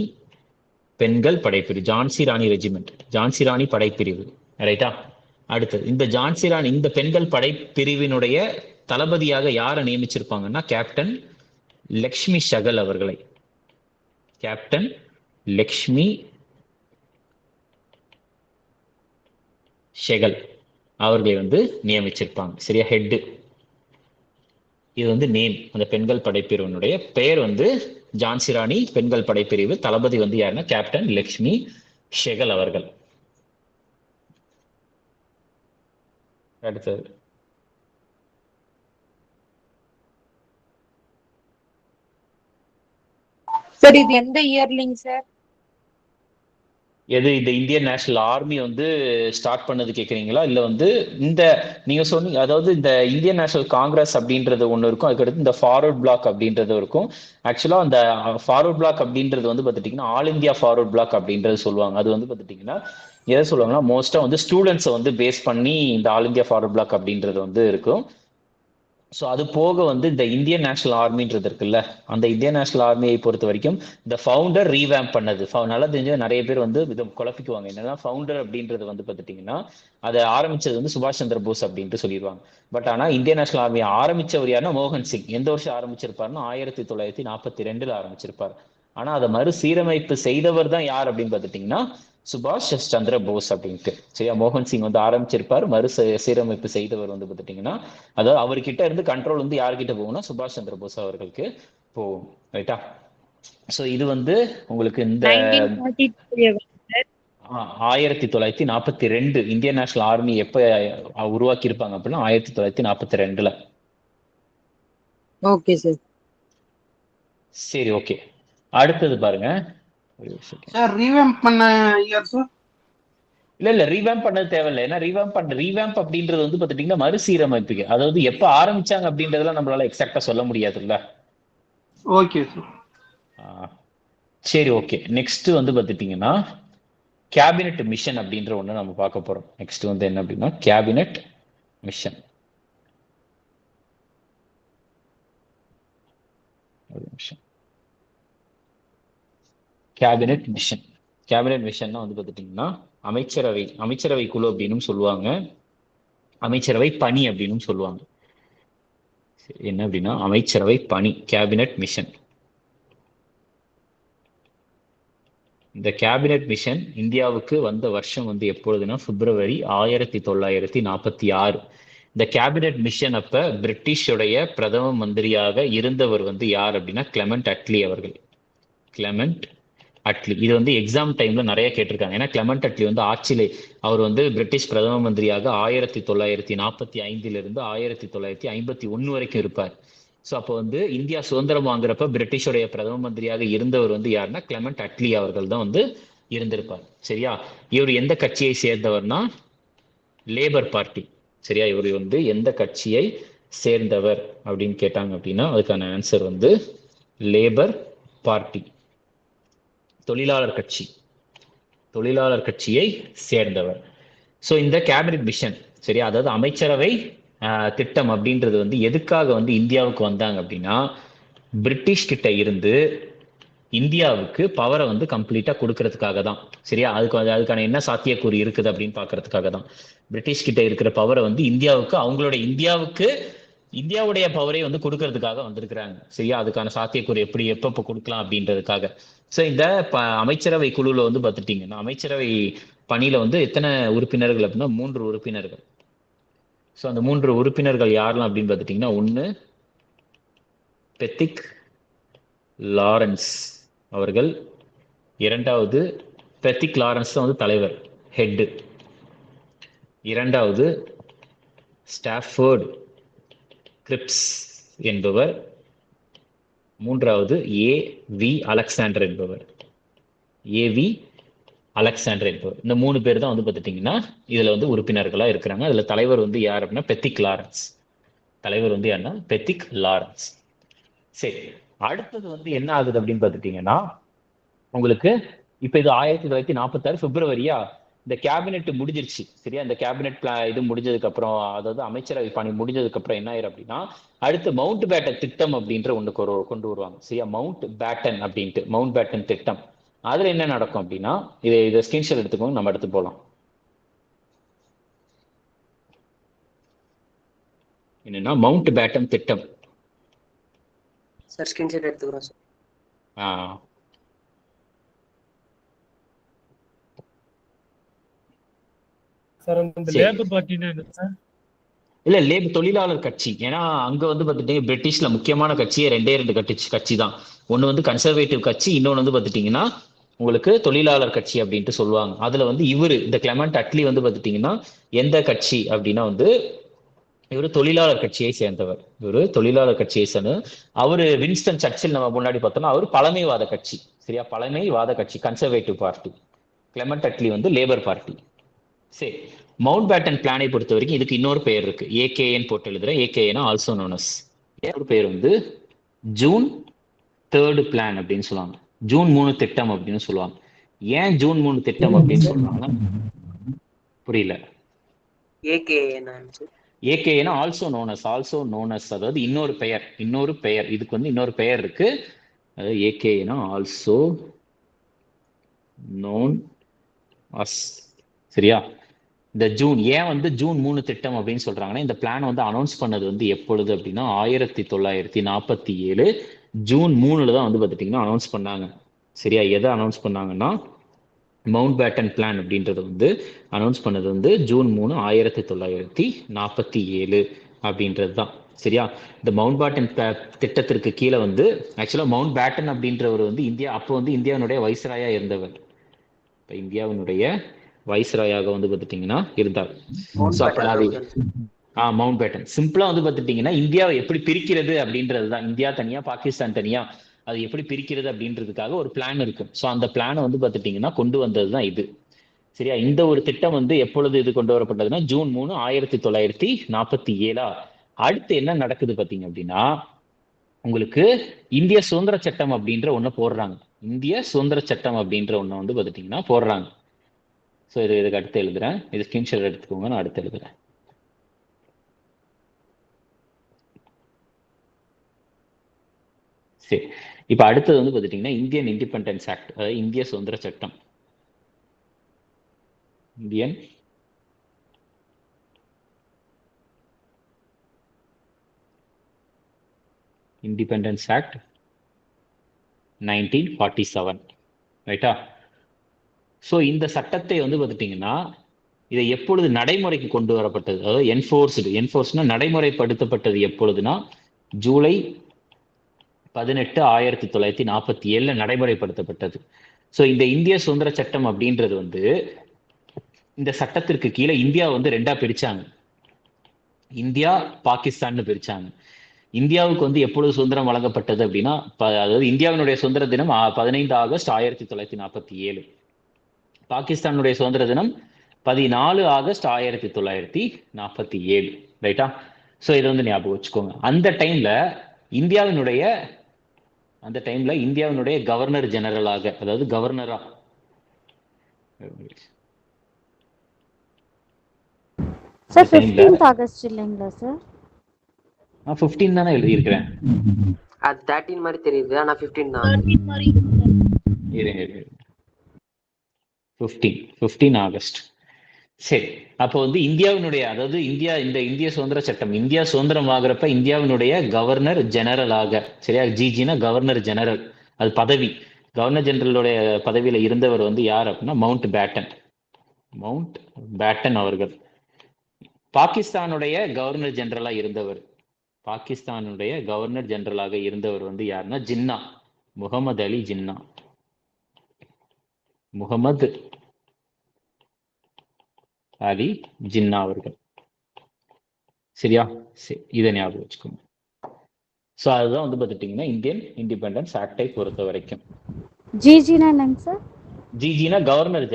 பெண்கள் படைப்பிரிவு, ஜான்சி ராணி ரெஜிமெண்ட், ஜான்சி ராணி படைப்பிரிவு. ரைட்டா? அடுத்தது இந்த ஜான்சி ராணி, இந்த பெண்கள் படைப்பிரிவினுடைய தளபதியாக யாரை நியமிச்சிருப்பாங்கன்னா கேப்டன் லக்ஷ்மி ஷகல் அவர்களை, கேப்டன் லக்ஷ்மி ஷெகல் அவர்களை வந்து நியமிச்சிருப்பாங்க. சரியா? ஹெட். இது வந்து நேம், அந்த பெண்கள் படைப்பிரிவினுடைய பெயர் வந்து ஜான்சி ராணி பெண்கள் படைப்பிரிவு, தளபதி வந்து யாருன்னா கேப்டன் லக்ஷ்மி ஷெகல் அவர்கள். அடுத்தது சார் இது எந்த இயர்லிங் சார்? எது இந்த இந்தியன் நேஷனல் ஆர்மி வந்து ஸ்டார்ட் பண்ணது கேட்குறீங்களா? இல்லை வந்து இந்த நீங்கள் சொன்னீங்க, அதாவது இந்த இந்தியன் நேஷனல் காங்கிரஸ் அப்படின்றது ஒன்று இருக்கும், அதுக்கடுத்து இந்த ஃபார்வர்ட் பிளாக் அப்படின்றது இருக்கும். ஆக்சுவலாக அந்த ஃபார்வர்ட் பிளாக் அப்படின்றது வந்து பார்த்துட்டிங்கன்னா ஆல் இந்தியா ஃபார்வர்ட் பிளாக் அப்படின்றது சொல்லுவாங்க. அது வந்து பார்த்துட்டிங்கன்னா எதை சொல்லுவாங்கன்னா மோஸ்ட்டாக வந்து ஸ்டூடெண்ட்ஸை வந்து பேஸ் பண்ணி இந்த ஆல் இந்தியா ஃபார்வர்ட் பிளாக் அப்படின்றது வந்து இருக்கும். ஸோ அது போக வந்து இந்த இந்தியன் நேஷனல் ஆர்மின்றது இருக்குல்ல, அந்த இந்தியன் நேஷனல் ஆர்மியை பொறுத்த வரைக்கும் இந்த ஃபவுண்டர் ரீவேம்ப் பண்ணது. நல்லா தெரிஞ்ச நிறைய பேர் வந்து இதை குழப்பிக்குவாங்க. என்னன்னா ஃபவுண்டர் அப்படின்றது வந்து பார்த்துட்டிங்கன்னா அதை ஆரம்பிச்சது வந்து சுபாஷ் சந்திர போஸ் அப்படின்ட்டு சொல்லிடுவாங்க. பட் ஆனால் இந்தியன் நேஷனல் ஆர்மியை ஆரம்பிச்சவர் யாருன்னா மோகன் சிங். எந்த வருஷம் ஆரம்பிச்சிருப்பாருன்னா 1942 ஆரம்பிச்சிருப்பார். ஆனால் அதை மறுசீரமைப்பு செய்தவர் தான் யார் அப்படின்னு பார்த்துட்டிங்கன்னா சுபாஷ் சந்திர போஸ் அப்படின்ட்டு. சரியா? மோகன் சிங் வந்து ஆரம்பிச்சிருப்பார், சீரமைப்பு செய்தவர் வந்து பார்த்துட்டிங்கன்னா, அதாவது அவர்கிட்ட இருந்து கண்ட்ரோல் வந்து யார்கிட்ட போகும்னா சுபாஷ் சந்திர போஸ் அவர்களுக்கு போகும். ரைட்டா? ஸோ இது வந்து உங்களுக்கு இந்த 1942 இந்தியன் நேஷனல் ஆர்மி எப்ப உருவாக்கி இருப்பாங்க அப்படின்னா 1942. Okay sir. சரி, ஓகே. அடுத்தது பாருங்க. சார் ரீவேம்ப் பண்ண இயர் சார்? இல்ல ரீவேம்ப் பண்ணது தேவையில்லை. ஏன்னா ரீவேம்ப் அப்படின்றது வந்து பாத்துட்டீங்கன்னா மறுசீரமைப்புக்கு, அதாவது எப்ப ஆரம்பிச்சாங்க அப்படின்றதெல்லாம் நம்மளால எக்ஸாக்டா சொல்ல முடியாதுல்ல. Okay sir. சரி, ஓகே. நெக்ஸ்ட் வந்து பாத்துட்டீங்கன்னா கேபினெட் மிஷன் அப்படின்ற ஒண்ணு நம்ம பார்க்க போறோம். நெக்ஸ்ட் வந்து என்ன அப்படின்னா கேபினெட் மிஷன். கேபினெட் மிஷன் வந்து பாத்துட்டீங்கன்னா அமைச்சரவை குழு அப்படின்னு சொல்லுவாங்க, அமைச்சரவை பணி அப்படின்னு சொல்லுவாங்க. என்ன அப்படின்னா அமைச்சரவை பணி, கேபினெட் மிஷன். இந்த கேபினெட் மிஷன் இந்தியாவுக்கு வந்த வருஷம் வந்து எப்பொழுதுன்னா பிப்ரவரி 1946. இந்த கேபினெட் மிஷன் அப்ப பிரிட்டிஷுடைய பிரதம மந்திரியாக இருந்தவர் வந்து யார் அப்படின்னா கிளமெண்ட் அட்லி அவர்கள். கிளமெண்ட் அட்லி இது வந்து எக்ஸாம் டைம்ல நிறைய கேட்டிருக்காங்க. ஏன்னா கிளமெண்ட் அட்லி வந்து ஆட்சியிலே அவர் வந்து பிரிட்டிஷ் பிரதம மந்திரியாக 1945 இருந்து 1951 வரைக்கும் இருப்பார். ஸோ அப்போ வந்து இந்தியா சுதந்திரம் வாங்குறப்ப பிரிட்டிஷுடைய பிரதம மந்திரியாக இருந்தவர் வந்து யாருன்னா கிளமெண்ட் அட்லி அவர்கள் தான் வந்து இருந்திருப்பார். சரியா? இவர் எந்த கட்சியை சேர்ந்தவர்னா லேபர் பார்ட்டி. சரியா? இவர் வந்து எந்த கட்சியை சேர்ந்தவர் அப்படின்னு கேட்டாங்க அப்படின்னா அதுக்கான ஆன்சர் வந்து லேபர் பார்ட்டி, தொழிலாளர் கட்சியை சேர்ந்தவர். ஸோ இந்த கேபினெட் மிஷன், சரியா, அதாவது அமைச்சரவை திட்டம் அப்படின்றது வந்து எதுக்காக வந்து இந்தியாவுக்கு வந்தாங்க அப்படின்னா பிரிட்டிஷ் கிட்ட இருந்து இந்தியாவுக்கு பவரை வந்து கம்ப்ளீட்டா கொடுக்கறதுக்காக தான். சரியா? அதுக்கான என்ன சாத்தியக்கூறு இருக்குது அப்படின்னு பாக்குறதுக்காக தான். பிரிட்டிஷ் கிட்ட இருக்கிற பவரை வந்து இந்தியாவுடைய பவரை வந்து கொடுக்கறதுக்காக வந்திருக்கிறாங்க. சரியா? அதுக்கான சாத்தியக்கூறு எப்ப கொடுக்கலாம் அப்படின்றதுக்காக. ஸோ இந்த அமைச்சரவை குழுல வந்து பார்த்துட்டீங்கன்னா அமைச்சரவை பணியில வந்து எத்தனை உறுப்பினர்கள் அப்படின்னா 3 உறுப்பினர்கள். ஸோ அந்த 3 உறுப்பினர்கள் யாரெல்லாம் அப்படின்னு பார்த்துட்டீங்கன்னா, ஒன்று பெத்திக் லாரன்ஸ் அவர்கள், இரண்டாவது பெத்திக் லாரன்ஸ் தான் வந்து தலைவர், ஹெட். இரண்டாவது ஸ்டாஃபோர்ட் கிரிப்ஸ் என்பவர். மூன்றாவது ஏவி அலெக்சாண்டர் என்பவர். இந்த 3 பேர் தான் வந்து பார்த்துட்டீங்கன்னா இதுல வந்து உறுப்பினர்களா இருக்கிறாங்க. அதுல தலைவர் வந்து யார் அப்படின்னா பெத்திக் லாரன்ஸ். சரி, அடுத்தது வந்து என்ன ஆகுது அப்படின்னு பார்த்துட்டீங்கன்னா உங்களுக்கு இப்ப இது 1946 பிப்ரவரியா, இந்த கேபினெட் முடிஞ்சிருச்சு. சரியா? இந்த கேபினெட் இது முடிஞ்சதுக்கு அப்புறம், அதாவது அமைச்சரவை பணி முடிஞ்சதுக்கு அப்புறம் என்ன ஆயிரும் அப்படின்னா அடுத்து மவுண்ட் பேட்டன் திட்டம் அப்படின்ற ஒண்ணு கொண்டு வருவாங்க. சரியா? மவுண்ட் பேட்டன் திட்டம். அதுல என்ன நடக்கும் அப்படின்னா இதை ஸ்கிரீன்ஷாட் எடுத்துக்கோங்க, நம்ம எடுத்து போலாம். என்னன்னா மவுண்ட் பேட்டன் திட்டம். சார் ஸ்கிரீன்ஷாட் எடுத்துக்கிறோம் சார். சார் அந்த லேபர் பார்ட்டினா என்ன சார்? இல்ல லேபர் தொழிலாளர் கட்சி. ஏன்னா அங்க வந்து பாத்துட்டீங்க பிரிட்டிஷ்ல முக்கியமான கட்சியே 2 கட்சி தான். ஒண்ணு வந்து கன்சர்வேட்டிவ் கட்சி, இன்னொன்னு வந்து பாத்துட்டீங்கன்னா உங்களுக்கு தொழிலாளர் கட்சி அப்படின்ட்டு சொல்லுவாங்க. அதுல வந்து இந்த கிளமெண்ட் அட்லி வந்து பாத்துட்டீங்கன்னா எந்த கட்சி அப்படின்னா வந்து இவரு தொழிலாளர் கட்சியை சேர்ந்தவர். அவரு வின்ஸ்டன் சர்ச்சில் நம்ம முன்னாடி பார்த்தோம்னா அவர் பழமைவாத கட்சி. சரியா? பழமைவாத கட்சி, கன்சர்வேட்டிவ் பார்ட்டி. கிளமெண்ட் அட்லி வந்து லேபர் பார்ட்டி. சரி, மவுண்ட் பேட்டன் பிளானை பொறுத்த வரைக்கும் இதுக்கு இன்னொரு பெயர் இருக்கு, ஏகேஎன் போட்டு எழுதுற. ஏகேஎன் ஆல்சோ நோன் அஸ், ஒரு பேர் வந்து ஜூன் 3 பிளான் அப்படின்னு சொல்லுவாங்க, ஜூன் 3 திட்டம் அப்படின்னு சொல்லுவாங்க. ஏன் ஜூன் 3 திட்டம் அப்படின்னு சொல்றாங்கன்னா புரியல. ஏகேஎன் ஆல்சோ நோன் அஸ், அதாவது இன்னொரு பெயர், இதுக்கு வந்து இன்னொரு பெயர் இருக்கு. அதாவது ஏகேஎன் ஆல்சோ நோன் அஸ். சரியா? இந்த ஏன் வந்து ஜூன் 3 திட்டம் அப்படின்னு சொல்றாங்கன்னா இந்த பிளான் வந்து அனௌன்ஸ் பண்ணது வந்து எப்பொழுது அப்படின்னா 1947 ஜூன் 3 தான் வந்து பார்த்துட்டீங்கன்னா அனௌன்ஸ் பண்ணாங்க. சரியா? எதை அனௌன்ஸ் பண்ணாங்கன்னா மவுண்ட் பேட்டன் பிளான் அப்படின்றது வந்து அனௌன்ஸ் பண்ணது வந்து ஜூன் 3 1947 அப்படின்றது தான். சரியா? இந்த மவுண்ட் பேட்டன் திட்டத்திற்கு கீழே வந்து ஆக்சுவலா மவுண்ட் பேட்டன் அப்படின்றவர் வந்து அப்போ வந்து இந்தியாவினுடைய வைஸ்ராயா இருந்தவர். இந்தியாவினுடைய வைஸ்ராயாக வந்து பார்த்துட்டீங்கன்னா இருந்தார். Mountbatten. சிம்பிளா வந்து பார்த்துட்டீங்கன்னா இந்தியாவை எப்படி பிரிக்கிறது அப்படின்றது தான். இந்தியா தனியா பாகிஸ்தான் தனியா அது எப்படி பிரிக்கிறது அப்படின்றதுக்காக ஒரு பிளான் இருக்கு. ஸோ அந்த பிளானை வந்து பார்த்துட்டீங்கன்னா கொண்டு வந்தது தான் இது. சரியா? இந்த ஒரு திட்டம் வந்து எப்பொழுது இது கொண்டு வரப்பட்டதுன்னா ஜூன் 3, 1947. அடுத்து என்ன நடக்குது பார்த்தீங்க அப்படின்னா உங்களுக்கு இந்திய சுதந்திர சட்டம் அப்படின்ற ஒண்ணு போடுறாங்க. இந்திய சுதந்திர சட்டம் அப்படின்ற ஒண்ணு வந்து பார்த்துட்டீங்கன்னா போடுறாங்க. ஸோ இதுக்கு அடுத்து எழுதுறேன். இது ஸ்கிரீன்ஷாட் எடுத்துக்கோங்க, நான் அடுத்து எழுதுறேன். சரி, இப்ப அடுத்தது வந்து பார்த்துட்டீங்கன்னா இந்தியன் இண்டிபெண்டன்ஸ் ஆக்ட், அதாவது இந்திய சுதந்திர சட்டம். Indian independence act 1947. ரைட்டா? ஸோ இந்த சட்டத்தை வந்து பார்த்துட்டீங்கன்னா இதை எப்பொழுது நடைமுறைக்கு கொண்டு வரப்பட்டது, அதாவது என்ஃபோர்ஸ்னா நடைமுறைப்படுத்தப்பட்டது எப்பொழுதுனா ஜூலை 18, 1947 நடைமுறைப்படுத்தப்பட்டது. ஸோ இந்த இந்திய சுதந்திர சட்டம் அப்படின்றது வந்து இந்த சட்டத்திற்கு கீழே இந்தியா வந்து 2ஆ பிரிச்சாங்க. இந்தியா பாகிஸ்தான்னு பிரிச்சாங்க. இந்தியாவுக்கு வந்து எப்பொழுது சுதந்திரம் வழங்கப்பட்டது அப்படின்னா அதாவது இந்தியாவினுடைய சுதந்திர தினம் 15 ஆகஸ்ட் 1947. பாகிஸ்தானுடைய சுதந்திர தினம் 14 ஆகஸ்ட் 1947. ரைட்டா? ஸோ இதை வந்து ஞாபகம் வச்சுக்கோங்க. அந்த டைம்ல இந்தியாவினுடைய கவர்னர் ஜெனரலாக, அதாவது கவர்னரா சார் 15th ஆகஸ்ட் இல்லைங்களா சார்? 15 தானே எழுதியிருக்கிறேன். அது 13 மாதிரி தெரியுது, ஆனா 15 தான். 15 ஆகஸ்ட். சரி, அப்போ வந்து இந்தியாவினுடைய, அதாவது இந்திய சுதந்திர சட்டம், இந்தியா சுதந்திரம் ஆகிறப்ப இந்தியாவினுடைய கவர்னர் ஜெனரலாக, சரியா? ஜிஜினா கவர்னர் ஜெனரல், அது பதவி. கவர்னர் ஜெனரலுடைய பதவியில இருந்தவர் வந்து யார் அப்படின்னா மவுண்ட் பேட்டன் அவர்கள். பாகிஸ்தானுடைய கவர்னர் ஜெனரலாக இருந்தவர் வந்து யாருன்னா ஜின்னா, முகமது அலி ஜின்னா. முகமது அலி ஜின்னா அவர்கள். சரியா? சரி, இதை ஞாபகம் வச்சுக்கோங்க. ஸோ அதுதான் வந்து பார்த்துட்டீங்கன்னா இந்தியன் இண்டிபெண்டன்ஸ் ஆக்டை பொறுத்த வரைக்கும். ஜிஜினா என்னங்க சார்? ஜிஜினா governor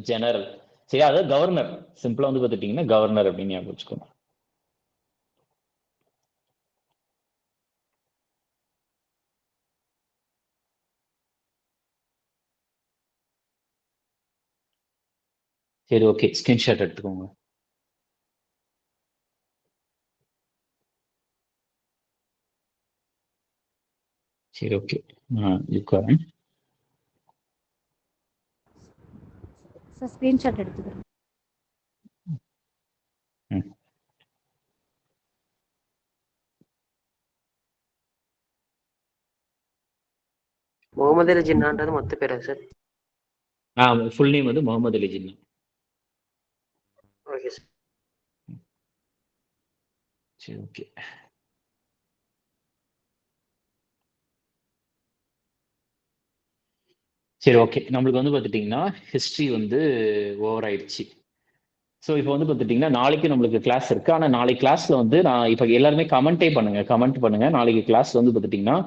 general. சரி, அதாவது கவர்னர், சிம்பிளா வந்து பார்த்துட்டீங்கன்னா கவர்னர் அப்படின்னு ஞாபகம் வச்சுக்கோங்க. சரி, ஓகே, ஸ்கிரீன்ஷாட் எடுத்துக்கோங்க. சரி, ஓகே, உட்காரேன். சார் ஸ்கிரீன்ஷாட் எடுத்துக்கிறேன். முகமது அலி ஜின்னான்றது மொத்த பேரா சார்? ஃபுல் நேம் வந்து முகமது அலி ஜின்னா. Okay sir. சரி, ஓகே. சரி, ஓகே, நம்மளுக்கு வந்து பார்த்துட்டிங்கன்னா ஹிஸ்ட்ரி வந்து ஓவர் ஆயிடுச்சு. ஸோ இப்போ வந்து பார்த்துட்டிங்கன்னா நாளைக்கு நம்மளுக்கு கிளாஸ் இருக்கு. ஆனால் நாளைக்கு கிளாஸ்ல வந்து நான் இப்போ எல்லாருமே கமெண்ட் பண்ணுங்க. நாளைக்கு கிளாஸ் வந்து பார்த்துட்டிங்கன்னா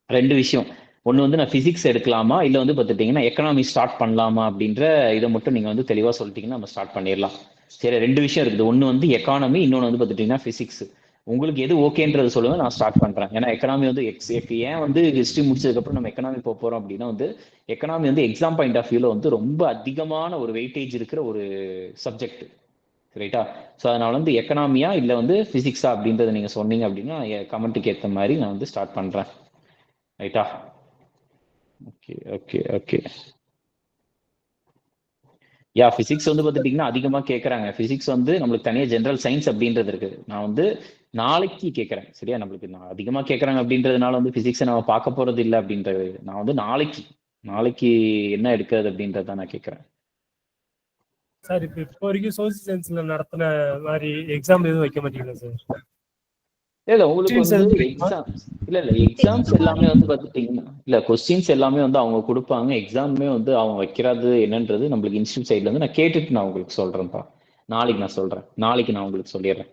2 விஷயம். ஒன்று வந்து நான் ஃபிசிக்ஸ் எடுக்கலாமா, இல்லை வந்து பார்த்துட்டிங்கன்னா எக்கனாமி ஸ்டார்ட் பண்ணலாமா அப்படின்ற இதை மட்டும் நீங்கள் வந்து தெளிவாக சொல்லிட்டீங்கன்னா நம்ம ஸ்டார்ட் பண்ணிடலாம். சரி, 2 விஷயம் இருக்குது. ஒன்று வந்து எக்கானமி, இன்னொன்று வந்து பார்த்துட்டிங்கன்னா ஃபிசிக்ஸ். உங்களுக்கு எது ஓகேன்றது சொல்லுங்க, நான் ஸ்டார்ட் பண்றேன். ஏன்னா எக்கனாமி வந்து ஏன் வந்து ஹிஸ்ட்ரி முடிச்சதுக்கப்புறம் நம்ம எக்கனாமி போறோம் அப்படின்னா வந்து எக்கனாமி வந்து எக்ஸாம் பாயிண்ட் ஆஃப் வியூல வந்து ரொம்ப அதிகமான ஒரு வெயிட்டேஜ் இருக்கிற ஒரு சப்ஜெக்ட். ரைட்டா? ஸோ அதனால வந்து எக்கனாமியா இல்லை வந்து ஃபிசிக்ஸா அப்படின்றத நீங்க சொன்னீங்க அப்படின்னா கமெண்ட்டுக்கு ஏற்ற மாதிரி நான் வந்து ஸ்டார்ட் பண்றேன். ரைட்டா? Okay, okay, okay. பிசிக்ஸ் வந்து பார்த்துட்டீங்கன்னா அதிகமா கேட்கறாங்க. பிசிக்ஸ் வந்து நம்மளுக்கு தனியாக ஜென்ரல் சயின்ஸ் அப்படின்றது இருக்கு. நான் வந்து நாளைக்கு கேட்கறேன். சரியா? நம்மளுக்கு அதிகமா கேட்கறாங்க அப்படின்றதுனால வந்து பிசிக்ஸை நம்ம பார்க்க போறது இல்லை அப்படின்றது. நான் வந்து நாளைக்கு என்ன எடுக்கிறது அப்படின்றத நான் கேட்கறேன். சார் இப்போ வரைக்கும் சோசியல் சயின்ஸ்ல நடத்தின மாதிரி எக்ஸாம் எதுவும் வைக்க மாட்டீங்களா சார்? இல்ல, உங்களுக்கு வந்து எக்ஸாம்ஸ் எல்லாமே வந்து பார்த்துட்டீங்கன்னா கொஸ்டின்ஸ் எல்லாமே வந்து அவங்க கொடுப்பாங்க. எக்ஸாமே வந்து அவங்க வைக்கிறது என்னன்றது நம்மளுக்கு இன்ஸ்டியூட் சைட்ல இருந்து நான் கேட்டுட்டு நான் உங்களுக்கு சொல்றேன்ப்பா. நாளைக்கு நான் சொல்றேன், நாளைக்கு நான் உங்களுக்கு சொல்லிடுறேன்.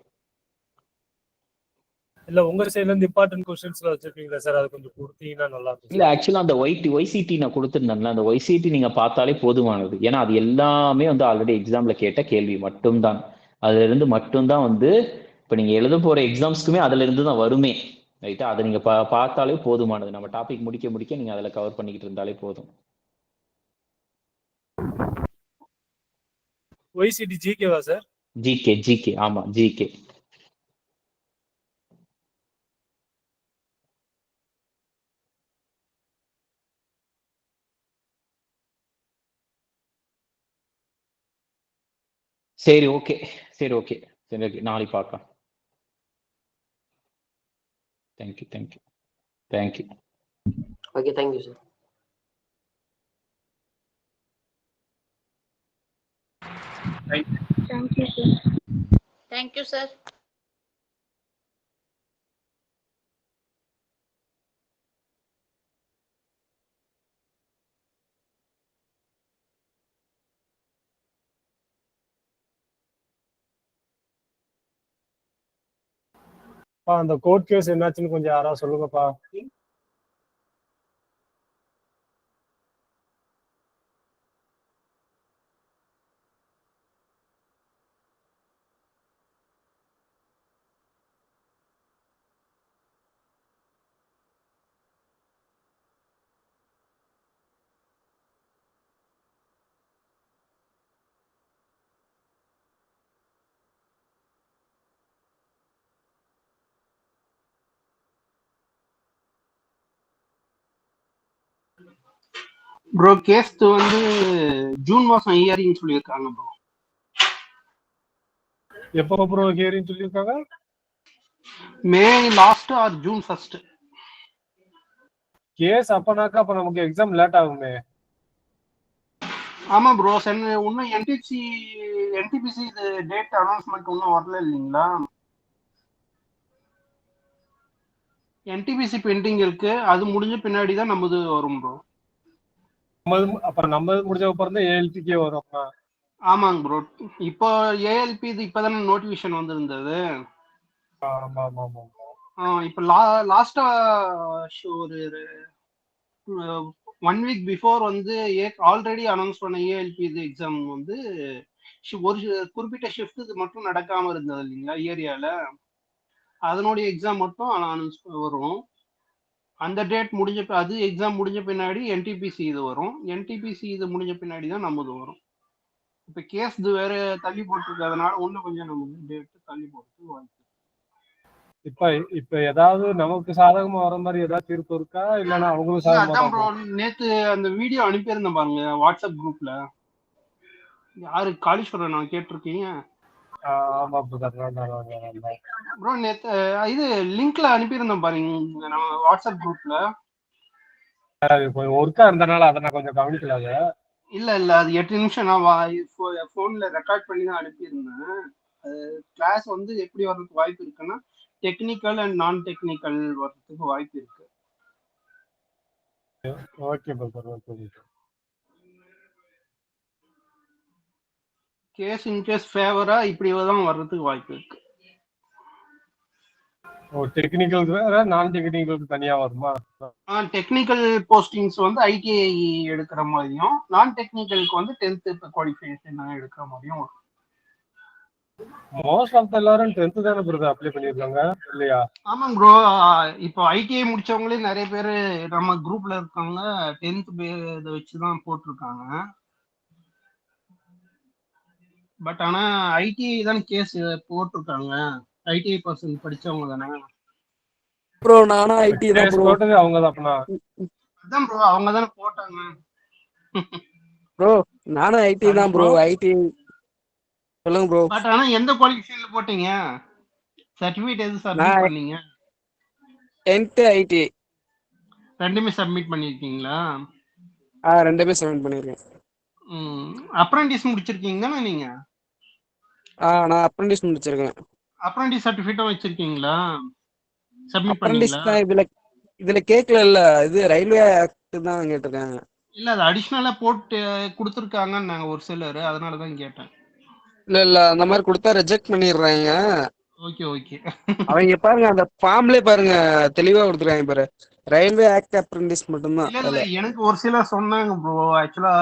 இல்ல உங்க சைடுல இருந்து இம்பார்ட்டன்ட் கொஸ்டின்ஸ்ல வச்சிருக்கீங்களா சார்? அது கொஞ்சம் கொடுத்தீங்கன்னா நல்லா இருக்கும். இல்ல ஆக்சுவலா அந்த ஒய்சிடி நான் கொடுத்துருந்தேன்ல, அந்த ஒய்சிடி நீங்க பார்த்தாலே போதுமானது. ஏன்னா அது எல்லாமே வந்து ஆல்ரெடி எக்ஸாம்ல கேட்ட கேள்வி மட்டும்தான். அதுல இருந்து மட்டும்தான் வந்து இப்ப நீங்க எழுத போற எக்ஸாம்ஸ்க்குமே அதுல இருந்து தான் வருமே. ரைட்டா? அதை நீங்க பார்த்தாலே போதுமானது. நம்ம டாபிக் முடிக்க நீங்க அதுல கவர் பண்ணிக்கிட்டு இருந்தாலே போதும். ஒய்சிடி ஜிகேவா சார்? ஜிகே ஆமா ஜிகே. சரி ஓகே நாளைக்கு பார்க்கலாம். Thank you. Okay, thank you sir. Thank you sir. Thank you sir. அந்த கோர்ட் கேஸ் என்னாச்சுன்னு கொஞ்சம் யாராவது சொல்லுங்கப்பா. ப்ரோ கேஸ் வந்து ஜூன் மாசம் ஹியரிங் சொல்லியிருக்காங்க ப்ரோ. எப்போ ப்ரோ ஹியரிங் சொல்லியிருக்காங்க? May last or June first. Case அப்பனாக்கா அப்ப நமக்கு எக்ஸாம் லேட் ஆகுமே. ஆமா ப்ரோ, இன்னும் என்டிபிசி டேட் அனௌன்ஸ்மெண்ட் இன்னும் வரல இல்லைங்களா? என்டிபிசி பெண்டிங் இருக்கு, அது முடிஞ்ச பின்னாடி தான் நம்மது வரும் ப்ரோ. நம்ம முடிஞ்ச அப்புறம் தான் ஏஎல்பிக்கே வரும். ஆமாங்க ப்ரோ, இப்போ ஏஎல்பி இது இப்பதானே நோட்டிபிகேஷன் வந்திருந்தது. இப்போ லாஸ்டா ஒரு 1 வீக் பிஃபோர் வந்து ஆல்ரெடி அனௌன்ஸ் பண்ண ஏஎல்பி இது எக்ஸாம் வந்து ஒரு குறிப்பிட்ட ஷிஃப்ட் மட்டும் நடக்காம இருந்தது இல்லைங்களா ஏரியால, அதனுடைய எக்ஸாம் மட்டும் அனௌன்ஸ் வரும். அந்த டேட் அது எக்ஸாம் முடிஞ்ச பின்னாடி என்டிபிசி இது வரும். என்டிபிசி இது முடிஞ்ச பின்னாடி தான் நம்மது வரும். இப்ப கேஸ் இது வேற தள்ளி போட்டிருக்கிறதுனால இன்னும் கொஞ்சம் நமக்கு டேட் தள்ளி போட்டு வாய்ப்பு. இப்ப ஏதாவது நமக்கு சாதகமா வர மாதிரி ஏதாவது தீர்ப்பு இருக்கா, இல்லன்னா அவங்களும் சாதகமா? நேத்து அந்த வீடியோ அனுப்பியிருந்தேன் பாருங்க வாட்ஸ்அப் குரூப்ல. யாரு காளீஸ்வரன் நான் கேட்டிருக்கீங்க? ப்ரோ நேத்து இது லிங்க்ல அனுப்பியிருந்தேன் பாருங்க நம்ம வாட்ஸ்அப் குரூப்ல. ஒர்க்கா இருந்தனால அதை நான் கொஞ்சம் கவனிக்கல. இல்ல அது 8 நிமிஷம் நான் போன்ல ரெக்கார்ட் பண்ணி தான் அனுப்பியிருந்தேன். கிளாஸ் வந்து எப்படி வர்றதுக்கு வாய்ப்பு இருக்குன்னா டெக்னிக்கல் அண்ட் நான் டெக்னிக்கல் வர்றதுக்கு வாய்ப்பு இருக்கு. Okay okay. Case in case ஃபேவரா இப்படி தான் வர்றதுக்கு வாய்ப்பு இருக்கு. டெக்னிக்கல் வேற நான் டெக்னிக்கல் தனியா வருமா? டெக்னிக்கல் போஸ்டிங்ஸ் வந்து ஐடிஐ எடுக்கிற மாதிரியும், நான் டெக்னிக்கலுக்கு வந்து 10th குவாலிஃபிகேஷன் எடுக்கிற மாதிரியும் வரும். மோஸ்ட் ஆஃப் எல்லாரும் 10th தானே ப்ரோ அப்ளை பண்ணிருக்காங்க இல்லையா? ஆமாங்க ப்ரோ, இப்போ ஐடிஐ முடிச்சவங்களே நிறைய பேர் நம்ம குரூப்ல இருக்காங்க 10th இதை வச்சுதான் போட்டிருக்காங்க. பட் ஆனா ஐடிஐ தான் கேஸ் போட்டிருக்காங்க. ஐடிஐ பர்சன் படிச்சவங்க தானே ப்ரோ. நானா ஐடி தான் ப்ரோ. போட்டது அவங்க தான். அப்பனா அதான் ப்ரோ அவங்க தானே போட்டாங்க. ப்ரோ நானா ஐடி தான் ப்ரோ. ஐடி சொல்லுங்க ப்ரோ. பட் ஆனா எந்த குவாலிஃபிகேஷன்ல போட்டீங்க? சர்டிபிகேட் எது சப்மிட் பண்ணீங்க? 10th ஐடி ரெண்டுமே சப்மிட் பண்ணிருக்கீங்களா? ரெண்டுமே சப்மிட் பண்ணிருக்கேன். அப்ரெண்டிஸ் முடிச்சிருக்கீங்க தானே நீங்க? நான் அப்ரெண்டிஸ் முடிச்சிருக்கேன். அப்ரெண்டிஸ் சர்டிபிகேட்டும் வச்சிருக்கீங்களா? சப்மிட் அப்ரெண்டிஸ் பண்ணீங்களா? தான் இதுல கேக்கல. இல்ல இது ரயில்வே ஆக்ட் தான் கேட்டிருக்காங்க. இல்ல அது அடிஷனலா போட்டு கொடுத்துருக்காங்கன்னு நாங்க ஒரு சிலர், அதனால தான் கேட்டேன். இல்ல அந்த மாதிரி கொடுத்தா ரிஜெக்ட் பண்ணிடுறாங்க. Okay okay. அவங்க பாருங்க அந்த ஃபார்ம்லயே பாருங்க தெளிவா கொடுத்துருக்காங்க பாரு, ரயில்வே ஆக்ட் அப்ரெண்டிஸ் மட்டும்தான். இல்ல இல்ல எனக்கு ஒரு சிலர் சொன்னாங்க ப்ரோ, ஆக்சுவலா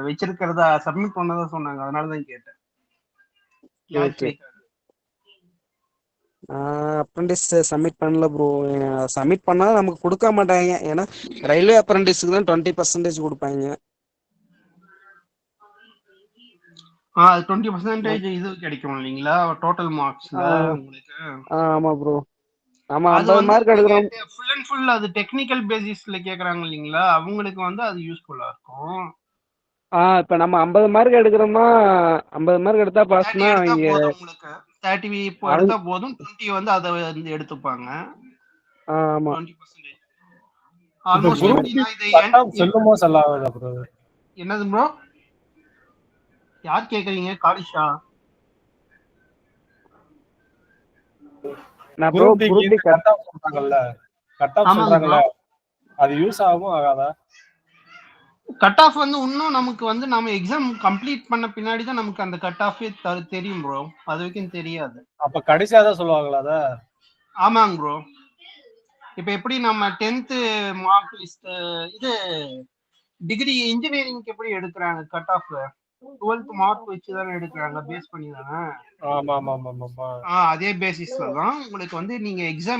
வச்சிருக்கிறதா சப்மிட் பண்ணதா சொன்னாங்க, அதனாலதான் கேட்டேன். ஓகே. அப்ரெண்டிஸ் சப்மிட் பண்ணல ப்ரோ. சப்மிட் பண்ணா நமக்கு கொடுக்க மாட்டாங்க. ஏன்னா ரயில்வே அப்ரெண்டிஸ்க்கு தான் 20% கொடுப்பாங்க. அது 20% இது கிடைக்கும் இல்லைங்களா டோட்டல் மார்க்ஸ்ல உங்களுக்கு? ஆமா ப்ரோ. ஆமா, அது 50 வந்து மார்க் எடுக்கிறோம். ஃபுல் அண்ட் ஃபுல் அது டெக்னிக்கல் பேசிஸ்ல கேக்குறாங்க இல்லைங்களா, அவங்களுக்கு வந்து அது யூஸ்ஃபுல்லா இருக்கும். இப்ப நம்ம 50 மார்க் எடுக்கிறோம்னா 50 மார்க் எடுத்தா 30 பாஸ்னா எடுத்தா அவங்க போதும் உங்களுக்கு. 30 இப்போ எடுத்தா போதும், 20 வந்து அதை வந்து எடுத்துப்பாங்க. ஆமா 20%. ஆல்மோஸ்ட் எப்படின்னா இது சொல்லுமோ சொல்லாதா ப்ரோ? என்னது ப்ரோ? யார் கேக்குறீங்க? காலிஷா? நான் bro group group D cut off சொல்றாங்கல்ல, கட் ஆஃப் ஆமாங்க சொல்றாங்கல்ல, ப்ரோ. அது யூஸ் ஆகும் ஆகாதா? கட் ஆஃப் வந்து இன்னும் நமக்கு வந்து நம்ம எக்ஸாம் கம்ப்ளீட் பண்ண பின்னாடி தான் நமக்கு அந்த கட் ஆஃபே தெரியும் ப்ரோ, அது வரைக்கும் தெரியாது. அப்ப கடைசியா தான் சொல்லுவாங்களா அத? ஆமாங்க ப்ரோ. இப்ப எப்படி நம்ம 10th மார்க் லிஸ்ட் இது டிகிரி இன்ஜினியரிங்க்கு எப்படி எடுக்கிறாங்க கட் ஆஃப்? 12th மார்க் வச்சு தானே எடுக்கிறாங்க, பேஸ் பண்ணி தானே. ஆமா ஆமா ஆமா ஆமா. அதே பேசிஸ்ல தான் உங்களுக்கு வந்து நீங்க எக்ஸாம்